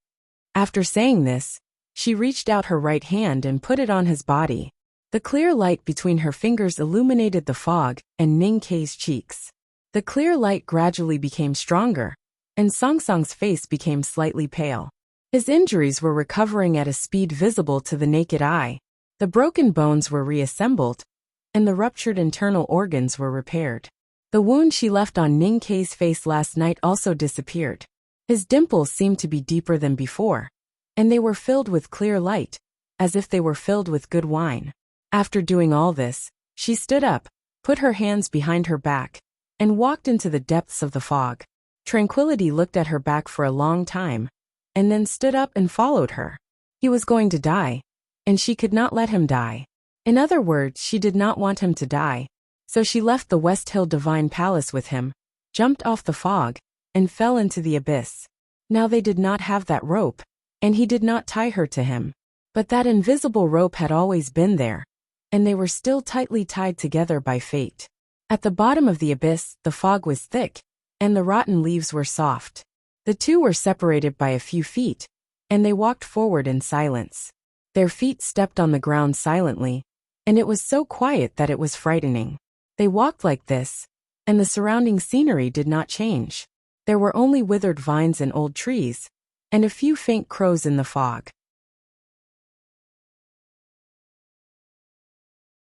After saying this, she reached out her right hand and put it on his body. The clear light between her fingers illuminated the fog and Ning Ke's cheeks. The clear light gradually became stronger, and Song Song's face became slightly pale. His injuries were recovering at a speed visible to the naked eye. The broken bones were reassembled, and the ruptured internal organs were repaired. The wound she left on Ning Ke's face last night also disappeared. His dimples seemed to be deeper than before, and they were filled with clear light, as if they were filled with good wine. After doing all this, she stood up, put her hands behind her back, and walked into the depths of the fog. Tranquility looked at her back for a long time, and then stood up and followed her. He was going to die, and she could not let him die. In other words, she did not want him to die, so she left the West Hill Divine Palace with him, jumped off the fog, and fell into the abyss. Now they did not have that rope, and he did not tie her to him. But that invisible rope had always been there, and they were still tightly tied together by fate. At the bottom of the abyss, the fog was thick, and the rotten leaves were soft. The two were separated by a few feet, and they walked forward in silence. Their feet stepped on the ground silently, and it was so quiet that it was frightening. They walked like this, and the surrounding scenery did not change. There were only withered vines and old trees, and a few faint crows in the fog.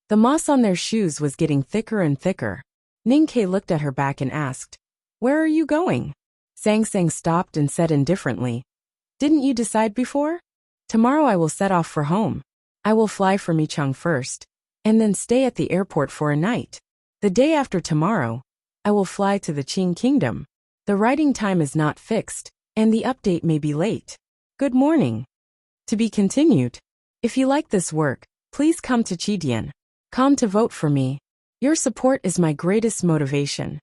The moss on their shoes was getting thicker and thicker. Ning Ke looked at her back and asked, "Where are you going?" Sang Sang stopped and said indifferently, "Didn't you decide before? Tomorrow I will set off for home. I will fly for Michang first, and then stay at the airport for a night. The day after tomorrow, I will fly to the Qing Kingdom. The writing time is not fixed, and the update may be late. Good morning." To be continued. If you like this work, please come to Chidian.com to vote for me. Your support is my greatest motivation.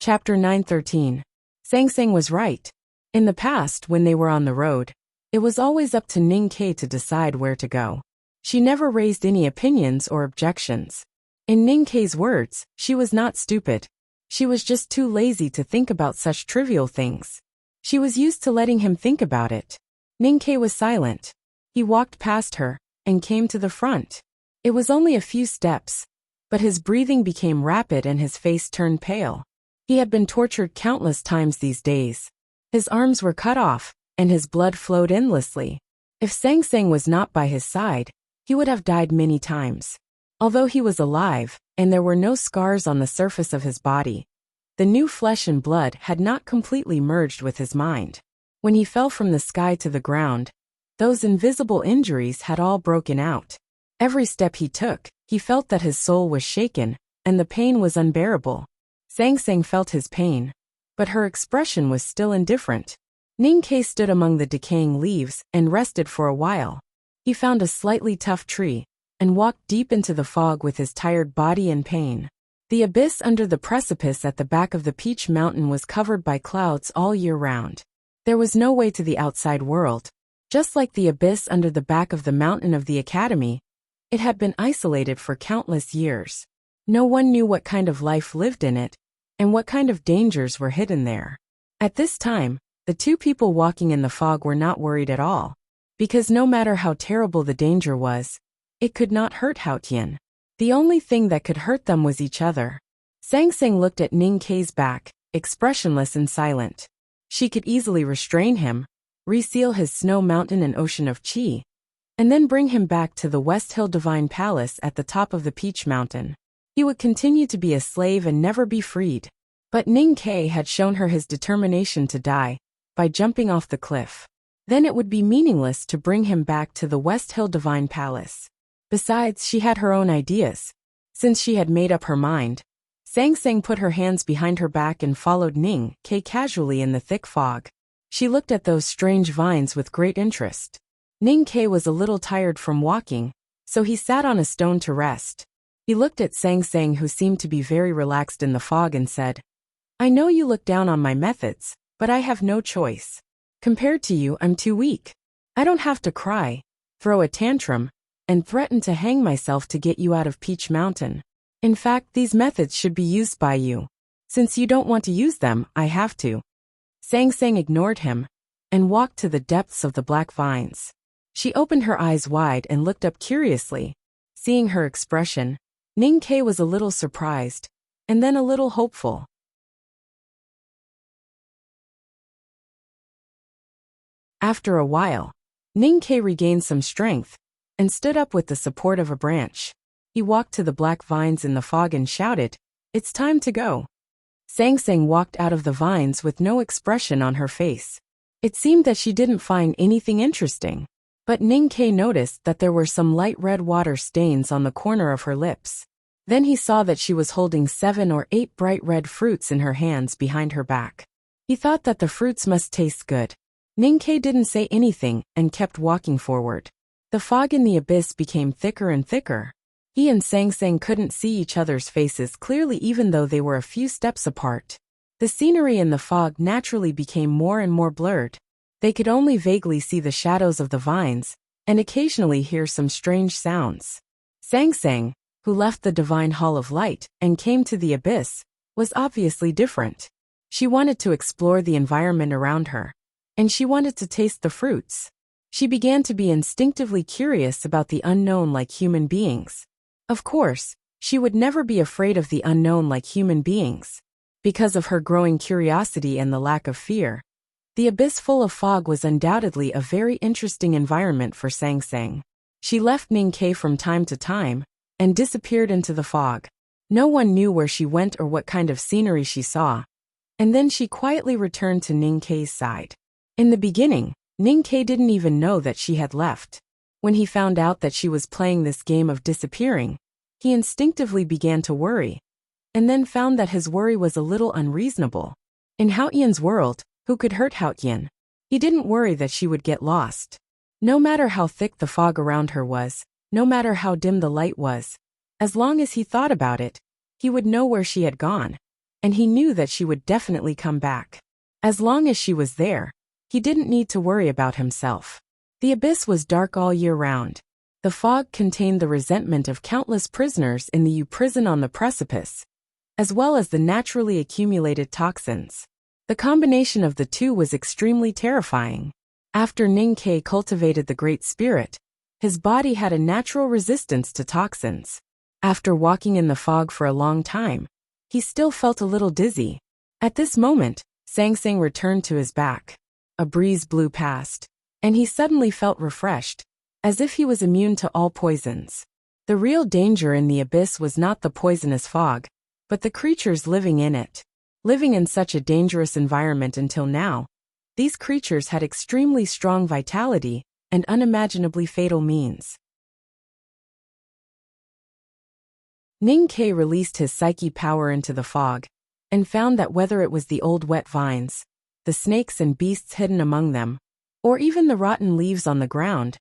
Chapter 913. Sang Sang was right. In the past, when they were on the road, it was always up to Ning Ke to decide where to go. She never raised any opinions or objections. In Ning Ke's words, she was not stupid. She was just too lazy to think about such trivial things. She was used to letting him think about it. Ning Ke was silent. He walked past her and came to the front. It was only a few steps, but his breathing became rapid and his face turned pale. He had been tortured countless times these days. His arms were cut off, and his blood flowed endlessly. If Sang Sang was not by his side, he would have died many times. Although he was alive, and there were no scars on the surface of his body, the new flesh and blood had not completely merged with his mind. When he fell from the sky to the ground, those invisible injuries had all broken out. Every step he took, he felt that his soul was shaken, and the pain was unbearable. Sang Sang felt his pain, but her expression was still indifferent. Ning Ke stood among the decaying leaves and rested for a while. He found a slightly tough tree and walked deep into the fog with his tired body in pain. The abyss under the precipice at the back of the Peach Mountain was covered by clouds all year round. There was no way to the outside world. Just like the abyss under the back of the mountain of the academy, it had been isolated for countless years. No one knew what kind of life lived in it, and what kind of dangers were hidden there. At this time, the two people walking in the fog were not worried at all, because no matter how terrible the danger was, it could not hurt Hao Tian. The only thing that could hurt them was each other. Sang Sang looked at Ning Ke's back, expressionless and silent. She could easily restrain him, reseal his snow mountain and ocean of qi, and then bring him back to the West Hill Divine Palace at the top of the Peach Mountain. He would continue to be a slave and never be freed. But Ning Ke had shown her his determination to die by jumping off the cliff. Then it would be meaningless to bring him back to the West Hill Divine Palace. Besides, she had her own ideas. Since she had made up her mind, Sang Sang put her hands behind her back and followed Ning Ke casually in the thick fog. She looked at those strange vines with great interest. Ning Ke was a little tired from walking, so he sat on a stone to rest. He looked at Sang Sang, who seemed to be very relaxed in the fog, and said, "I know you look down on my methods, but I have no choice. Compared to you, I'm too weak. I don't have to cry, throw a tantrum, and threaten to hang myself to get you out of Peach Mountain. In fact, these methods should be used by you. Since you don't want to use them, I have to." Sang Sang ignored him and walked to the depths of the black vines. She opened her eyes wide and looked up curiously. Seeing her expression, Ning Ke was a little surprised, and then a little hopeful. After a while, Ning Ke regained some strength and stood up with the support of a branch. He walked to the black vines in the fog and shouted, "It's time to go." Sang Sang walked out of the vines with no expression on her face. It seemed that she didn't find anything interesting. But Ning Ke noticed that there were some light red water stains on the corner of her lips. Then he saw that she was holding 7 or 8 bright red fruits in her hands behind her back. He thought that the fruits must taste good. Ning Ke didn't say anything and kept walking forward. The fog in the abyss became thicker and thicker. He and Sang Sang couldn't see each other's faces clearly even though they were a few steps apart. The scenery in the fog naturally became more and more blurred. They could only vaguely see the shadows of the vines, and occasionally hear some strange sounds. Sang Sang, who left the Divine Hall of Light and came to the abyss, was obviously different. She wanted to explore the environment around her, and she wanted to taste the fruits. She began to be instinctively curious about the unknown like human beings. Of course, she would never be afraid of the unknown like human beings. Because of her growing curiosity and the lack of fear, the abyss full of fog was undoubtedly a very interesting environment for Sang Sang. She left Ning Ke from time to time and disappeared into the fog. No one knew where she went or what kind of scenery she saw. And then she quietly returned to Ning Ke's side. In the beginning, Ning Ke didn't even know that she had left. When he found out that she was playing this game of disappearing, he instinctively began to worry, and then found that his worry was a little unreasonable. In Hao Tian's world, who could hurt Hao Tian? He didn't worry that she would get lost. No matter how thick the fog around her was, no matter how dim the light was, as long as he thought about it, he would know where she had gone. and he knew that she would definitely come back. As long as she was there, he didn't need to worry about himself. The abyss was dark all year round. The fog contained the resentment of countless prisoners in the prison on the precipice, as well as the naturally accumulated toxins. The combination of the two was extremely terrifying. After Ning-Ke cultivated the Great Spirit, his body had a natural resistance to toxins. After walking in the fog for a long time, he still felt a little dizzy. At this moment, Sang returned to his back. A breeze blew past, and he suddenly felt refreshed, as if he was immune to all poisons. The real danger in the abyss was not the poisonous fog, but the creatures living in it. Living in such a dangerous environment until now, these creatures had extremely strong vitality and unimaginably fatal means. Ning-Ke released his psyche power into the fog, and found that whether it was the old wet vines, the snakes and beasts hidden among them, or even the rotten leaves on the ground,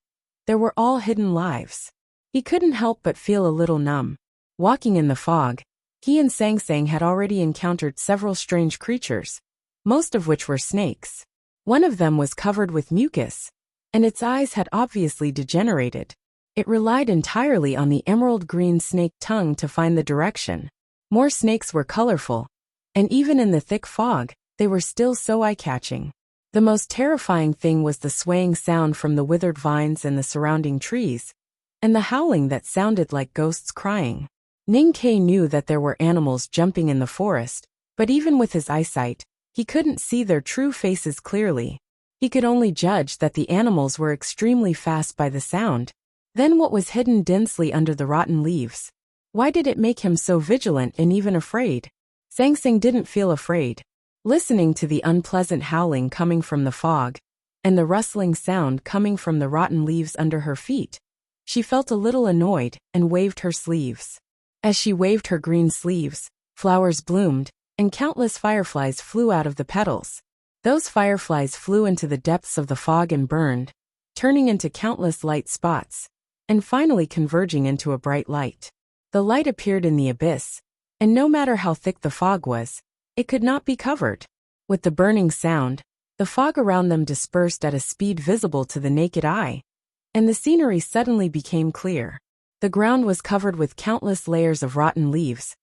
there were all hidden lives. He couldn't help but feel a little numb. Walking in the fog, he and Sang had already encountered several strange creatures, most of which were snakes. One of them was covered with mucus, and its eyes had obviously degenerated. It relied entirely on the emerald green snake tongue to find the direction. More snakes were colorful, and even in the thick fog, they were still so eye-catching. The most terrifying thing was the swaying sound from the withered vines and the surrounding trees, and the howling that sounded like ghosts crying. Ning-Ke knew that there were animals jumping in the forest, but even with his eyesight, he couldn't see their true faces clearly. He could only judge that the animals were extremely fast by the sound. Then what was hidden densely under the rotten leaves? Why did it make him so vigilant and even afraid? Sang didn't feel afraid. Listening to the unpleasant howling coming from the fog, and the rustling sound coming from the rotten leaves under her feet, she felt a little annoyed and waved her sleeves. As she waved her green sleeves, flowers bloomed, and countless fireflies flew out of the petals. Those fireflies flew into the depths of the fog and burned, turning into countless light spots, and finally converging into a bright light. The light appeared in the abyss, and no matter how thick the fog was, it could not be covered. With the burning sound, the fog around them dispersed at a speed visible to the naked eye, and the scenery suddenly became clear. The ground was covered with countless layers of rotten leaves,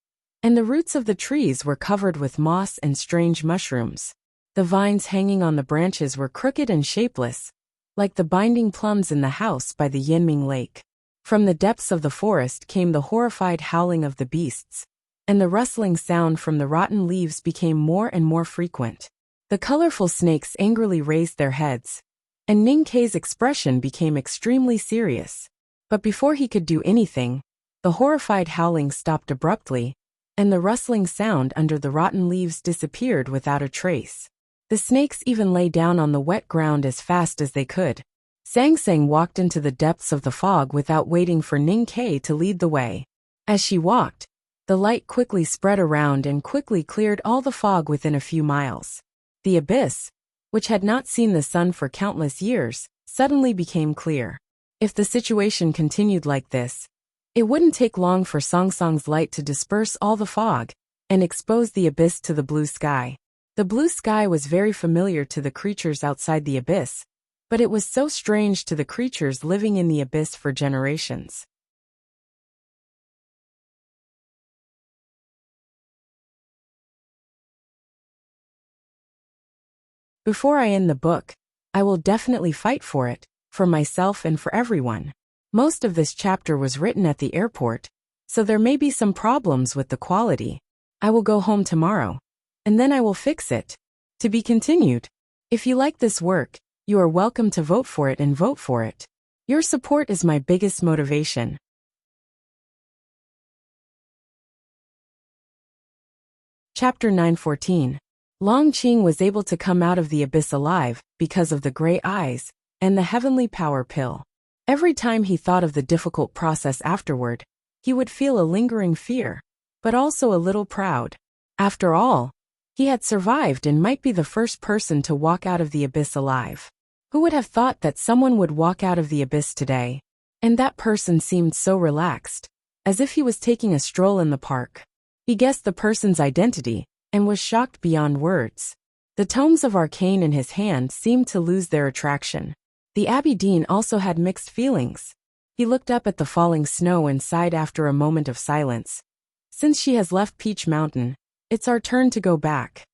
and the roots of the trees were covered with moss and strange mushrooms. The vines hanging on the branches were crooked and shapeless, like the binding plums in the house by the Yinming Lake. From the depths of the forest came the horrified howling of the beasts, and the rustling sound from the rotten leaves became more and more frequent. The colorful snakes angrily raised their heads, and Ning-Ke's expression became extremely serious. But before he could do anything, the horrified howling stopped abruptly, and the rustling sound under the rotten leaves disappeared without a trace. The snakes even lay down on the wet ground as fast as they could. Sang walked into the depths of the fog without waiting for Ning-Ke to lead the way. As she walked, the light quickly spread around and quickly cleared all the fog within a few miles. The abyss, which had not seen the sun for countless years, suddenly became clear. If the situation continued like this, it wouldn't take long for Song's light to disperse all the fog and expose the abyss to the blue sky. The blue sky was very familiar to the creatures outside the abyss, but it was so strange to the creatures living in the abyss for generations. Before I end the book, I will definitely fight for it, for myself and for everyone. Most of this chapter was written at the airport, so there may be some problems with the quality. I will go home tomorrow, and then I will fix it. To be continued. If you like this work, you are welcome to vote for it and vote for it. Your support is my biggest motivation. Chapter 9:14. Long Qing was able to come out of the abyss alive because of the gray eyes and the heavenly power pill. Every time he thought of the difficult process afterward, he would feel a lingering fear, but also a little proud. After all, he had survived and might be the first person to walk out of the abyss alive. Who would have thought that someone would walk out of the abyss today? And that person seemed so relaxed, as if he was taking a stroll in the park. He guessed the person's identity, and was shocked beyond words. The tomes of arcane in his hand seemed to lose their attraction. The Abbey Dean also had mixed feelings. He looked up at the falling snow and sighed after a moment of silence. Since she has left Peach Mountain, it's our turn to go back.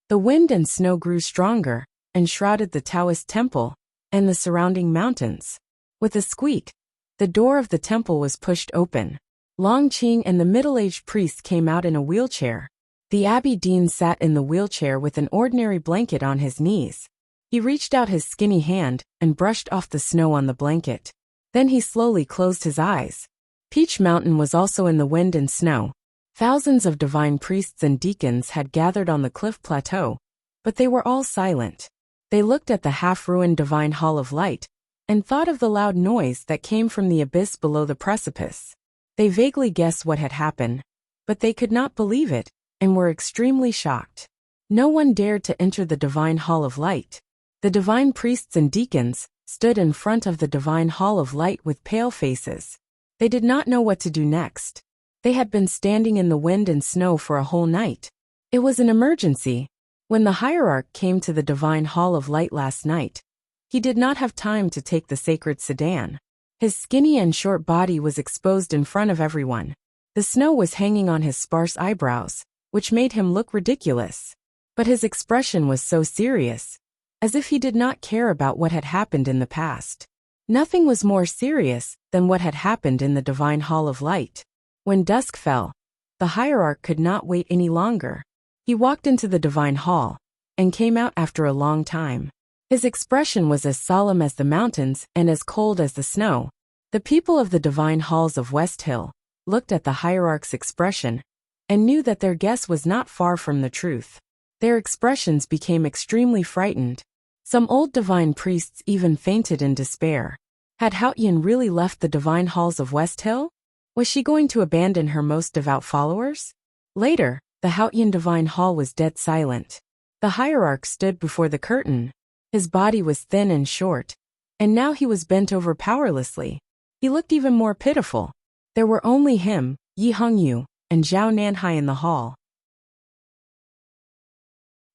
The wind and snow grew stronger and shrouded the Taoist temple and the surrounding mountains. With a squeak, the door of the temple was pushed open. Long Qing and the middle-aged priest came out in a wheelchair. The Abbey Dean sat in the wheelchair with an ordinary blanket on his knees. He reached out his skinny hand and brushed off the snow on the blanket. Then he slowly closed his eyes. Peach Mountain was also in the wind and snow. Thousands of divine priests and deacons had gathered on the cliff plateau, but they were all silent. They looked at the half-ruined divine hall of light and thought of the loud noise that came from the abyss below the precipice. They vaguely guessed what had happened, but they could not believe it and were extremely shocked. No one dared to enter the divine hall of light. The divine priests and deacons stood in front of the divine hall of light with pale faces. They did not know what to do next. They had been standing in the wind and snow for a whole night. It was an emergency. When the hierarch came to the divine hall of light last night, he did not have time to take the sacred sedan. His skinny and short body was exposed in front of everyone. The snow was hanging on his sparse eyebrows, which made him look ridiculous. But his expression was so serious, as if he did not care about what had happened in the past. Nothing was more serious than what had happened in the divine hall of light. When dusk fell, the hierarch could not wait any longer. He walked into the divine hall and came out after a long time. His expression was as solemn as the mountains and as cold as the snow. The people of the divine halls of West Hill looked at the hierarch's expression and knew that their guess was not far from the truth. Their expressions became extremely frightened. Some old divine priests even fainted in despair. Had Haoyan really left the divine halls of West Hill? Was she going to abandon her most devout followers? Later, the Haoyan divine hall was dead silent. The hierarch stood before the curtain. His body was thin and short, and now he was bent over powerlessly. He looked even more pitiful. There were only him, Yi Hongyu, and Zhao Nanhai in the hall.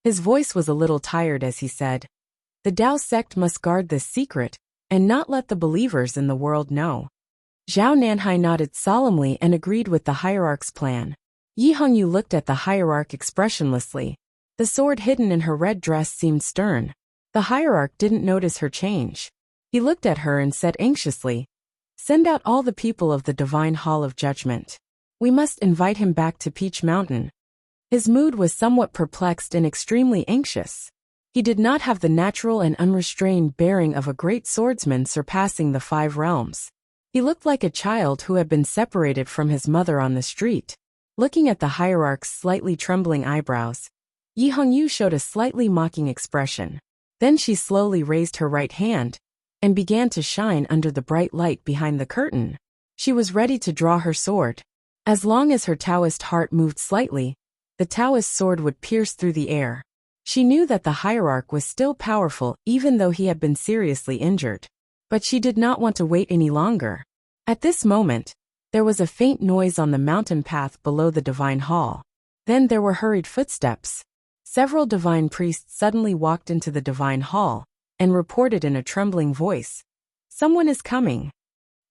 His voice was a little tired as he said, "The Tao sect must guard this secret, and not let the believers in the world know." Zhao Nanhai nodded solemnly and agreed with the hierarch's plan. Yi Hongyu looked at the hierarch expressionlessly. The sword hidden in her red dress seemed stern. The hierarch didn't notice her change. He looked at her and said anxiously, "Send out all the people of the Divine Hall of Judgment. We must invite him back to Peach Mountain." His mood was somewhat perplexed and extremely anxious. He did not have the natural and unrestrained bearing of a great swordsman surpassing the 5 realms. He looked like a child who had been separated from his mother on the street. Looking at the hierarch's slightly trembling eyebrows, Yi Hongyu showed a slightly mocking expression. Then she slowly raised her right hand and began to shine under the bright light behind the curtain. She was ready to draw her sword. As long as her Taoist heart moved slightly, the Taoist sword would pierce through the air. She knew that the hierarch was still powerful even though he had been seriously injured. But she did not want to wait any longer. At this moment, there was a faint noise on the mountain path below the divine hall. Then there were hurried footsteps. Several divine priests suddenly walked into the divine hall and reported in a trembling voice, "Someone is coming."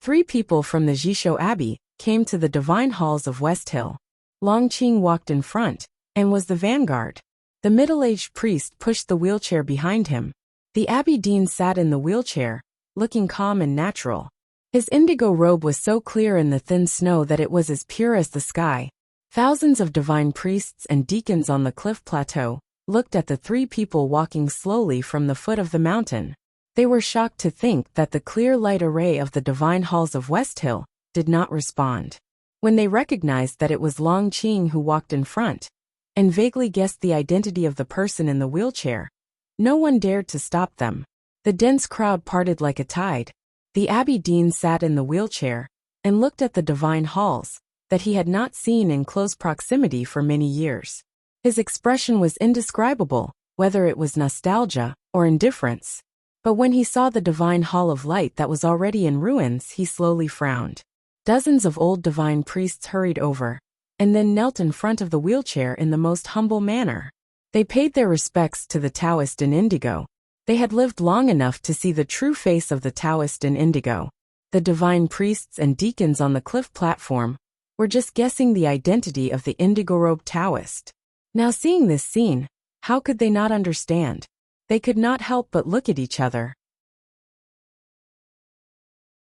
3 people from the Jisho Abbey came to the divine halls of West Hill. Long Qing walked in front and was the vanguard. The middle-aged priest pushed the wheelchair behind him. The Abbey Dean sat in the wheelchair, looking calm and natural. His indigo robe was so clear in the thin snow that it was as pure as the sky. Thousands of divine priests and deacons on the cliff plateau looked at the 3 people walking slowly from the foot of the mountain. They were shocked to think that the clear light array of the divine halls of West Hill did not respond. When they recognized that it was Long Qing who walked in front, and vaguely guessed the identity of the person in the wheelchair, no one dared to stop them. The dense crowd parted like a tide. The Abbey Dean sat in the wheelchair and looked at the divine halls that he had not seen in close proximity for many years. His expression was indescribable, whether it was nostalgia or indifference. But when he saw the divine hall of light that was already in ruins, he slowly frowned. Dozens of old divine priests hurried over. and then knelt in front of the wheelchair in the most humble manner. They paid their respects to the Taoist in indigo. They had lived long enough to see the true face of the Taoist in indigo. The divine priests and deacons on the cliff platform were just guessing the identity of the indigo-robed Taoist. Now seeing this scene, how could they not understand? They could not help but look at each other.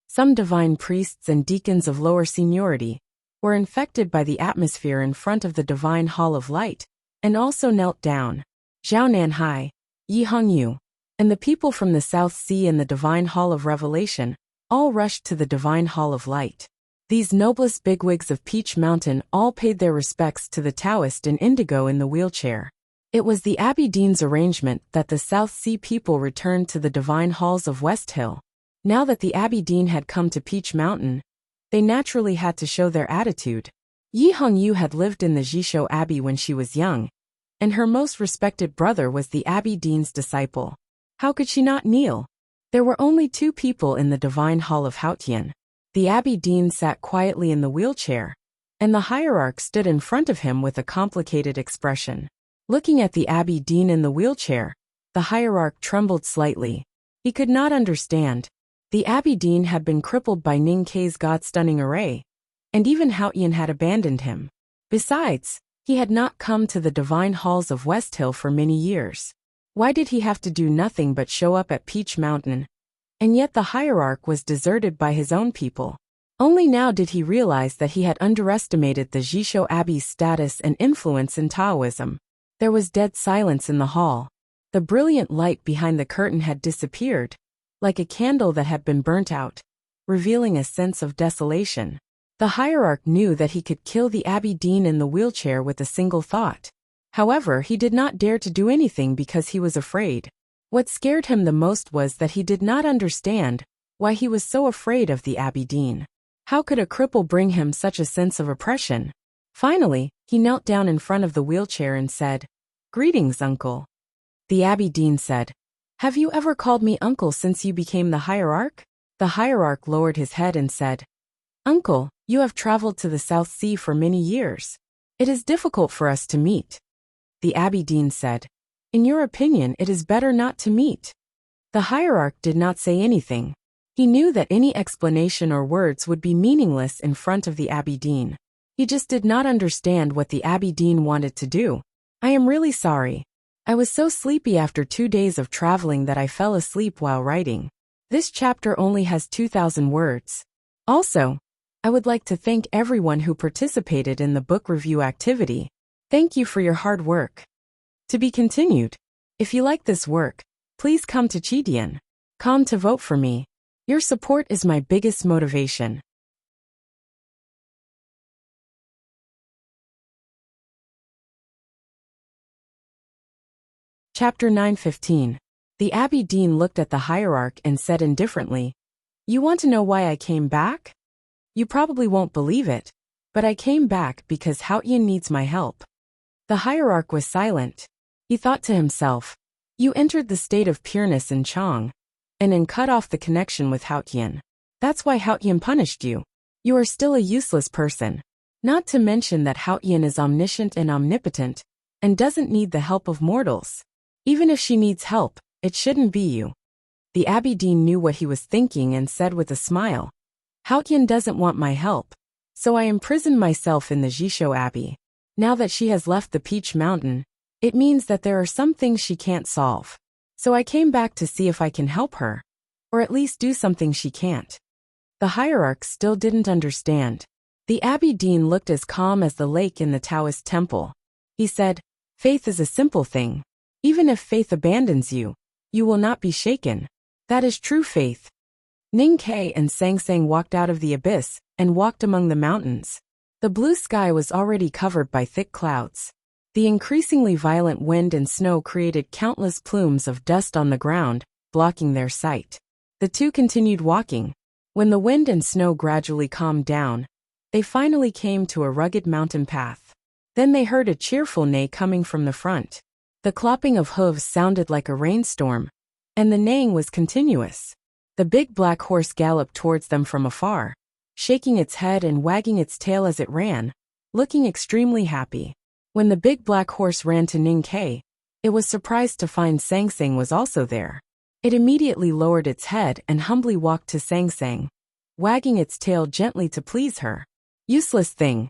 Some divine priests and deacons of lower seniority were infected by the atmosphere in front of the divine hall of light, and also knelt down. Zhao Nanhai, Yi Hongyu, and the people from the South Sea and the divine hall of revelation all rushed to the divine hall of light. These noblest bigwigs of Peach Mountain all paid their respects to the Taoist in indigo in the wheelchair. It was the Abbey Dean's arrangement that the South Sea people returned to the divine halls of West Hill. Now that the Abbey Dean had come to Peach Mountain, they naturally had to show their attitude. Yi Hongyu had lived in the Jishou Abbey when she was young, and her most respected brother was the Abbey Dean's disciple. How could she not kneel? There were only 2 people in the divine hall of Haotian. The Abbey Dean sat quietly in the wheelchair, and the hierarch stood in front of him with a complicated expression. Looking at the Abbey Dean in the wheelchair, the hierarch trembled slightly. He could not understand. The Abbey Dean had been crippled by Ning Kei's God-stunning array, and even Haotian had abandoned him. Besides, he had not come to the divine halls of West Hill for many years. Why did he have to do nothing but show up at Peach Mountain? And yet the hierarch was deserted by his own people. Only now did he realize that he had underestimated the Jishou Abbey's status and influence in Taoism. There was dead silence in the hall. The brilliant light behind the curtain had disappeared, like a candle that had been burnt out, revealing a sense of desolation. The hierarch knew that he could kill the Abbey Dean in the wheelchair with a single thought. However, he did not dare to do anything because he was afraid. What scared him the most was that he did not understand why he was so afraid of the Abbey Dean. How could a cripple bring him such a sense of oppression? Finally, he knelt down in front of the wheelchair and said, "Greetings, uncle." The Abbey Dean said, "Have you ever called me uncle since you became the hierarch?" The hierarch lowered his head and said, "Uncle, you have traveled to the South Sea for many years. It is difficult for us to meet." The Abbey Dean said, "In your opinion, it is better not to meet." The hierarch did not say anything. He knew that any explanation or words would be meaningless in front of the Abbey Dean. He just did not understand what the Abbey Dean wanted to do. "I am really sorry. I was so sleepy after 2 days of traveling that I fell asleep while writing. This chapter only has 2,000 words. Also, I would like to thank everyone who participated in the book review activity. Thank you for your hard work. To be continued. If you like this work, please come to Chidian.com to vote for me. Your support is my biggest motivation." Chapter 9:15. The Abbey Dean looked at the hierarch and said indifferently, "You want to know why I came back? You probably won't believe it, but I came back because Haotian needs my help." The hierarch was silent. He thought to himself, "You entered the state of pureness in Chang, and then cut off the connection with Haotian. That's why Haotian punished you. You are still a useless person. Not to mention that Haotian is omniscient and omnipotent, and doesn't need the help of mortals. Even if she needs help, it shouldn't be you." The Abbey Dean knew what he was thinking and said with a smile, "Haotian doesn't want my help, so I imprisoned myself in the Jishou Abbey. Now that she has left the Peach Mountain, it means that there are some things she can't solve. So I came back to see if I can help her, or at least do something she can't." The hierarch still didn't understand. The Abbey Dean looked as calm as the lake in the Taoist temple. He said, "Faith is a simple thing. Even if faith abandons you, you will not be shaken. That is true faith." Ning Kei and Sang Sang walked out of the abyss and walked among the mountains. The blue sky was already covered by thick clouds. The increasingly violent wind and snow created countless plumes of dust on the ground, blocking their sight. The two continued walking. When the wind and snow gradually calmed down, they finally came to a rugged mountain path. Then they heard a cheerful neigh coming from the front. The clopping of hooves sounded like a rainstorm, and the neighing was continuous. The big black horse galloped towards them from afar, shaking its head and wagging its tail as it ran, looking extremely happy. When the big black horse ran to Ning Kai, it was surprised to find Sang Sang was also there. It immediately lowered its head and humbly walked to Sang Sang, wagging its tail gently to please her. "Useless thing,"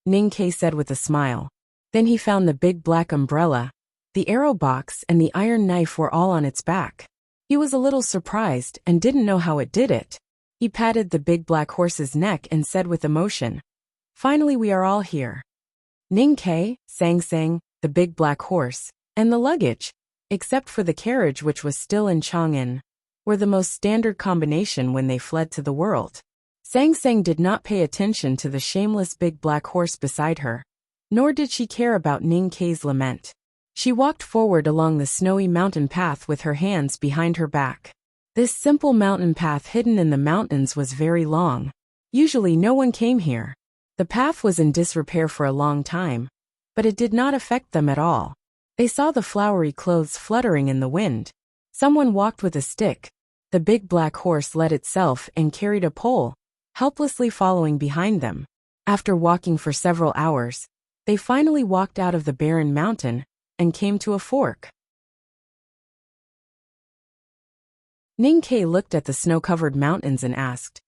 Ning Kai said with a smile. Then he found the big black umbrella, the arrow box and the iron knife were all on its back. He was a little surprised and didn't know how it did it. He patted the big black horse's neck and said with emotion, "Finally we are all here." Ning Kai, Sang Sang, the big black horse, and the luggage, except for the carriage which was still in Chang'an, were the most standard combination when they fled to the world. Sang Sang did not pay attention to the shameless big black horse beside her, nor did she care about Ning Kai's lament. She walked forward along the snowy mountain path with her hands behind her back. This simple mountain path hidden in the mountains was very long. Usually no one came here. The path was in disrepair for a long time, but it did not affect them at all. They saw the flowery clothes fluttering in the wind. Someone walked with a stick. The big black horse led itself and carried a pole, helplessly following behind them. After walking for several hours, they finally walked out of the barren mountain and came to a fork. Ning Kai looked at the snow-covered mountains and asked,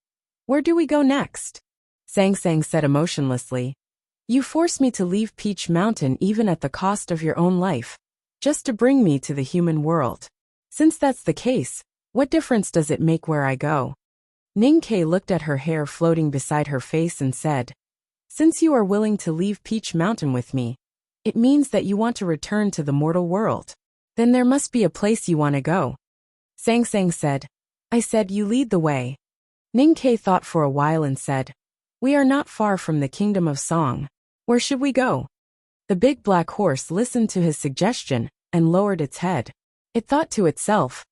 "Where do we go next?" Sang Sang said emotionlessly, "You force me to leave Peach Mountain even at the cost of your own life, just to bring me to the human world. Since that's the case, what difference does it make where I go?" Ning Kai looked at her hair floating beside her face and said, "Since you are willing to leave Peach Mountain with me, it means that you want to return to the mortal world. Then there must be a place you want to go." Sang Sang said, "I said you lead the way." Ning Kai thought for a while and said, "We are not far from the kingdom of Song. Where should we go?" The big black horse listened to his suggestion and lowered its head. It thought to itself,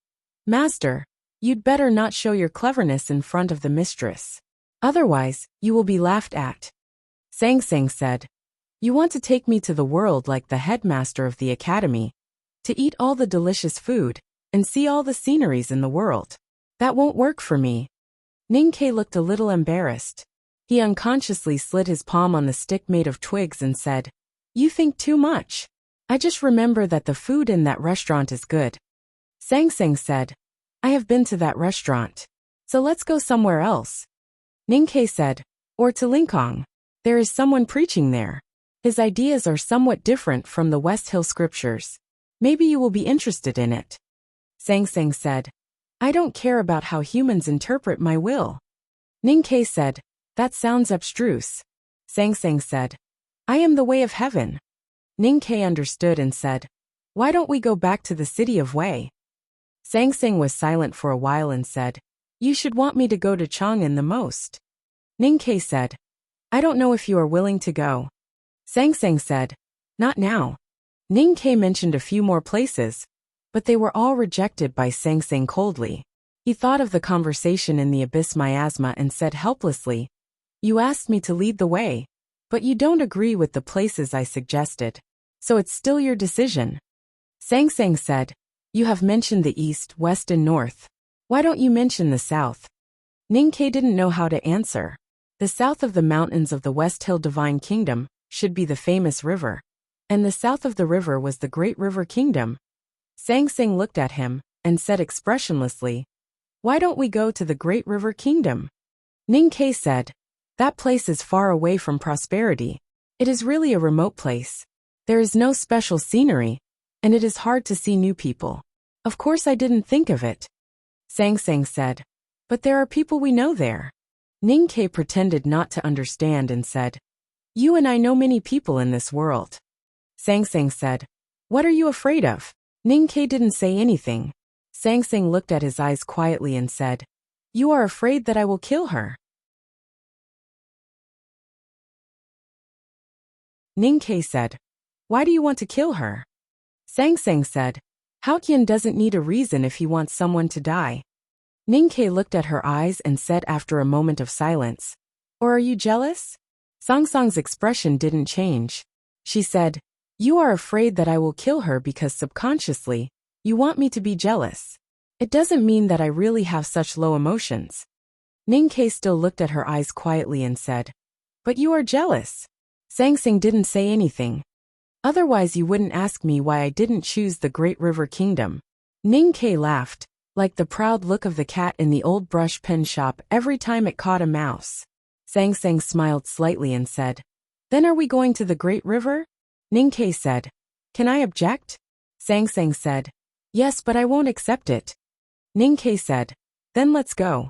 "Master, you'd better not show your cleverness in front of the mistress. Otherwise, you will be laughed at." Sang Sang said, "You want to take me to the world like the headmaster of the academy, to eat all the delicious food and see all the sceneries in the world. That won't work for me." Ning Kai looked a little embarrassed. He unconsciously slid his palm on the stick made of twigs and said, "You think too much. I just remember that the food in that restaurant is good." Sang Sang said, "I have been to that restaurant. So let's go somewhere else." Ning Kai said, "Or to Linkhong. There is someone preaching there. His ideas are somewhat different from the West Hill scriptures. Maybe you will be interested in it." Sang Sang said, "I don't care about how humans interpret my will." Ning Kai said, "That sounds abstruse." Sang Sang said, "I am the way of heaven." Ning Kai understood and said, "Why don't we go back to the city of Wei?" Sang Sang was silent for a while and said, "You should want me to go to Chang'an the most." Ning Kai said, "I don't know if you are willing to go." Sang Sang said, "Not now." Ning Kai mentioned a few more places, but they were all rejected by Sang Sang coldly. He thought of the conversation in the abyss miasma and said helplessly, "You asked me to lead the way, but you don't agree with the places I suggested. So it's still your decision." Sang Sang said, "You have mentioned the east, west and north. Why don't you mention the south?" Ning Kai didn't know how to answer. The south of the mountains of the West Hill Divine Kingdom should be the famous river, and the south of the river was the Great River Kingdom. Sang Sang looked at him and said expressionlessly, "Why don't we go to the Great River Kingdom?" Ning Kai said, "That place is far away from prosperity. It is really a remote place. There is no special scenery, and it is hard to see new people. Of course I didn't think of it." Sang Sang said, "But there are people we know there." Ning Kai pretended not to understand and said, "You and I know many people in this world." Sang Sang said, "What are you afraid of?" Ning Kai didn't say anything. Sang Sang looked at his eyes quietly and said, "You are afraid that I will kill her." Ning Kai said, "Why do you want to kill her?" Sang Sang said, "Haoqian doesn't need a reason if he wants someone to die." Ning Kai looked at her eyes and said after a moment of silence, "Or are you jealous?" Song Song's expression didn't change. She said, "You are afraid that I will kill her because subconsciously, you want me to be jealous. It doesn't mean that I really have such low emotions." Ning Kai still looked at her eyes quietly and said, "But you are jealous." Sang Sang didn't say anything. Otherwise you wouldn't ask me why I didn't choose the Great River Kingdom. Ning Ke laughed, like the proud look of the cat in the old brush pen shop every time it caught a mouse. Sang Sang smiled slightly and said, "Then are we going to the Great River?" Ning Ke said, "Can I object?" Sang Sang said, "Yes, but I won't accept it." Ning Ke said, "Then let's go."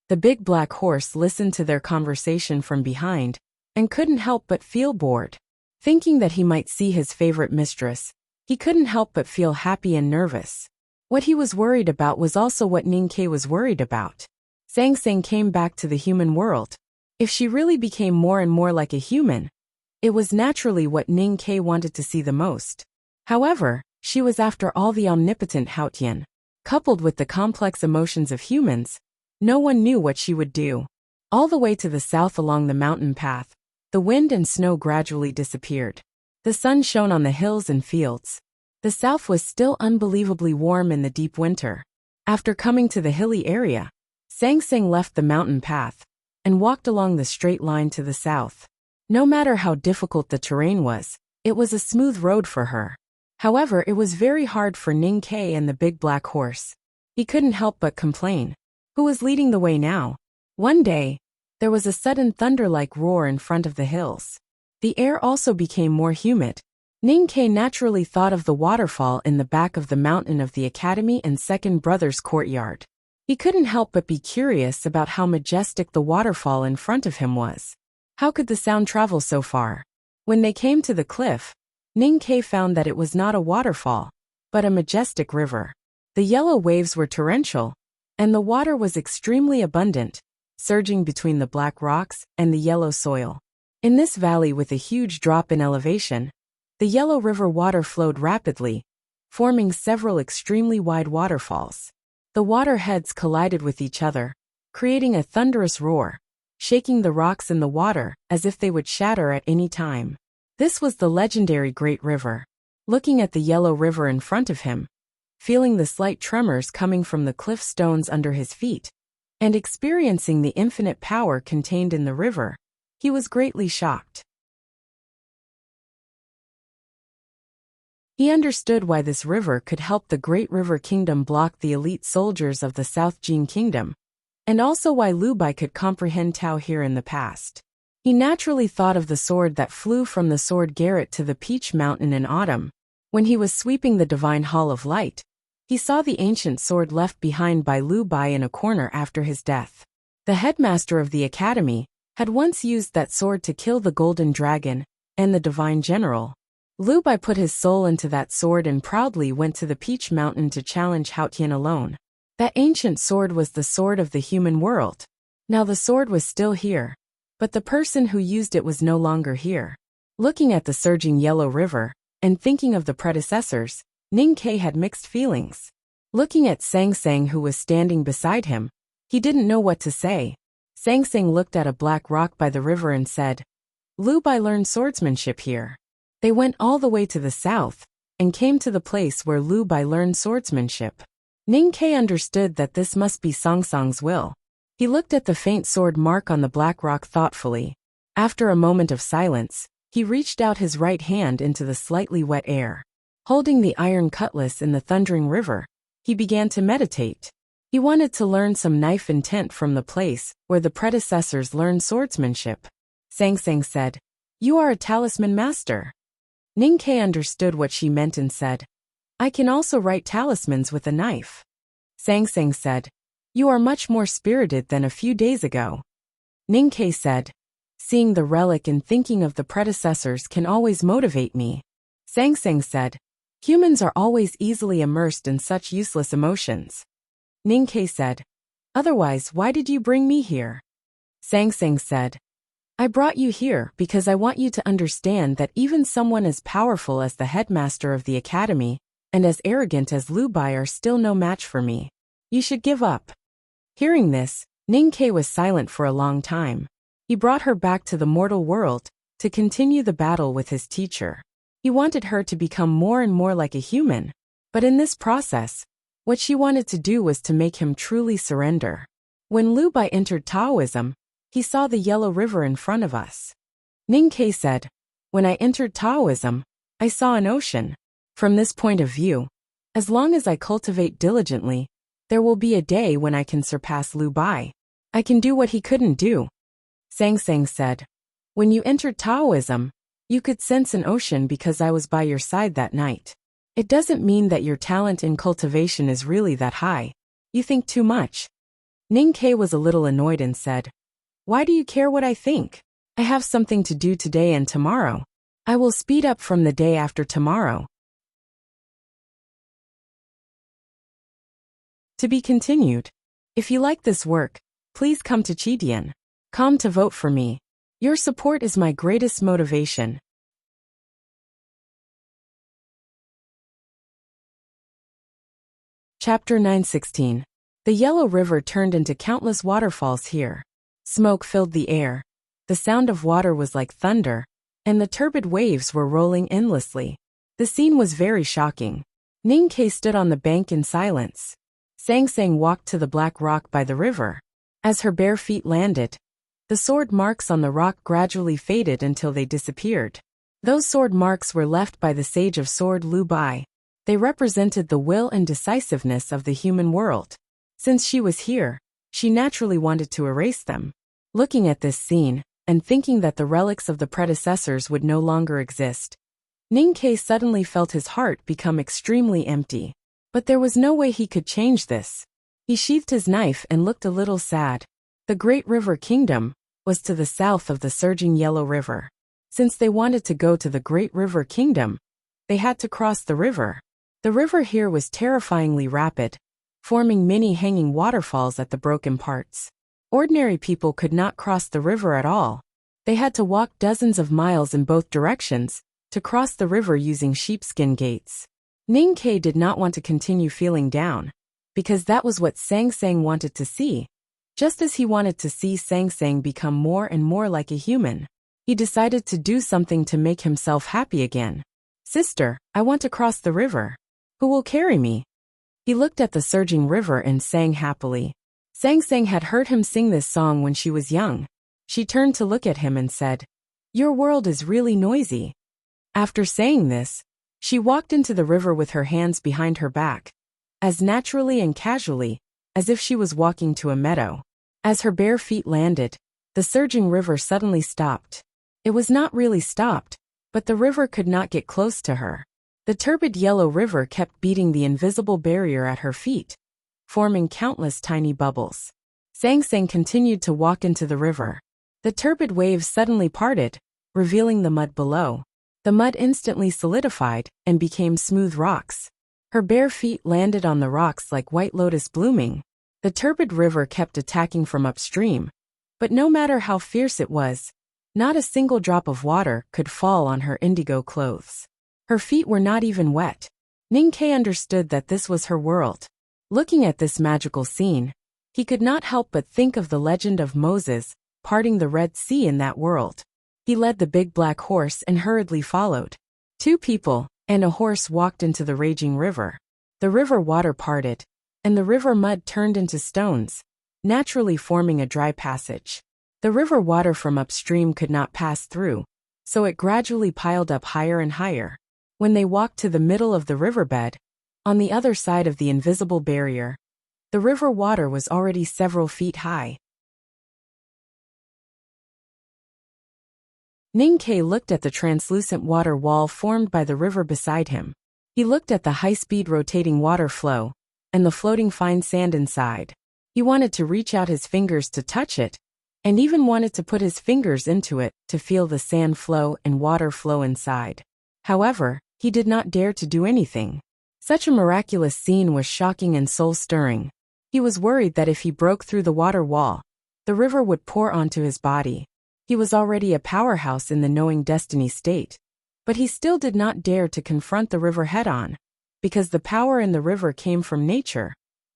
The big black horse listened to their conversation from behind and couldn't help but feel bored. Thinking that he might see his favorite mistress, he couldn't help but feel happy and nervous. What he was worried about was also what Ning Ke was worried about. Sang Sang came back to the human world. If she really became more and more like a human, it was naturally what Ning Ke wanted to see the most. However, she was after all the omnipotent Haotian. Coupled with the complex emotions of humans, no one knew what she would do. All the way to the south along the mountain path, the wind and snow gradually disappeared. The sun shone on the hills and fields. The south was still unbelievably warm in the deep winter. After coming to the hilly area, Sang Sang left the mountain path and walked along the straight line to the south. No matter how difficult the terrain was, it was a smooth road for her. However, it was very hard for Ning Ke and the big black horse. He couldn't help but complain. Who was leading the way now? One day, there was a sudden thunder-like roar in front of the hills. The air also became more humid. Ning Ke naturally thought of the waterfall in the back of the mountain of the academy and second brother's courtyard. He couldn't help but be curious about how majestic the waterfall in front of him was. How could the sound travel so far? When they came to the cliff, Ning Ke found that it was not a waterfall, but a majestic river. The yellow waves were torrential, and the water was extremely abundant, surging between the black rocks and the yellow soil. In this valley with a huge drop in elevation, the yellow river water flowed rapidly, forming several extremely wide waterfalls. The water heads collided with each other, creating a thunderous roar, shaking the rocks in the water as if they would shatter at any time. This was the legendary Great River. Looking at the yellow river in front of him, feeling the slight tremors coming from the cliff stones under his feet, and experiencing the infinite power contained in the river, he was greatly shocked. He understood why this river could help the Great River Kingdom block the elite soldiers of the South Jin Kingdom, and also why Lu Bai could comprehend Tao here in the past. He naturally thought of the sword that flew from the sword garret to the Peach Mountain in autumn. When he was sweeping the Divine Hall of Light, he saw the ancient sword left behind by Lu Bai in a corner after his death. The headmaster of the academy had once used that sword to kill the Golden Dragon and the Divine General. Lu Bai put his soul into that sword and proudly went to the Peach Mountain to challenge Haotian alone. That ancient sword was the sword of the human world. Now the sword was still here, but the person who used it was no longer here. Looking at the surging yellow river, and thinking of the predecessors, Ning Ke had mixed feelings. Looking at Sang Sang who was standing beside him, he didn't know what to say. Sang Sang looked at a black rock by the river and said, "Lu Bai learned swordsmanship here." They went all the way to the south, and came to the place where Lu Bai learned swordsmanship. Ning Ke understood that this must be Sang Sang's will. He looked at the faint sword mark on the black rock thoughtfully. After a moment of silence, he reached out his right hand into the slightly wet air. Holding the iron cutlass in the thundering river, he began to meditate. He wanted to learn some knife intent from the place where the predecessors learned swordsmanship. Sang Sang said, "You are a talisman master." Ning Ke understood what she meant and said, "I can also write talismans with a knife." Sang Sang said, "You are much more spirited than a few days ago." Ning Ke said, "Seeing the relic and thinking of the predecessors can always motivate me." Sang Sang said, "Humans are always easily immersed in such useless emotions." Ning Ke said, "Otherwise, why did you bring me here?" Sang Sang said, "I brought you here because I want you to understand that even someone as powerful as the headmaster of the academy and as arrogant as Lu Bai are still no match for me. You should give up." Hearing this, Ning Ke was silent for a long time. He brought her back to the mortal world to continue the battle with his teacher. He wanted her to become more and more like a human, but in this process, what she wanted to do was to make him truly surrender. When Lu Bai entered Taoism, he saw the yellow river in front of us. Ning Ke said, When I entered Taoism, I saw an ocean. From this point of view, as long as I cultivate diligently, there will be a day when I can surpass Lu Bai. I can do what he couldn't do. Sang Sang said, when you entered Taoism, you could sense an ocean because I was by your side that night. It doesn't mean that your talent in cultivation is really that high. You think too much. Ning Ke was a little annoyed and said, why do you care what I think? I have something to do today and tomorrow. I will speed up from the day after tomorrow. To be continued. If you like this work, please come to Chidian.com to vote for me. Your support is my greatest motivation. Chapter 916. The Yellow River turned into countless waterfalls here. Smoke filled the air. The sound of water was like thunder, and the turbid waves were rolling endlessly. The scene was very shocking. Ning Ke stood on the bank in silence. Sang Sang walked to the black rock by the river. As her bare feet landed, the sword marks on the rock gradually faded until they disappeared. Those sword marks were left by the sage of sword Lu Bai. They represented the will and decisiveness of the human world. Since she was here, she naturally wanted to erase them. Looking at this scene, and thinking that the relics of the predecessors would no longer exist, Ning Ke suddenly felt his heart become extremely empty. But there was no way he could change this. He sheathed his knife and looked a little sad. The Great River Kingdom was to the south of the surging Yellow River. Since they wanted to go to the Great River Kingdom, they had to cross the river. The river here was terrifyingly rapid, forming many hanging waterfalls at the broken parts. Ordinary people could not cross the river at all. They had to walk dozens of miles in both directions to cross the river using sheepskin gates. Ning Ke did not want to continue feeling down, because that was what Sang Sang wanted to see. Just as he wanted to see Sang Sang become more and more like a human, he decided to do something to make himself happy again. Sister, I want to cross the river. Who will carry me? He looked at the surging river and sang happily. Sang Sang had heard him sing this song when she was young. She turned to look at him and said, your world is really noisy. After saying this, she walked into the river with her hands behind her back, as naturally and casually as if she was walking to a meadow. As her bare feet landed, the surging river suddenly stopped. It was not really stopped, but the river could not get close to her. The turbid Yellow River kept beating the invisible barrier at her feet, forming countless tiny bubbles. Sang Sang continued to walk into the river. The turbid waves suddenly parted, revealing the mud below. The mud instantly solidified and became smooth rocks. Her bare feet landed on the rocks like white lotus blooming. The turbid river kept attacking from upstream, but no matter how fierce it was, not a single drop of water could fall on her indigo clothes. Her feet were not even wet. Ning Ke understood that this was her world. Looking at this magical scene, he could not help but think of the legend of Moses parting the Red Sea in that world. He led the big black horse and hurriedly followed. 2 people and a horse walked into the raging river. The river water parted, and the river mud turned into stones, naturally forming a dry passage. The river water from upstream could not pass through, so it gradually piled up higher and higher. When they walked to the middle of the riverbed, on the other side of the invisible barrier, the river water was already several feet high. Ning Ke looked at the translucent water wall formed by the river beside him. He looked at the high-speed rotating water flow and the floating fine sand inside. He wanted to reach out his fingers to touch it, and even wanted to put his fingers into it to feel the sand flow and water flow inside. However, he did not dare to do anything. Such a miraculous scene was shocking and soul-stirring. He was worried that if he broke through the water wall, the river would pour onto his body. He was already a powerhouse in the knowing destiny state, but he still did not dare to confront the river head-on, because the power in the river came from nature,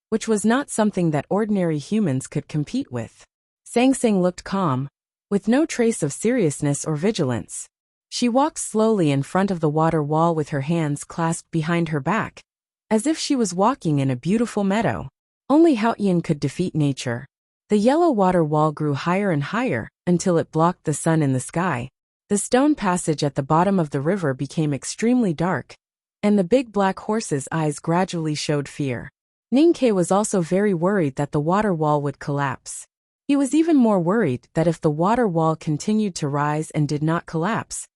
which was not something that ordinary humans could compete with. Sang Sang looked calm, with no trace of seriousness or vigilance. She walked slowly in front of the water wall with her hands clasped behind her back, as if she was walking in a beautiful meadow. Only Haoyan could defeat nature. The yellow water wall grew higher and higher until it blocked the sun in the sky. The stone passage at the bottom of the river became extremely dark, and the big black horse's eyes gradually showed fear. Ninkei was also very worried that the water wall would collapse. He was even more worried that if the water wall continued to rise and did not collapse,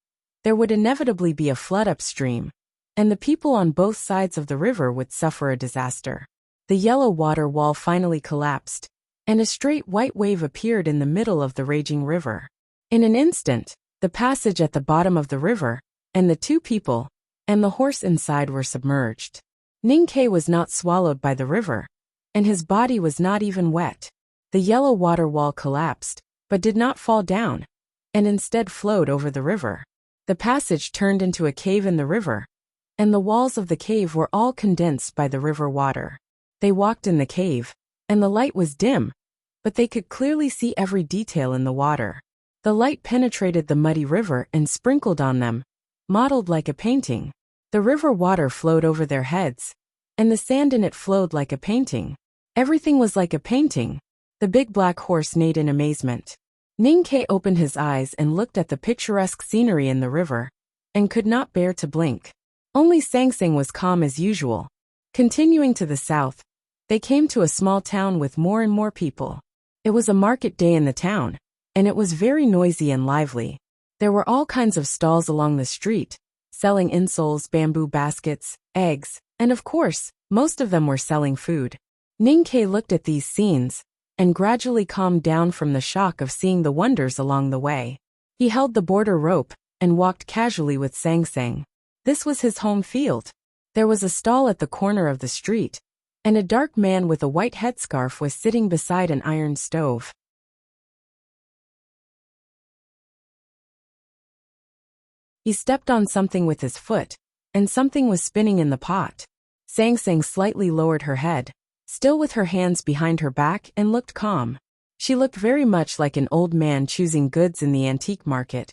there would inevitably be a flood upstream, and the people on both sides of the river would suffer a disaster. The yellow water wall finally collapsed, and a straight white wave appeared in the middle of the raging river. In an instant, the passage at the bottom of the river, and the two people, and the horse inside were submerged. Ninkei was not swallowed by the river, and his body was not even wet. The yellow water wall collapsed, but did not fall down, and instead flowed over the river. The passage turned into a cave in the river, and the walls of the cave were all condensed by the river water. They walked in the cave, and the light was dim, but they could clearly see every detail in the water. The light penetrated the muddy river and sprinkled on them, modeled like a painting. The river water flowed over their heads, and the sand in it flowed like a painting. Everything was like a painting. The big black horse neighed in amazement. Ninkei opened his eyes and looked at the picturesque scenery in the river, and could not bear to blink. Only Sangsang was calm as usual. Continuing to the south, they came to a small town with more and more people. It was a market day in the town, and it was very noisy and lively. There were all kinds of stalls along the street, selling insoles, bamboo baskets, eggs, and of course, most of them were selling food. Ninkei looked at these scenes, and gradually calmed down from the shock of seeing the wonders along the way. He held the border rope, and walked casually with Sangsang. This was his home field. There was a stall at the corner of the street, and a dark man with a white headscarf was sitting beside an iron stove. He stepped on something with his foot, and something was spinning in the pot. Sangsang slightly lowered her head, still with her hands behind her back, and looked calm. She looked very much like an old man choosing goods in the antique market,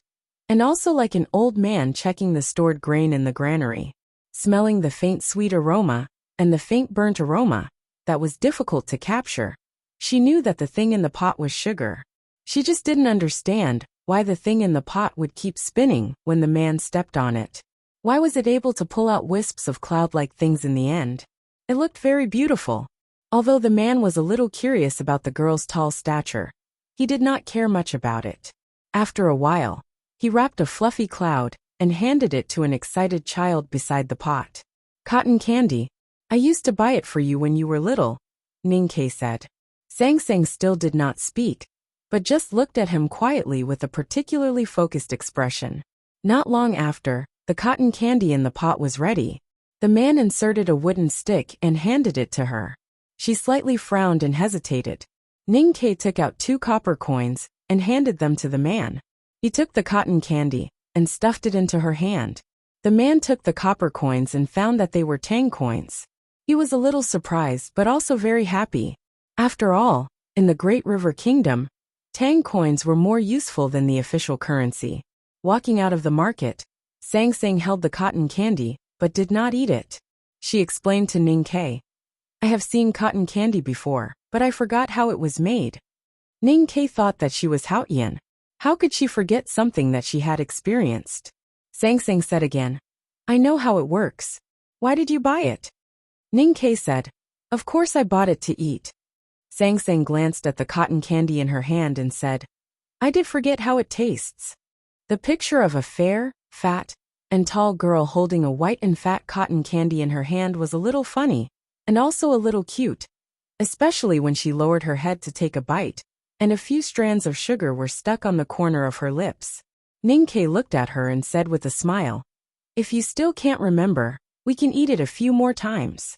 and also like an old man checking the stored grain in the granary. Smelling the faint sweet aroma, and the faint burnt aroma, that was difficult to capture, she knew that the thing in the pot was sugar. She just didn't understand why the thing in the pot would keep spinning when the man stepped on it. Why was it able to pull out wisps of cloud-like things in the end? It looked very beautiful. Although the man was a little curious about the girl's tall stature, he did not care much about it. After a while, he wrapped a fluffy cloud and handed it to an excited child beside the pot. "Cotton candy. I used to buy it for you when you were little," Ninkei said. Sangsang still did not speak, but just looked at him quietly with a particularly focused expression. Not long after, the cotton candy in the pot was ready. The man inserted a wooden stick and handed it to her. She slightly frowned and hesitated. Ninkei took out 2 copper coins and handed them to the man. He took the cotton candy and stuffed it into her hand. The man took the copper coins and found that they were tang coins. He was a little surprised but also very happy. After all, in the Great River Kingdom, tang coins were more useful than the official currency. Walking out of the market, Sangsang held the cotton candy, but did not eat it. She explained to Ninkei, "I have seen cotton candy before, but I forgot how it was made." Ninkei thought that she was Haotian. How could she forget something that she had experienced? Sangsang said again, "I know how it works. Why did you buy it?" Ninkei said, "Of course I bought it to eat." Sangsang glanced at the cotton candy in her hand and said, "I did forget how it tastes." The picture of a fair, fat, and tall girl holding a white and fat cotton candy in her hand was a little funny, and also a little cute, especially when she lowered her head to take a bite, and a few strands of sugar were stuck on the corner of her lips. Ninkei looked at her and said with a smile, "If you still can't remember, we can eat it a few more times."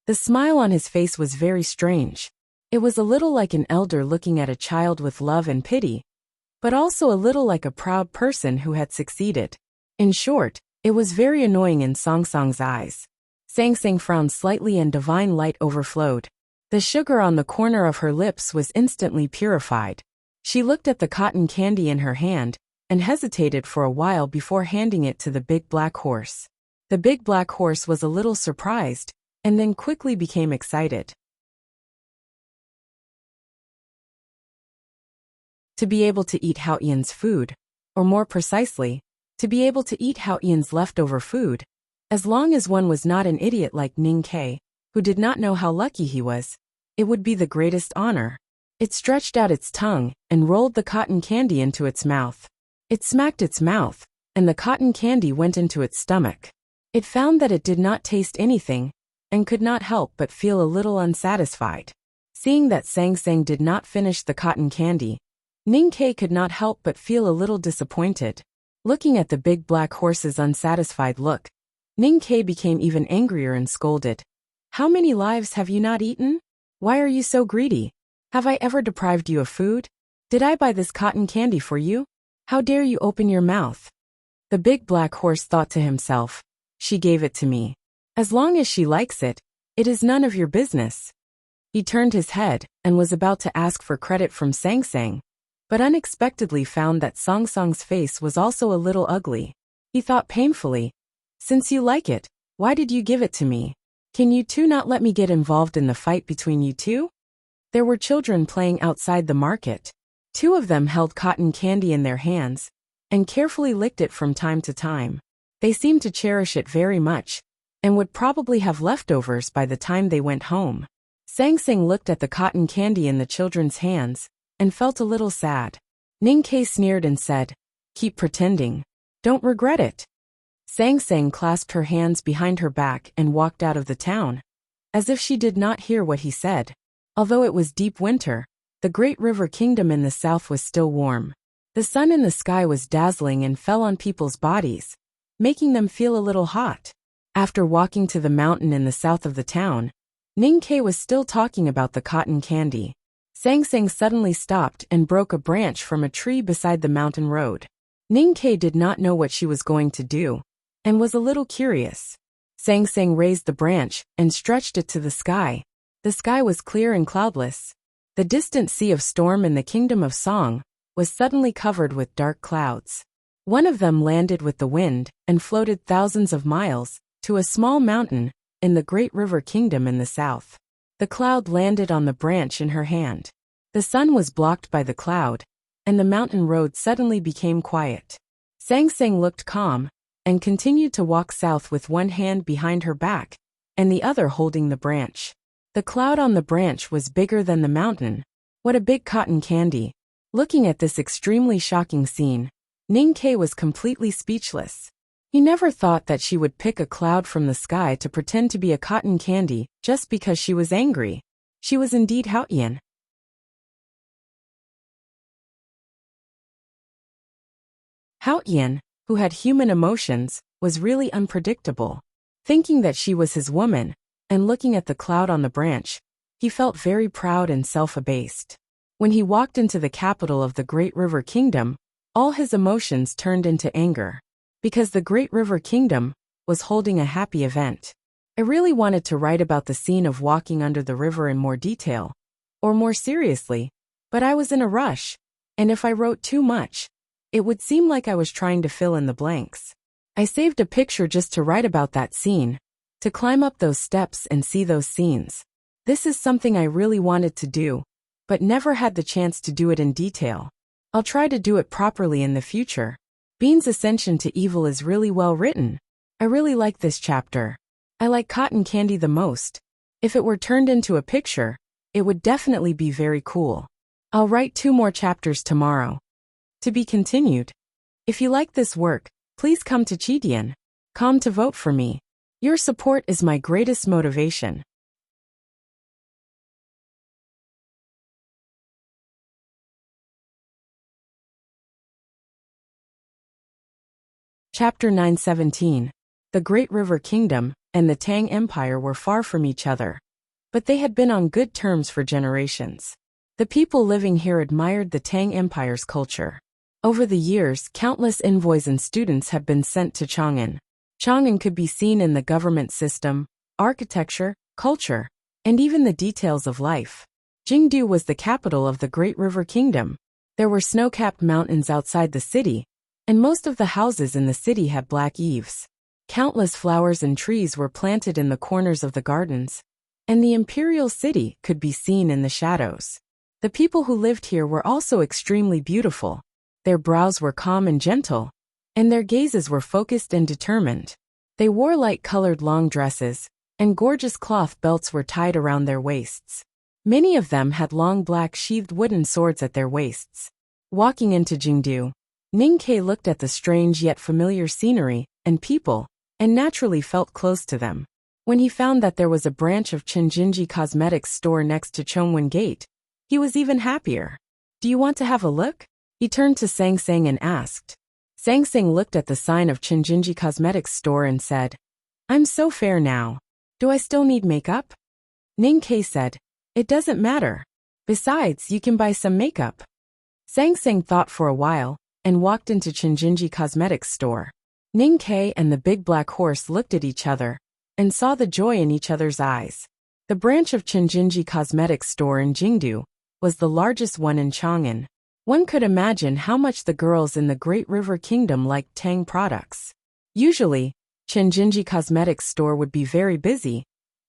The smile on his face was very strange. It was a little like an elder looking at a child with love and pity, but also a little like a proud person who had succeeded. In short, it was very annoying in Sangsang's eyes. Sangsang frowned slightly and divine light overflowed. The sugar on the corner of her lips was instantly purified. She looked at the cotton candy in her hand, and hesitated for a while before handing it to the big black horse. The big black horse was a little surprised, and then quickly became excited. To be able to eat Haotian's food or more precisely, to be able to eat Haotian's leftover food. As long as one was not an idiot like Ning Ke, who did not know how lucky he was, it would be the greatest honor. It stretched out its tongue and rolled the cotton candy into its mouth. It smacked its mouth, and the cotton candy went into its stomach. It found that it did not taste anything, and could not help but feel a little unsatisfied. Seeing that Sang Sang did not finish the cotton candy, Ning Ke could not help but feel a little disappointed. Looking at the big black horse's unsatisfied look, Ning Ke became even angrier and scolded. How many lives have you not eaten? Why are you so greedy? Have I ever deprived you of food? Did I buy this cotton candy for you? How dare you open your mouth? The big black horse thought to himself, she gave it to me. As long as she likes it, it is none of your business. He turned his head and was about to ask for credit from Sang Sang, but unexpectedly found that Song Song's face was also a little ugly. He thought painfully, since you like it, why did you give it to me? Can you two not let me get involved in the fight between you two? There were children playing outside the market. Two of them held cotton candy in their hands and carefully licked it from time to time. They seemed to cherish it very much and would probably have leftovers by the time they went home. Sang Sang looked at the cotton candy in the children's hands and felt a little sad. Ning Ke sneered and said, keep pretending. Don't regret it. Sang Sang clasped her hands behind her back and walked out of the town, as if she did not hear what he said. Although it was deep winter, the great river kingdom in the south was still warm. The sun in the sky was dazzling and fell on people's bodies, making them feel a little hot. After walking to the mountain in the south of the town, Ning Ke was still talking about the cotton candy. Sang Sang suddenly stopped and broke a branch from a tree beside the mountain road. Ning Ke did not know what she was going to do, and was a little curious. Sang Sang raised the branch and stretched it to the sky. The sky was clear and cloudless. The distant sea of storm in the kingdom of Song was suddenly covered with dark clouds. One of them landed with the wind and floated thousands of miles to a small mountain in the great river kingdom in the south. The cloud landed on the branch in her hand. The sun was blocked by the cloud, and the mountain road suddenly became quiet. Sang Sang looked calm and continued to walk south with one hand behind her back and the other holding the branch. The cloud on the branch was bigger than the mountain. What a big cotton candy! Looking at this extremely shocking scene, Ning Ke was completely speechless. He never thought that she would pick a cloud from the sky to pretend to be a cotton candy just because she was angry. She was indeed Haotian. Haotian, who had human emotions, was really unpredictable. Thinking that she was his woman, and looking at the cloud on the branch, he felt very proud and self-abased. When he walked into the capital of the Great River Kingdom, all his emotions turned into anger. Because the Great River Kingdom was holding a happy event. I really wanted to write about the scene of walking under the river in more detail, or more seriously, but I was in a rush, and if I wrote too much, it would seem like I was trying to fill in the blanks. I saved a picture just to write about that scene, to climb up those steps and see those scenes. This is something I really wanted to do, but never had the chance to do it in detail. I'll try to do it properly in the future. Bean's ascension to evil is really well written. I really like this chapter. I like cotton candy the most. If it were turned into a picture, it would definitely be very cool. I'll write 2 more chapters tomorrow. To be continued. If you like this work, please come to Chidian.com to vote for me. Your support is my greatest motivation. Chapter 917. The Great River Kingdom and the Tang Empire were far from each other, but they had been on good terms for generations. The people living here admired the Tang Empire's culture. Over the years, countless envoys and students have been sent to Chang'an. Chang'an could be seen in the government system, architecture, culture, and even the details of life. Jingdu was the capital of the Great River Kingdom. There were snow-capped mountains outside the city, and most of the houses in the city had black eaves. Countless flowers and trees were planted in the corners of the gardens, and the imperial city could be seen in the shadows. The people who lived here were also extremely beautiful. Their brows were calm and gentle, and their gazes were focused and determined. They wore light-colored long dresses, and gorgeous cloth belts were tied around their waists. Many of them had long black sheathed wooden swords at their waists. Walking into Jingdu, Ning-Ke looked at the strange yet familiar scenery and people, and naturally felt close to them. When he found that there was a branch of Chenjinji Cosmetics store next to Chongwen Gate, he was even happier. "Do you want to have a look?" He turned to Sang Sang and asked. Sang Sang looked at the sign of Chenjinji Cosmetics store and said, "I'm so fair now. Do I still need makeup?" Ning-Ke said, "It doesn't matter. Besides, you can buy some makeup." Sang Sang thought for a while and walked into Chenjinji Cosmetics store. Ning-Ke and the big black horse looked at each other and saw the joy in each other's eyes. The branch of Chenjinji Cosmetics store in Jingdu was the largest one in Chang'an. One could imagine how much the girls in the Great River Kingdom liked Tang products. Usually, Chenjinji Cosmetics store would be very busy,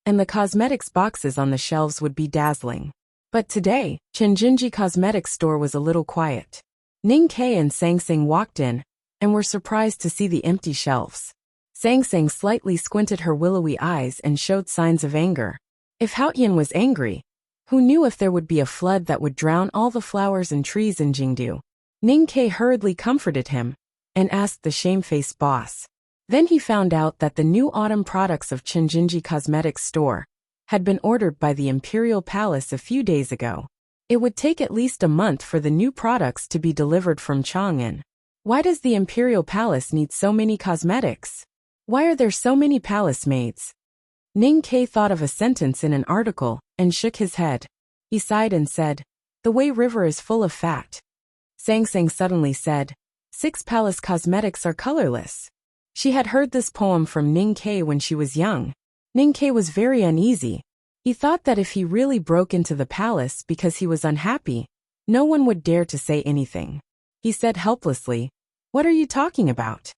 and the cosmetics boxes on the shelves would be dazzling. But today, Chenjinji Cosmetics store was a little quiet. Ning-Ke and Sang Sang walked in, and were surprised to see the empty shelves. Sang Sang slightly squinted her willowy eyes and showed signs of anger. If Haoyan was angry, who knew if there would be a flood that would drown all the flowers and trees in Jingdu? Ning-Ke hurriedly comforted him, and asked the shamefaced boss. Then he found out that the new autumn products of Chenjinji Cosmetics store had been ordered by the Imperial Palace a few days ago. It would take at least a month for the new products to be delivered from Chang'an. Why does the Imperial Palace need so many cosmetics? Why are there so many palace maids? Ning-Ke thought of a sentence in an article and shook his head. He sighed and said, "The Wei River is full of fat." Sang Sang suddenly said, "6 palace cosmetics are colorless." She had heard this poem from Ning-Ke when she was young. Ning-Ke was very uneasy. He thought that if he really broke into the palace because he was unhappy, no one would dare to say anything. He said helplessly, "What are you talking about?"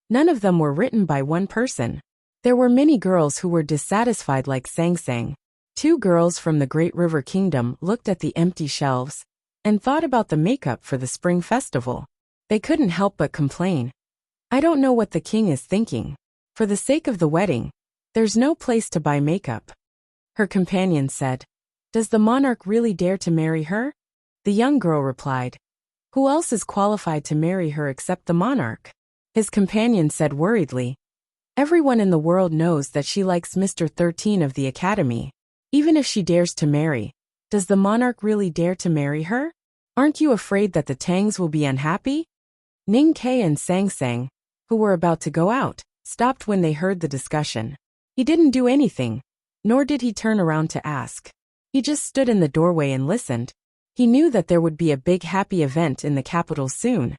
None of them were written by one person. There were many girls who were dissatisfied like Sang Sang. 2 girls from the Great River Kingdom looked at the empty shelves and thought about the makeup for the spring festival. They couldn't help but complain. "I don't know what the king is thinking. For the sake of the wedding, there's no place to buy makeup." Her companion said, "Does the monarch really dare to marry her?" The young girl replied, "Who else is qualified to marry her except the monarch?" His companion said worriedly, "Everyone in the world knows that she likes Mr. 13 of the academy. Even if she dares to marry, does the monarch really dare to marry her? Aren't you afraid that the Tangs will be unhappy?" Ning-Ke and Sang Sang, who were about to go out, stopped when they heard the discussion. He didn't do anything, nor did he turn around to ask. He just stood in the doorway and listened. He knew that there would be a big happy event in the capital soon.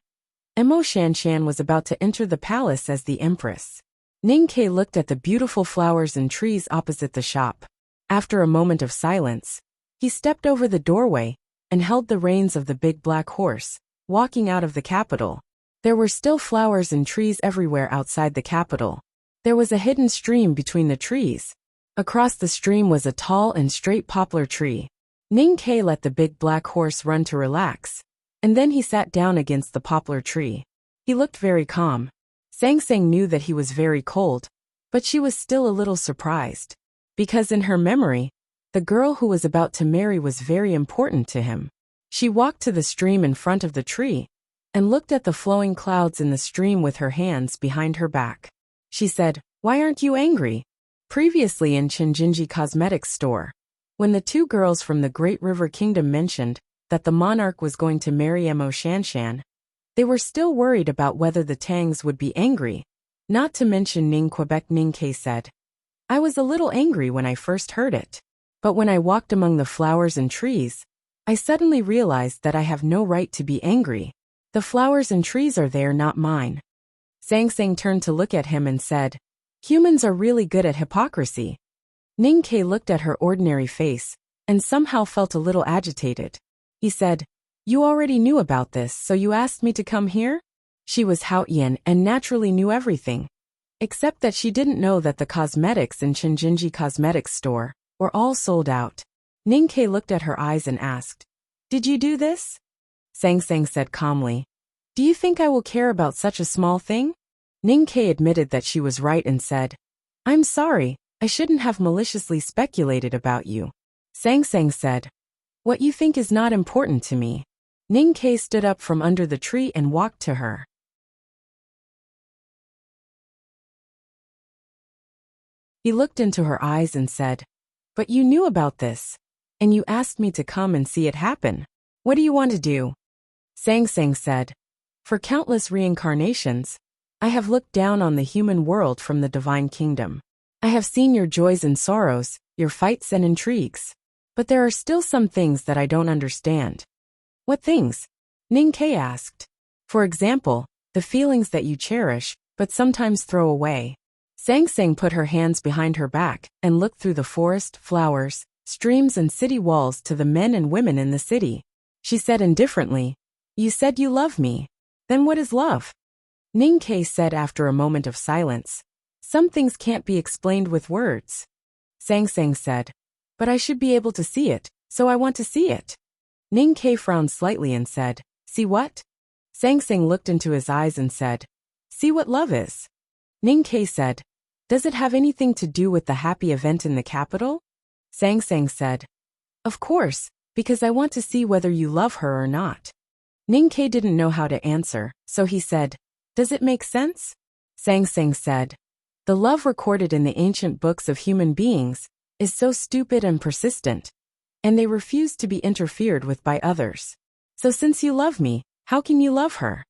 Emo Shanshan was about to enter the palace as the empress. Ning-Ke looked at the beautiful flowers and trees opposite the shop. After a moment of silence, he stepped over the doorway and held the reins of the big black horse, walking out of the capital. There were still flowers and trees everywhere outside the capital. There was a hidden stream between the trees. Across the stream was a tall and straight poplar tree. Ning-Ke let the big black horse run to relax, and then he sat down against the poplar tree. He looked very calm. Sang Sang knew that he was very cold, but she was still a little surprised. Because in her memory, the girl who was about to marry was very important to him. She walked to the stream in front of the tree and looked at the flowing clouds in the stream with her hands behind her back. She said, "Why aren't you angry?" Previously in Chenjinji Cosmetics store, when the 2 girls from the Great River Kingdom mentioned that the monarch was going to marry Emo Shanshan, they were still worried about whether the Tangs would be angry. Not to mention Ning Quebec. Ning-Ke said, "I was a little angry when I first heard it. But when I walked among the flowers and trees, I suddenly realized that I have no right to be angry. The flowers and trees are there, not mine." Sang Sang turned to look at him and said, "Humans are really good at hypocrisy." Ning-Ke looked at her ordinary face and somehow felt a little agitated. He said, "You already knew about this, so you asked me to come here?" She was Haoyan and naturally knew everything, except that she didn't know that the cosmetics in Chenjinji Cosmetics store were all sold out. Ningke looked at her eyes and asked, "Did you do this?" Sang Sang said calmly, "Do you think I will care about such a small thing?" Ningke admitted that she was right and said, "I'm sorry, I shouldn't have maliciously speculated about you." Sang Sang said, "What you think is not important to me." Ningke stood up from under the tree and walked to her. He looked into her eyes and said, "But you knew about this, and you asked me to come and see it happen. What do you want to do?" Sang Sang said, "For countless reincarnations, I have looked down on the human world from the divine kingdom. I have seen your joys and sorrows, your fights and intrigues. But there are still some things that I don't understand." "What things?" Ningke asked. "For example, the feelings that you cherish, but sometimes throw away." Sang Sang put her hands behind her back and looked through the forest, flowers, streams and city walls to the men and women in the city. She said indifferently, "You said you love me. Then what is love?" Ningke said after a moment of silence, "Some things can't be explained with words." Sang Sang said, "But I should be able to see it, so I want to see it." Ningke frowned slightly and said, "See what?" Sang Sang looked into his eyes and said, "See what love is." Ningke said, "Does it have anything to do with the happy event in the capital?" Sang Sang said, "Of course, because I want to see whether you love her or not." Ningke didn't know how to answer, so he said, "Does it make sense?" Sang Sang said, "The love recorded in the ancient books of human beings is so stupid and persistent, and they refuse to be interfered with by others. So since you love me, how can you love her?"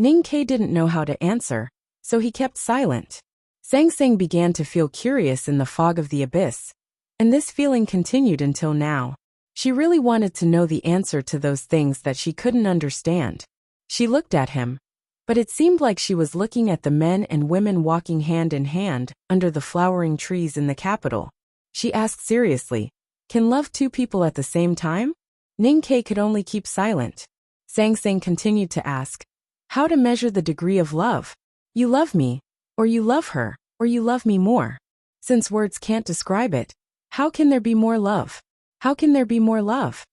Ningke didn't know how to answer, so he kept silent. Sang Sang began to feel curious in the fog of the abyss, and this feeling continued until now. She really wanted to know the answer to those things that she couldn't understand. She looked at him, but it seemed like she was looking at the men and women walking hand in hand under the flowering trees in the capital. She asked seriously, "Can love two people at the same time?" Ningke could only keep silent. Sang Sang continued to ask, "How to measure the degree of love? You love me, or you love her, or you love me more. Since words can't describe it, how can there be more love? How can there be more love?"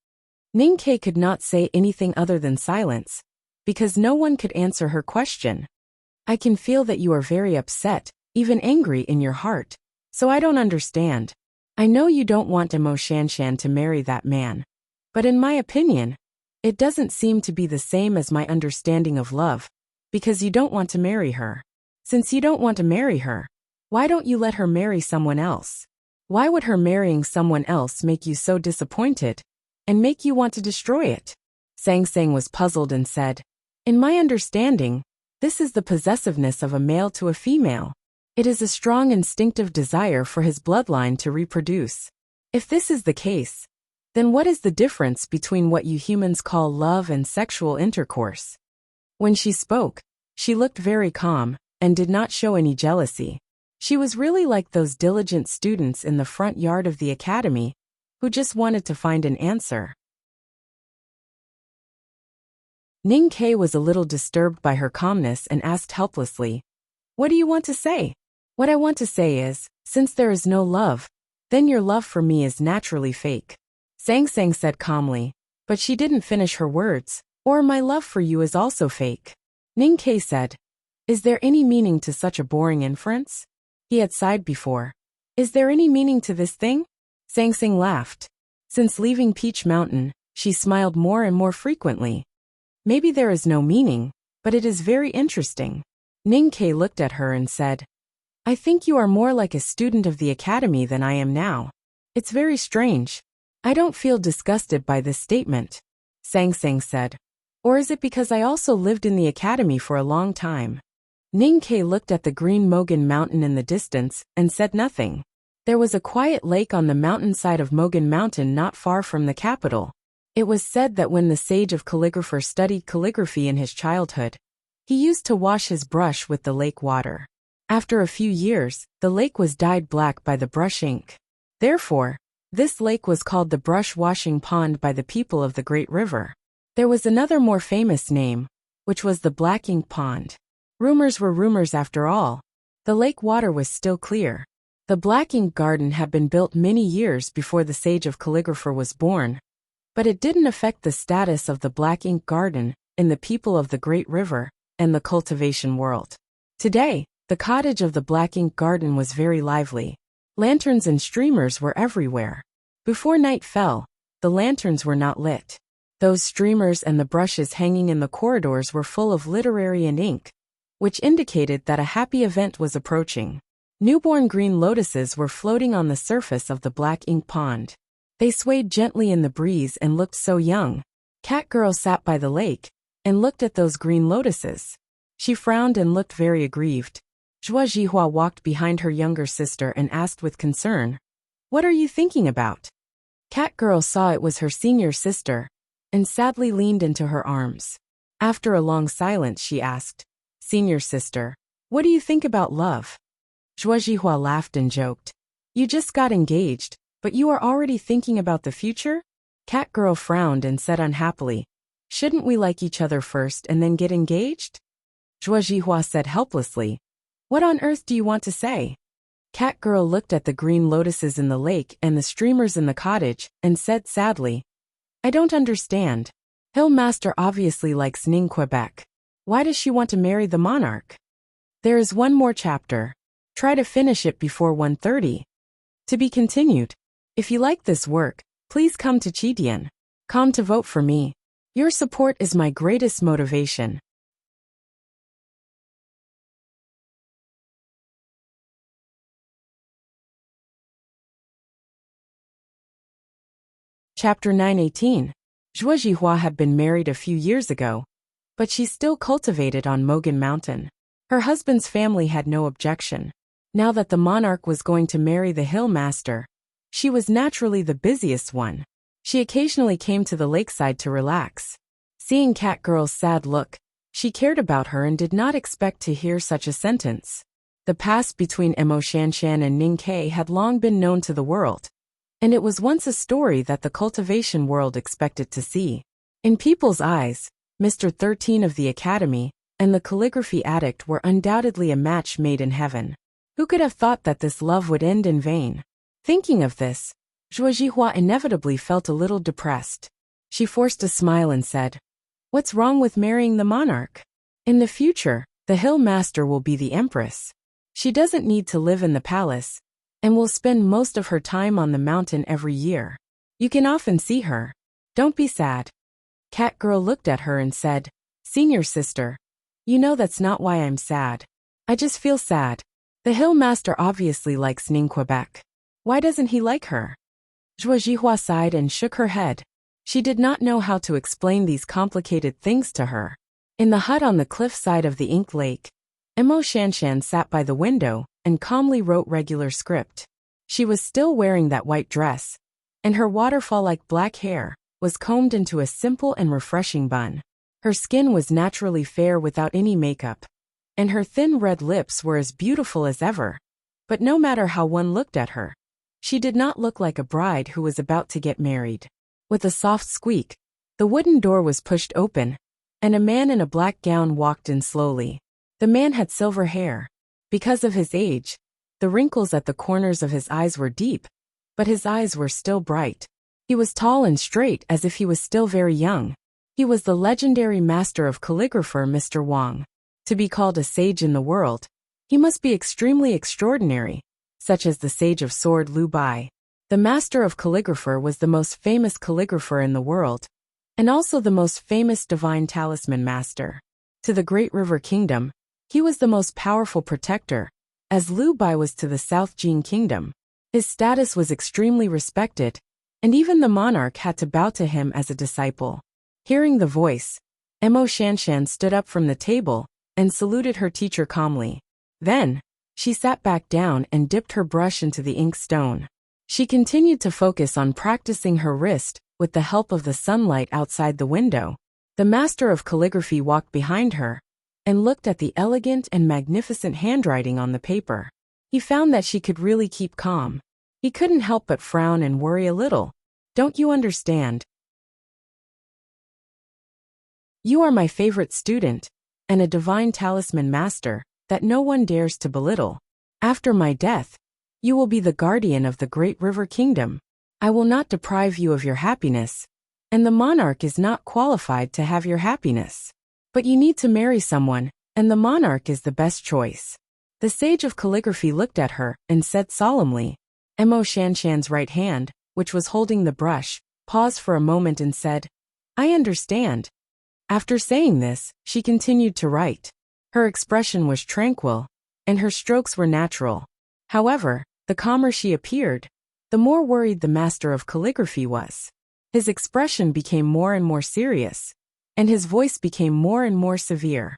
Ningke could not say anything other than silence, because no one could answer her question. "I can feel that you are very upset, even angry in your heart, so I don't understand. I know you don't want Mo Shanshan to marry that man, but in my opinion, it doesn't seem to be the same as my understanding of love, because you don't want to marry her. Since you don't want to marry her, why don't you let her marry someone else? Why would her marrying someone else make you so disappointed and make you want to destroy it?" Sang Sang was puzzled and said, "In my understanding, this is the possessiveness of a male to a female. It is a strong instinctive desire for his bloodline to reproduce. If this is the case, then what is the difference between what you humans call love and sexual intercourse?" When she spoke, she looked very calm and did not show any jealousy. She was really like those diligent students in the front yard of the academy who just wanted to find an answer. Ningke was a little disturbed by her calmness and asked helplessly, "What do you want to say?" "What I want to say is, since there is no love, then your love for me is naturally fake." Sang Sang said calmly, "But she didn't finish her words, or my love for you is also fake." Ningke said, "Is there any meaning to such a boring inference?" He had sighed before. "Is there any meaning to this thing?" Sang Sang laughed. Since leaving Peach Mountain, she smiled more and more frequently. "Maybe there is no meaning, but it is very interesting." Ningke looked at her and said, "I think you are more like a student of the academy than I am now. It's very strange. I don't feel disgusted by this statement." Sang Sang said, "Or is it because I also lived in the academy for a long time?" Ningke looked at the green Mogan Mountain in the distance and said nothing. There was a quiet lake on the mountainside of Mogan Mountain not far from the capital. It was said that when the sage of calligrapher studied calligraphy in his childhood, he used to wash his brush with the lake water. After a few years, the lake was dyed black by the brush ink. Therefore, this lake was called the brush washing pond by the people of the great river. There was another more famous name, which was the black ink pond. Rumors were rumors after all. The lake water was still clear. The black ink garden had been built many years before the sage of calligrapher was born, but it didn't affect the status of the black ink garden in the people of the Great River and the cultivation world. Today, the cottage of the black ink garden was very lively. Lanterns and streamers were everywhere. Before night fell, the lanterns were not lit. Those streamers and the brushes hanging in the corridors were full of literary and ink, which indicated that a happy event was approaching. Newborn green lotuses were floating on the surface of the black ink pond. They swayed gently in the breeze and looked so young. Catgirl sat by the lake and looked at those green lotuses. She frowned and looked very aggrieved. Zhuo Jihua walked behind her younger sister and asked with concern, "What are you thinking about?" Catgirl saw it was her senior sister and sadly leaned into her arms. After a long silence, she asked, "Senior sister, what do you think about love?" Zhuo Jihua laughed and joked, "You just got engaged, but you are already thinking about the future?" Catgirl frowned and said unhappily, "Shouldn't we like each other first and then get engaged?" Zhuo Jihua said helplessly, "What on earth do you want to say?" Catgirl looked at the green lotuses in the lake and the streamers in the cottage and said sadly, "I don't understand. Hill Master obviously likes Ning Quebec. Why does she want to marry the monarch? There is one more chapter. Try to finish it before 1:30. To be continued. If you like this work, please come to Chidian.com to vote for me. Your support is my greatest motivation." Chapter 918. Zhuo Jihua had been married a few years ago, but she still cultivated on Mogan Mountain. Her husband's family had no objection. Now that the monarch was going to marry the hill master, she was naturally the busiest one. She occasionally came to the lakeside to relax. Seeing Catgirl's sad look, she cared about her and did not expect to hear such a sentence. The past between Emo Shanshan and Ning Ke had long been known to the world, and it was once a story that the cultivation world expected to see. In people's eyes, Mr. 13 of the Academy and the calligraphy addict were undoubtedly a match made in heaven. Who could have thought that this love would end in vain? Thinking of this, Zhuo Jihua inevitably felt a little depressed. She forced a smile and said, "What's wrong with marrying the monarch? In the future, the hill master will be the empress. She doesn't need to live in the palace, and will spend most of her time on the mountain every year. You can often see her. Don't be sad." Catgirl looked at her and said, "Senior sister, you know that's not why I'm sad. I just feel sad. The hill master obviously likes Ning Quebec. Why doesn't he like her?" Zhuo Jihua sighed and shook her head. She did not know how to explain these complicated things to her. In the hut on the cliffside of the Ink Lake, Emo Shanshan sat by the window and calmly wrote regular script. She was still wearing that white dress, and her waterfall-like black hair was combed into a simple and refreshing bun. Her skin was naturally fair without any makeup, and her thin red lips were as beautiful as ever. But no matter how one looked at her, she did not look like a bride who was about to get married. With a soft squeak, the wooden door was pushed open, and a man in a black gown walked in slowly. The man had silver hair. Because of his age, the wrinkles at the corners of his eyes were deep, but his eyes were still bright. He was tall and straight as if he was still very young. He was the legendary master of calligrapher Mr. Wang. To be called a sage in the world, he must be extremely extraordinary, such as the sage of sword Liu Bai. The master of calligrapher was the most famous calligrapher in the world, and also the most famous divine talisman master. To the Great River Kingdom, he was the most powerful protector, as Liu Bai was to the South Jin Kingdom. His status was extremely respected, and even the monarch had to bow to him as a disciple. Hearing the voice, Emo Shanshan stood up from the table and saluted her teacher calmly. Then, she sat back down and dipped her brush into the ink stone. She continued to focus on practicing her wrist with the help of the sunlight outside the window. The master of calligraphy walked behind her and looked at the elegant and magnificent handwriting on the paper. He found that she could really keep calm. He couldn't help but frown and worry a little. "Don't you understand? You are my favorite student, and a divine talisman master that no one dares to belittle. After my death, You will be the guardian of the great river kingdom. I will not deprive you of your happiness, and the monarch is not qualified to have your happiness. But you need to marry someone, and the monarch is the best choice. The sage of calligraphy looked at her and said solemnly. Mo Shanshan's right hand, which was holding the brush, paused for a moment and said, I understand. After saying this, she continued to write. Her expression was tranquil, and her strokes were natural. However, the calmer she appeared, the more worried the master of calligraphy was. His expression became more and more serious, and his voice became more and more severe.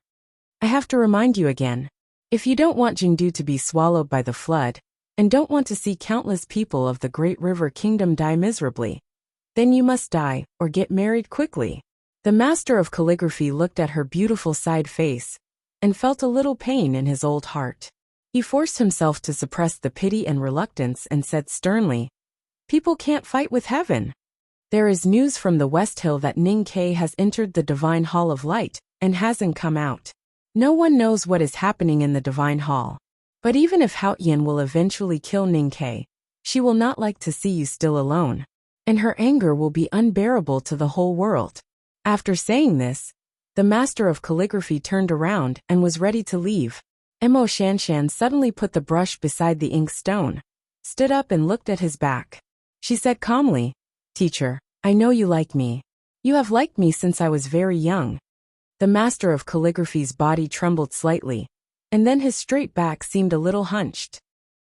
I have to remind you again. If you don't want Jingdu to be swallowed by the flood, and don't want to see countless people of the great river kingdom die miserably, then you must die, or get married quickly. The master of calligraphy looked at her beautiful side face, and felt a little pain in his old heart. He forced himself to suppress the pity and reluctance and said sternly, People can't fight with heaven. There is news from the West Hill that Ning Ke has entered the Divine Hall of Light, and hasn't come out. No one knows what is happening in the Divine Hall. But even if Hao Yin will eventually kill Ning Ke, she will not like to see you still alone, and her anger will be unbearable to the whole world. After saying this, the master of calligraphy turned around and was ready to leave. Mo Shanshan suddenly put the brush beside the ink stone, stood up and looked at his back. She said calmly, Teacher, I know you like me. You have liked me since I was very young. The master of calligraphy's body trembled slightly, and then his straight back seemed a little hunched.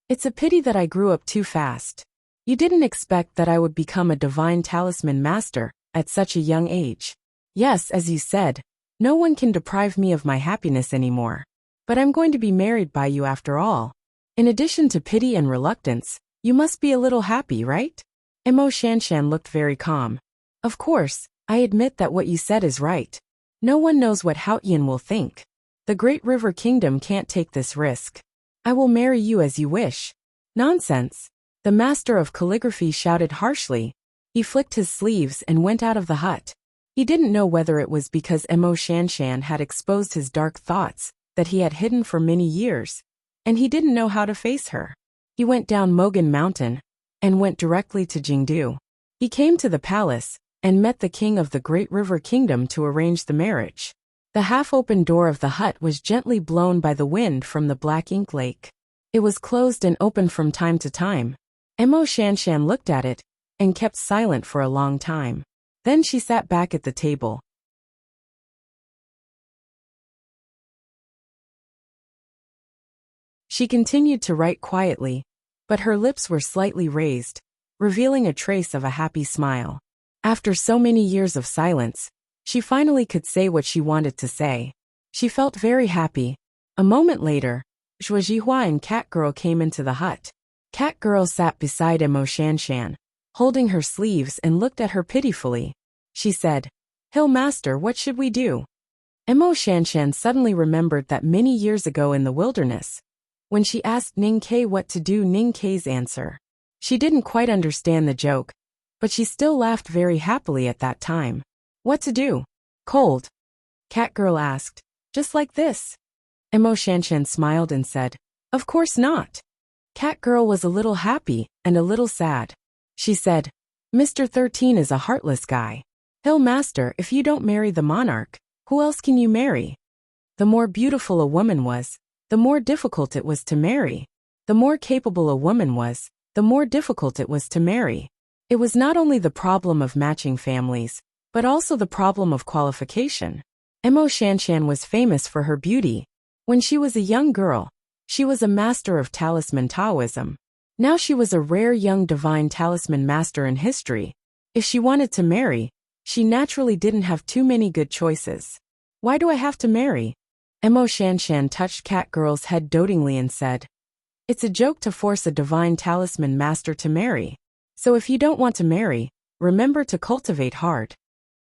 It's a pity that I grew up too fast. You didn't expect that I would become a divine talisman master at such a young age. Yes, as you said, no one can deprive me of my happiness anymore. But I'm going to be married by you after all. In addition to pity and reluctance, you must be a little happy, right? Mo Shanshan looked very calm. Of course, I admit that what you said is right. No one knows what Hao Yin will think. The Great River Kingdom can't take this risk. I will marry you as you wish. Nonsense. The master of calligraphy shouted harshly. He flicked his sleeves and went out of the hut. He didn't know whether it was because Mo Shanshan had exposed his dark thoughts that he had hidden for many years, and he didn't know how to face her. He went down Mogan Mountain and went directly to Jingdu. He came to the palace and met the king of the Great River Kingdom to arrange the marriage. The half-open door of the hut was gently blown by the wind from the black ink lake. It was closed and opened from time to time. Mo Shanshan looked at it and kept silent for a long time. Then she sat back at the table. She continued to write quietly, but her lips were slightly raised, revealing a trace of a happy smile. After so many years of silence, she finally could say what she wanted to say. She felt very happy. A moment later, Zhuo Jihua and Cat Girl came into the hut. Cat Girl sat beside Mo Shanshan, holding her sleeves and looked at her pitifully. She said, Hill Master, what should we do? Mo Shanshan suddenly remembered that many years ago in the wilderness, when she asked Ning Ke what to do, Ning Ke's answer. She didn't quite understand the joke, but she still laughed very happily at that time. What to do? Cold? Cat Girl asked. Just like this? Mo Shanshan smiled and said, Of course not. Cat Girl was a little happy and a little sad. She said, Mr. 13 is a heartless guy. Hill Master, if you don't marry the monarch, who else can you marry? The more beautiful a woman was, the more difficult it was to marry. The more capable a woman was, the more difficult it was to marry. It was not only the problem of matching families, but also the problem of qualification. Mo Shanshan was famous for her beauty. When she was a young girl, she was a master of talisman Taoism. Now she was a rare young divine talisman master in history. If she wanted to marry, she naturally didn't have too many good choices. Why do I have to marry? Mo Shanshan touched Cat Girl's head dotingly and said, It's a joke to force a divine talisman master to marry. So if you don't want to marry, remember to cultivate hard.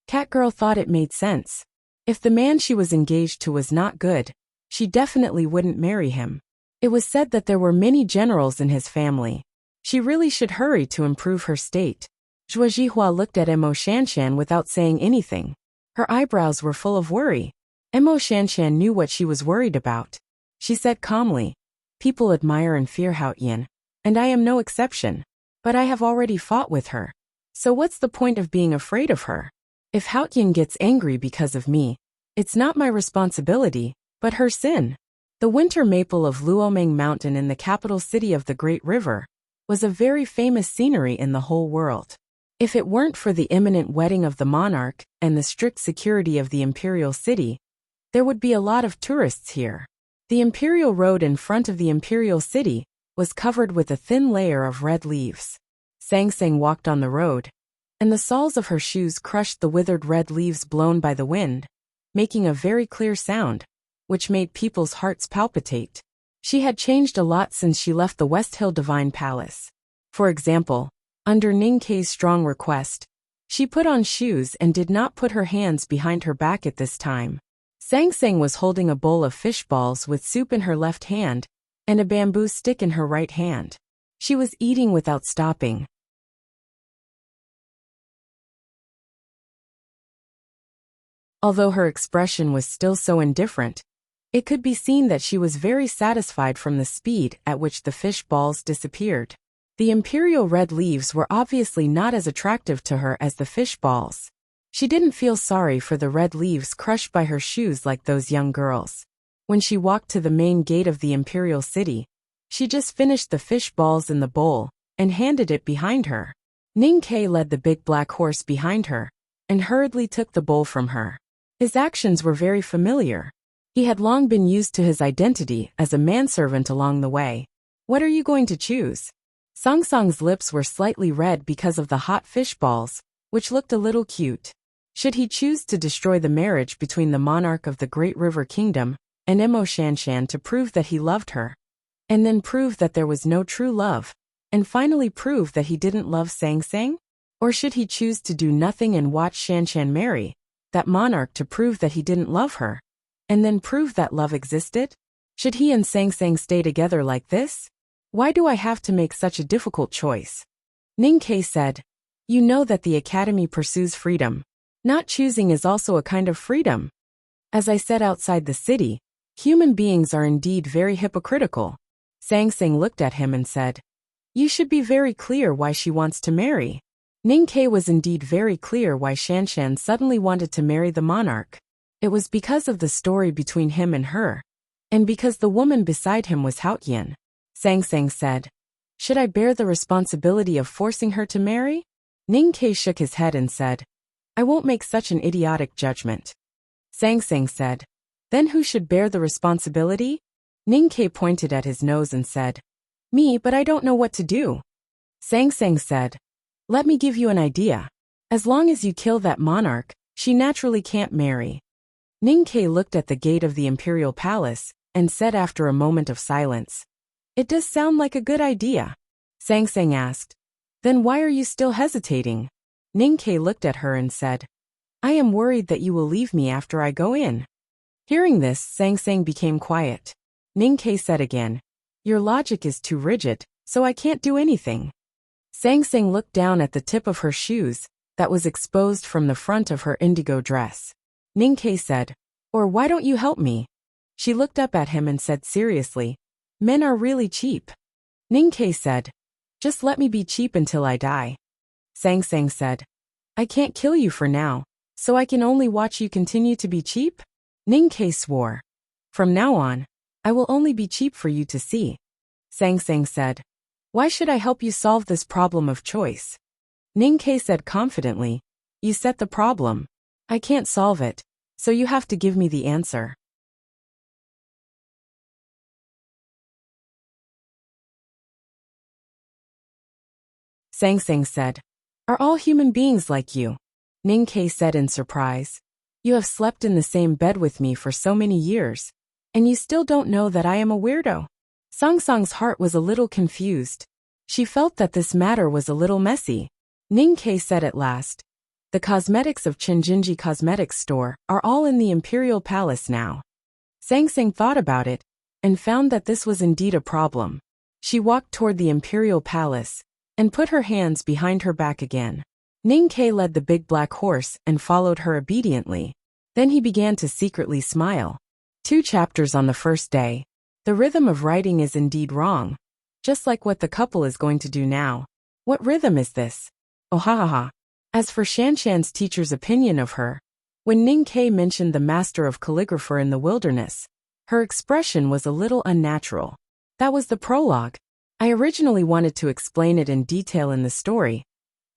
Cat Girl thought it made sense. If the man she was engaged to was not good, she definitely wouldn't marry him. It was said that there were many generals in his family. She really should hurry to improve her state. Zhuo Jihua looked at Mo Shanshan without saying anything. Her eyebrows were full of worry. Mo Shanshan knew what she was worried about. She said calmly, People admire and fear Hao Yin, and I am no exception. But I have already fought with her. So what's the point of being afraid of her? If Haotian gets angry because of me, it's not my responsibility, but her sin. The winter maple of Luoming Mountain in the capital city of the Great River was a very famous scenery in the whole world. If it weren't for the imminent wedding of the monarch and the strict security of the imperial city, there would be a lot of tourists here. The imperial road in front of the imperial city was covered with a thin layer of red leaves. Sang Sang walked on the road, and the soles of her shoes crushed the withered red leaves blown by the wind, making a very clear sound, which made people's hearts palpitate. She had changed a lot since she left the West Hill Divine Palace. For example, under Ning Kei's strong request, she put on shoes and did not put her hands behind her back at this time. Sang Sang was holding a bowl of fish balls with soup in her left hand and a bamboo stick in her right hand. She was eating without stopping. Although her expression was still so indifferent, it could be seen that she was very satisfied from the speed at which the fish balls disappeared. The imperial red leaves were obviously not as attractive to her as the fish balls. She didn't feel sorry for the red leaves crushed by her shoes like those young girls. When she walked to the main gate of the imperial city, she just finished the fish balls in the bowl and handed it behind her. Ning Kei led the big black horse behind her and hurriedly took the bowl from her. His actions were very familiar. He had long been used to his identity as a manservant along the way. What are you going to choose? Song Song's lips were slightly red because of the hot fish balls, which looked a little cute. Should he choose to destroy the marriage between the monarch of the Great River Kingdom and Mo Shanshan to prove that he loved her, and then prove that there was no true love, and finally prove that he didn't love Sang Sang? Or should he choose to do nothing and watch Shanshan marry that monarch to prove that he didn't love her, and then prove that love existed? Should he and Sang Sang stay together like this? Why do I have to make such a difficult choice? Ning Kei said, you know that the academy pursues freedom. Not choosing is also a kind of freedom. As I said outside the city, human beings are indeed very hypocritical. Sang Sang looked at him and said, you should be very clear why she wants to marry. Ning Kei was indeed very clear why Shanshan suddenly wanted to marry the monarch. It was because of the story between him and her, and because the woman beside him was Haotian. Sang Sang said, should I bear the responsibility of forcing her to marry? Ning Kei shook his head and said, I won't make such an idiotic judgment. Sang Sang said, then who should bear the responsibility? Ning Kei pointed at his nose and said, me, but I don't know what to do. Sang Sang said, let me give you an idea. As long as you kill that monarch, she naturally can't marry. Ning Kei looked at the gate of the imperial palace and said after a moment of silence, it does sound like a good idea. Sang Sang asked, then why are you still hesitating? Ning Kei looked at her and said, I am worried that you will leave me after I go in. Hearing this, Sang Sang became quiet. Ning Kei said again, your logic is too rigid, so I can't do anything. Sang Sang looked down at the tip of her shoes that was exposed from the front of her indigo dress. Ning Kei said, or why don't you help me? She looked up at him and said seriously, men are really cheap. Ning Kei said, just let me be cheap until I die. Sang Sang said, I can't kill you for now, so I can only watch you continue to be cheap? Ning Kei swore, from now on, I will only be cheap for you to see. Sang Sang said, why should I help you solve this problem of choice? Ning Kei said confidently, you set the problem. I can't solve it, so you have to give me the answer. Sang Sang said, are all human beings like you? Ning Kei said in surprise, you have slept in the same bed with me for so many years, and you still don't know that I am a weirdo? Song Song's heart was a little confused. She felt that this matter was a little messy. Ning Kei said at last, the cosmetics of Chinjinji Cosmetics Store are all in the Imperial Palace now. Sang Sang thought about it and found that this was indeed a problem. She walked toward the Imperial Palace and put her hands behind her back again. Ning Kei led the big black horse and followed her obediently. Then he began to secretly smile. 2 chapters on the first day. The rhythm of writing is indeed wrong. just like what the couple is going to do now. What rhythm is this? Oh ha ha ha. As for Shanshan's teacher's opinion of her, when Ning Ke mentioned the master of calligrapher in the wilderness, her expression was a little unnatural. That was the prologue. I originally wanted to explain it in detail in the story,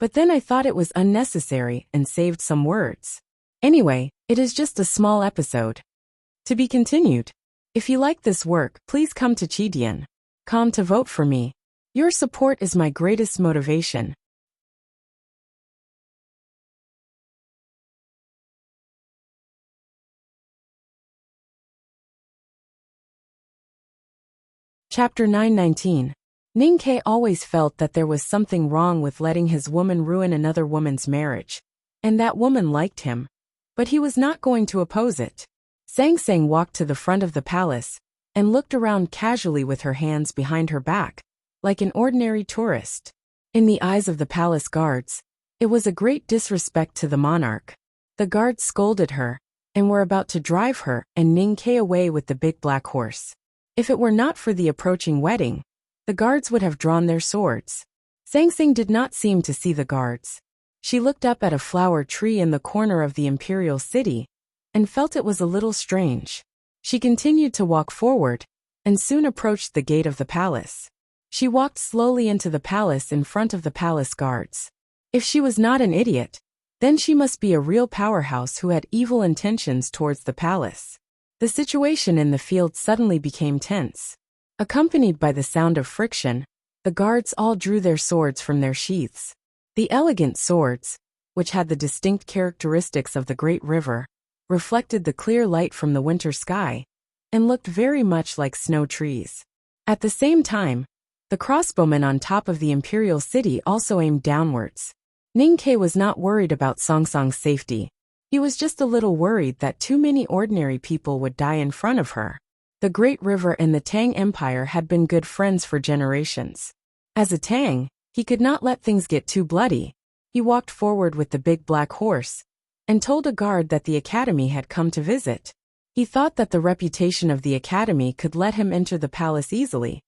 but then I thought it was unnecessary and saved some words. Anyway, it is just a small episode. To be continued. If you like this work, please come to Chidian.com to vote for me. Your support is my greatest motivation. Chapter 919. Ning Ke always felt that there was something wrong with letting his woman ruin another woman's marriage, and that woman liked him, but he was not going to oppose it. Sang Sang walked to the front of the palace and looked around casually with her hands behind her back, like an ordinary tourist. In the eyes of the palace guards, it was a great disrespect to the monarch. The guards scolded her and were about to drive her and Ning Ke away with the big black horse. If it were not for the approaching wedding, the guards would have drawn their swords. Sang Sang did not seem to see the guards. She looked up at a flower tree in the corner of the imperial city and felt it was a little strange. She continued to walk forward and soon approached the gate of the palace. She walked slowly into the palace in front of the palace guards. If she was not an idiot, then she must be a real powerhouse who had evil intentions towards the palace. The situation in the field suddenly became tense. Accompanied by the sound of friction, the guards all drew their swords from their sheaths. The elegant swords, which had the distinct characteristics of the great river, reflected the clear light from the winter sky, and looked very much like snow trees. At the same time, the crossbowmen on top of the imperial city also aimed downwards. Ning Ke was not worried about Song Song's safety. He was just a little worried that too many ordinary people would die in front of her. The Great River and the Tang Empire had been good friends for generations. As a Tang, he could not let things get too bloody. He walked forward with the big black horse and told a guard that the academy had come to visit. He thought that the reputation of the academy could let him enter the palace easily,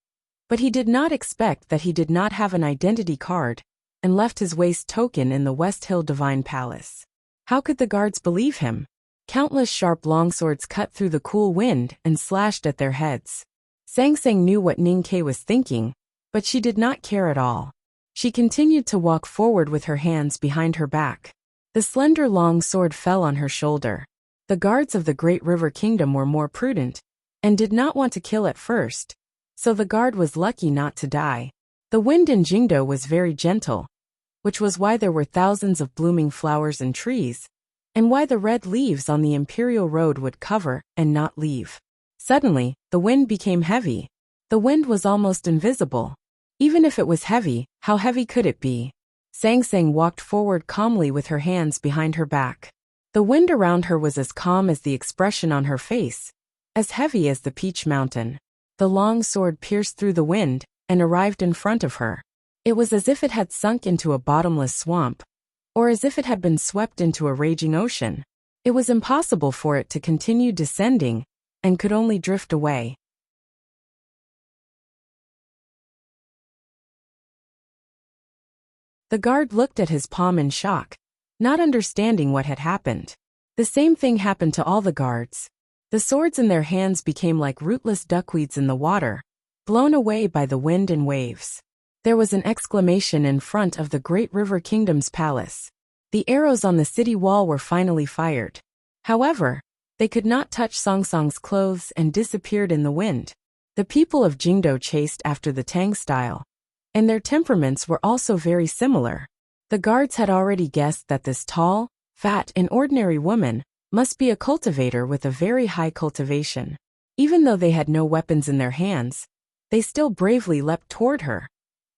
but he did not expect that he did not have an identity card and left his waist token in the West Hill Divine Palace. How could the guards believe him? Countless sharp longswords cut through the cool wind and slashed at their heads. Sang Sang knew what Ning Ke was thinking, but she did not care at all. She continued to walk forward with her hands behind her back. The slender long sword fell on her shoulder. The guards of the Great River Kingdom were more prudent and did not want to kill at first, so the guard was lucky not to die. The wind in Jingdo was very gentle, which was why there were thousands of blooming flowers and trees, and why the red leaves on the imperial road would cover and not leave. Suddenly, the wind became heavy. The wind was almost invisible. Even if it was heavy, how heavy could it be? Sang Sang walked forward calmly with her hands behind her back. The wind around her was as calm as the expression on her face, as heavy as the Peach Mountain. The long sword pierced through the wind and arrived in front of her. It was as if it had sunk into a bottomless swamp, or as if it had been swept into a raging ocean. It was impossible for it to continue descending, and could only drift away. The guard looked at his palm in shock, not understanding what had happened. The same thing happened to all the guards. The swords in their hands became like rootless duckweeds in the water, blown away by the wind and waves. There was an exclamation in front of the Great River Kingdom's palace. The arrows on the city wall were finally fired. However, they could not touch Song Song's clothes and disappeared in the wind. The people of Jingdo chased after the Tang style, and their temperaments were also very similar. The guards had already guessed that this tall, fat, and ordinary woman must be a cultivator with a very high cultivation. Even though they had no weapons in their hands, they still bravely leapt toward her,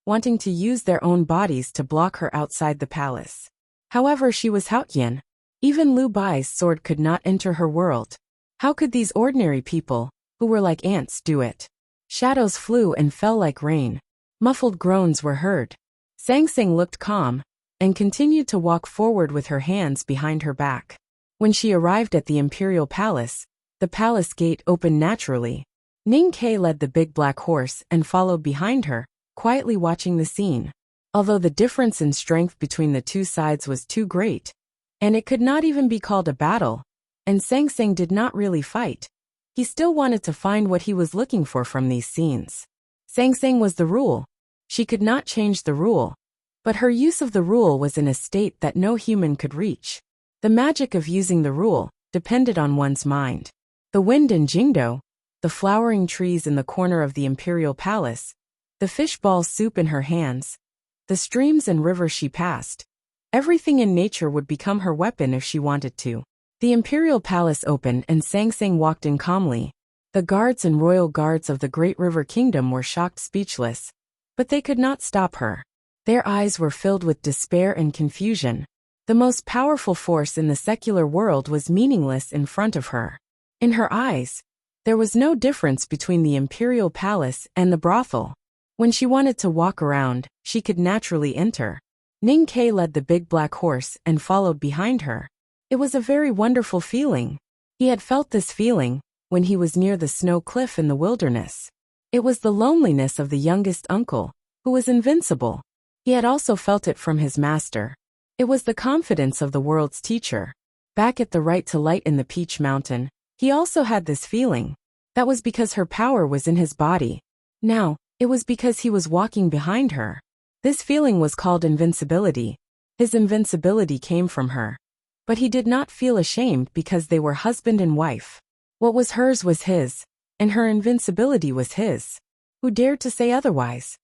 wanting to use their own bodies to block her outside the palace. However, she was Haotian. Even Lu Bai's sword could not enter her world. How could these ordinary people, who were like ants, do it? Shadows flew and fell like rain. Muffled groans were heard. Sang Sang looked calm and continued to walk forward with her hands behind her back. When she arrived at the imperial palace, the palace gate opened naturally. Ning Ke led the big black horse and followed behind her, quietly watching the scene. Although the difference in strength between the two sides was too great, and it could not even be called a battle, and Sang Sang did not really fight, he still wanted to find what he was looking for from these scenes. Sang Sang was the rule. She could not change the rule, but her use of the rule was in a state that no human could reach. The magic of using the rule depended on one's mind. The wind in Jingdo, the flowering trees in the corner of the imperial palace, the fishball soup in her hands, the streams and rivers she passed. Everything in nature would become her weapon if she wanted to. The imperial palace opened and Sang Sang walked in calmly. The guards and royal guards of the Great River Kingdom were shocked speechless, but they could not stop her. Their eyes were filled with despair and confusion. The most powerful force in the secular world was meaningless in front of her. In her eyes, there was no difference between the imperial palace and the brothel. When she wanted to walk around, she could naturally enter. Ning Ke led the big black horse and followed behind her. It was a very wonderful feeling. He had felt this feeling when he was near the snow cliff in the wilderness. It was the loneliness of the youngest uncle, who was invincible. He had also felt it from his master. It was the confidence of the world's teacher. Back at the right to light in the Peach Mountain, he also had this feeling. That was because her power was in his body. Now, it was because he was walking behind her. This feeling was called invincibility. His invincibility came from her. But he did not feel ashamed because they were husband and wife. What was hers was his, and her invincibility was his. Who dared to say otherwise?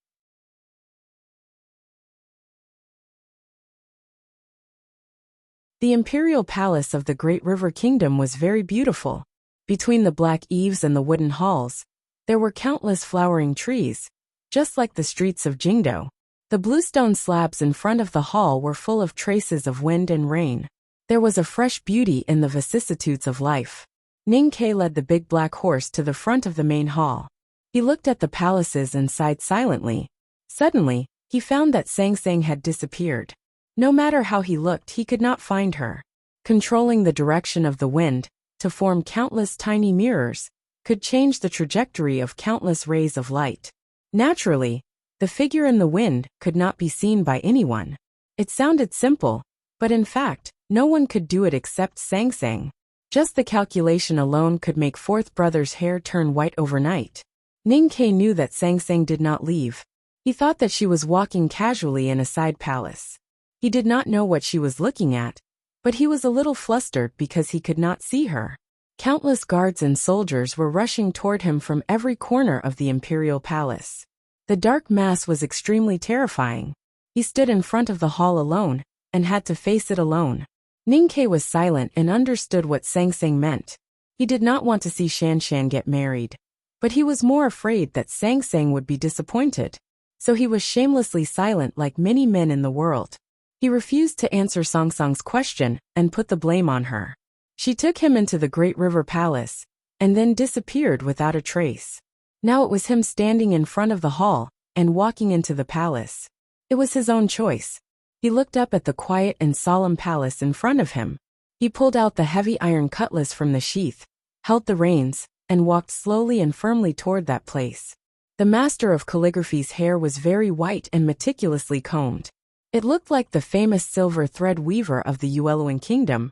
The imperial palace of the Great River Kingdom was very beautiful. Between the black eaves and the wooden halls, there were countless flowering trees, just like the streets of Jingdo. The bluestone slabs in front of the hall were full of traces of wind and rain. There was a fresh beauty in the vicissitudes of life. Ning Ke led the big black horse to the front of the main hall. He looked at the palaces and sighed silently. Suddenly, he found that Sang Sang had disappeared. No matter how he looked, he could not find her. Controlling the direction of the wind, to form countless tiny mirrors, could change the trajectory of countless rays of light. Naturally, the figure in the wind could not be seen by anyone. It sounded simple, but in fact, no one could do it except Sang Sang. Just the calculation alone could make fourth brother's hair turn white overnight. Ning Ke knew that Sang Sang did not leave. He thought that she was walking casually in a side palace. He did not know what she was looking at, but he was a little flustered because he could not see her. Countless guards and soldiers were rushing toward him from every corner of the imperial palace. The dark mass was extremely terrifying. He stood in front of the hall alone, and had to face it alone. Ning Ke was silent and understood what Sang Sang meant. He did not want to see Shan Shan get married, but he was more afraid that Sang Sang would be disappointed. So he was shamelessly silent like many men in the world. He refused to answer Sang Sang's question and put the blame on her. She took him into the Great River Palace, and then disappeared without a trace. Now it was him standing in front of the hall and walking into the palace. It was his own choice. He looked up at the quiet and solemn palace in front of him. He pulled out the heavy iron cutlass from the sheath, held the reins, and walked slowly and firmly toward that place. The master of calligraphy's hair was very white and meticulously combed. It looked like the famous silver thread weaver of the Yueluan Kingdom,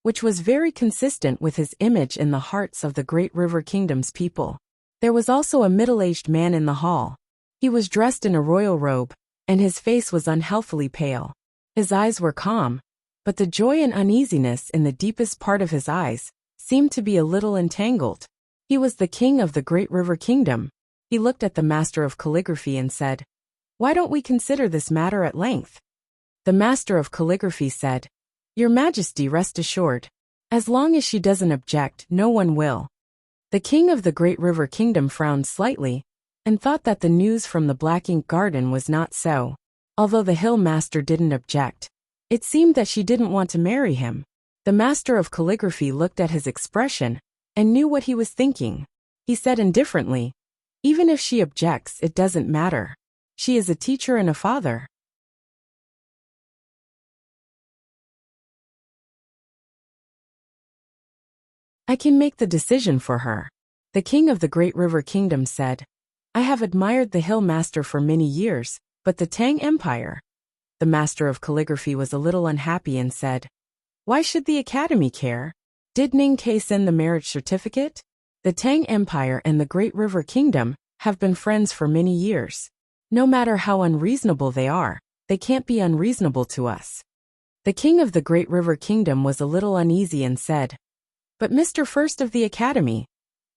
which was very consistent with his image in the hearts of the Great River Kingdom's people. There was also a middle-aged man in the hall. He was dressed in a royal robe, and his face was unhealthily pale. His eyes were calm, but the joy and uneasiness in the deepest part of his eyes seemed to be a little entangled. He was the king of the Great River Kingdom. He looked at the master of calligraphy and said, "Why don't we consider this matter at length?" The master of calligraphy said, "Your Majesty, rest assured. As long as she doesn't object, no one will." The king of the Great River Kingdom frowned slightly, and thought that the news from the Black Ink Garden was not so. Although the hill master didn't object, it seemed that she didn't want to marry him. The master of calligraphy looked at his expression, and knew what he was thinking. He said indifferently, "Even if she objects, it doesn't matter. She is a teacher and a father." "I can make the decision for her," the king of the Great River Kingdom said. I have admired the Hill Master for many years, but the Tang Empire. The Master of Calligraphy was a little unhappy and said, "Why should the Academy care? Did Ning Ke send the marriage certificate? The Tang Empire and the Great River Kingdom have been friends for many years. No matter how unreasonable they can't be unreasonable to us." The king of the Great River Kingdom was a little uneasy and said, "But Mr. First of the Academy."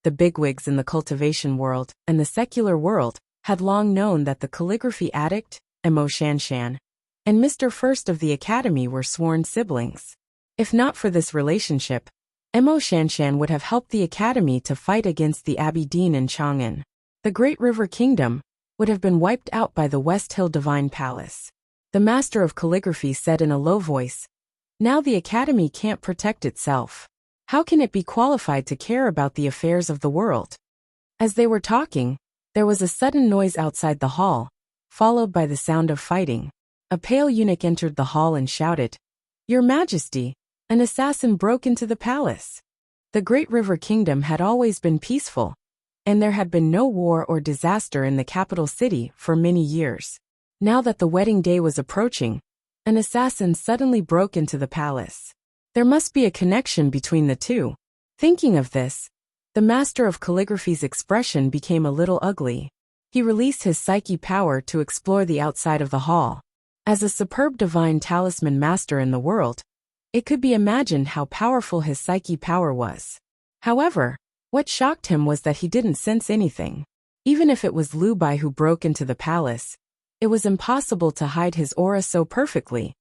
The bigwigs in the cultivation world and the secular world had long known that the calligraphy addict, Mo Shanshan, and Mr. First of the Academy were sworn siblings. If not for this relationship, Mo Shanshan would have helped the Academy to fight against the Abidine and Chang'an. The Great River Kingdom would have been wiped out by the West Hill Divine Palace. The Master of Calligraphy said in a low voice, "Now the Academy can't protect itself. How can it be qualified to care about the affairs of the world?" As they were talking, there was a sudden noise outside the hall, followed by the sound of fighting. A pale eunuch entered the hall and shouted, "Your Majesty, an assassin broke into the palace." The Great River Kingdom had always been peaceful, and there had been no war or disaster in the capital city for many years. Now that the wedding day was approaching, an assassin suddenly broke into the palace. There must be a connection between the two. Thinking of this, the Master of Calligraphy's expression became a little ugly. He released his psyche power to explore the outside of the hall. As a superb divine talisman master in the world, it could be imagined how powerful his psyche power was. However, what shocked him was that he didn't sense anything. Even if it was Liu Bai who broke into the palace, it was impossible to hide his aura so perfectly,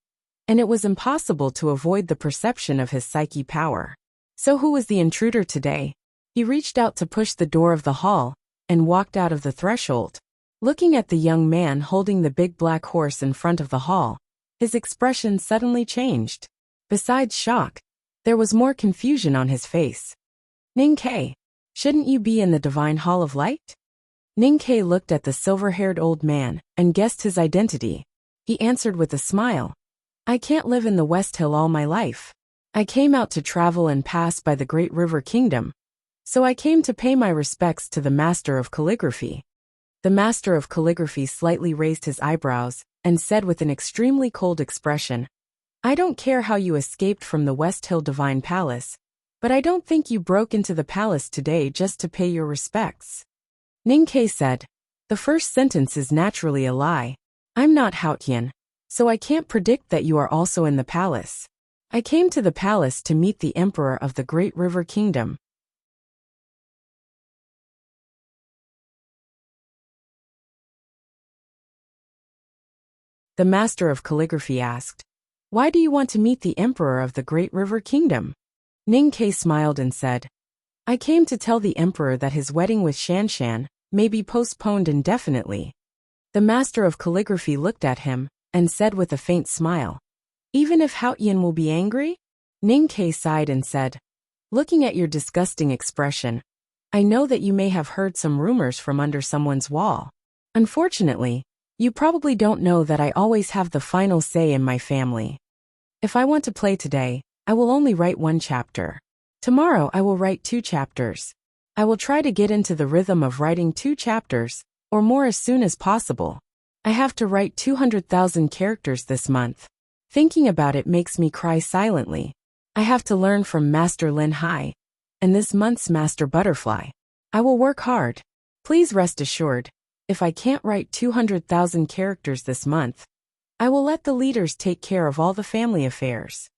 and it was impossible to avoid the perception of his psyche power. So who was the intruder today? He reached out to push the door of the hall and walked out of the threshold. Looking at the young man holding the big black horse in front of the hall, his expression suddenly changed. Besides shock, there was more confusion on his face. "Ning Ke, shouldn't you be in the Divine Hall of Light?" Ning Ke looked at the silver-haired old man and guessed his identity. He answered with a smile, "I can't live in the West Hill all my life. I came out to travel and pass by the Great River Kingdom, so I came to pay my respects to the Master of Calligraphy." The Master of Calligraphy slightly raised his eyebrows and said with an extremely cold expression, "I don't care how you escaped from the West Hill Divine Palace, but I don't think you broke into the palace today just to pay your respects." Ning Ke said, "The first sentence is naturally a lie. I'm not Haotian, so I can't predict that you are also in the palace. I came to the palace to meet the Emperor of the Great River Kingdom." The Master of Calligraphy asked, "Why do you want to meet the Emperor of the Great River Kingdom?" Ning Ke smiled and said, "I came to tell the Emperor that his wedding with Shanshan may be postponed indefinitely." The Master of Calligraphy looked at him and said with a faint smile, "Even if Haotian will be angry?" Ning Ke sighed and said, "Looking at your disgusting expression, I know that you may have heard some rumors from under someone's wall. Unfortunately, you probably don't know that I always have the final say in my family. If I want to play today, I will only write 1 chapter. Tomorrow I will write 2 chapters. I will try to get into the rhythm of writing 2 chapters, or more as soon as possible. I have to write 200,000 characters this month. Thinking about it makes me cry silently. I have to learn from Master Lin Hai, and this month's Master Butterfly. I will work hard. Please rest assured, if I can't write 200,000 characters this month, I will let the leaders take care of all the family affairs."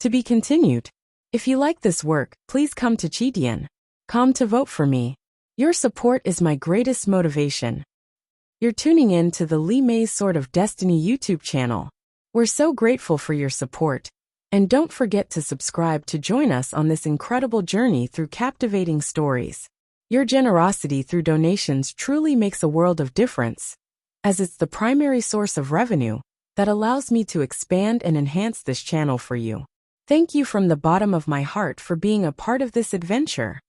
To be continued. If you like this work, please come to Chidian.com to vote for me. Your support is my greatest motivation. You're tuning in to the Li Mei's Sword of Destiny YouTube channel. We're so grateful for your support. And don't forget to subscribe to join us on this incredible journey through captivating stories. Your generosity through donations truly makes a world of difference, as it's the primary source of revenue that allows me to expand and enhance this channel for you. Thank you from the bottom of my heart for being a part of this adventure.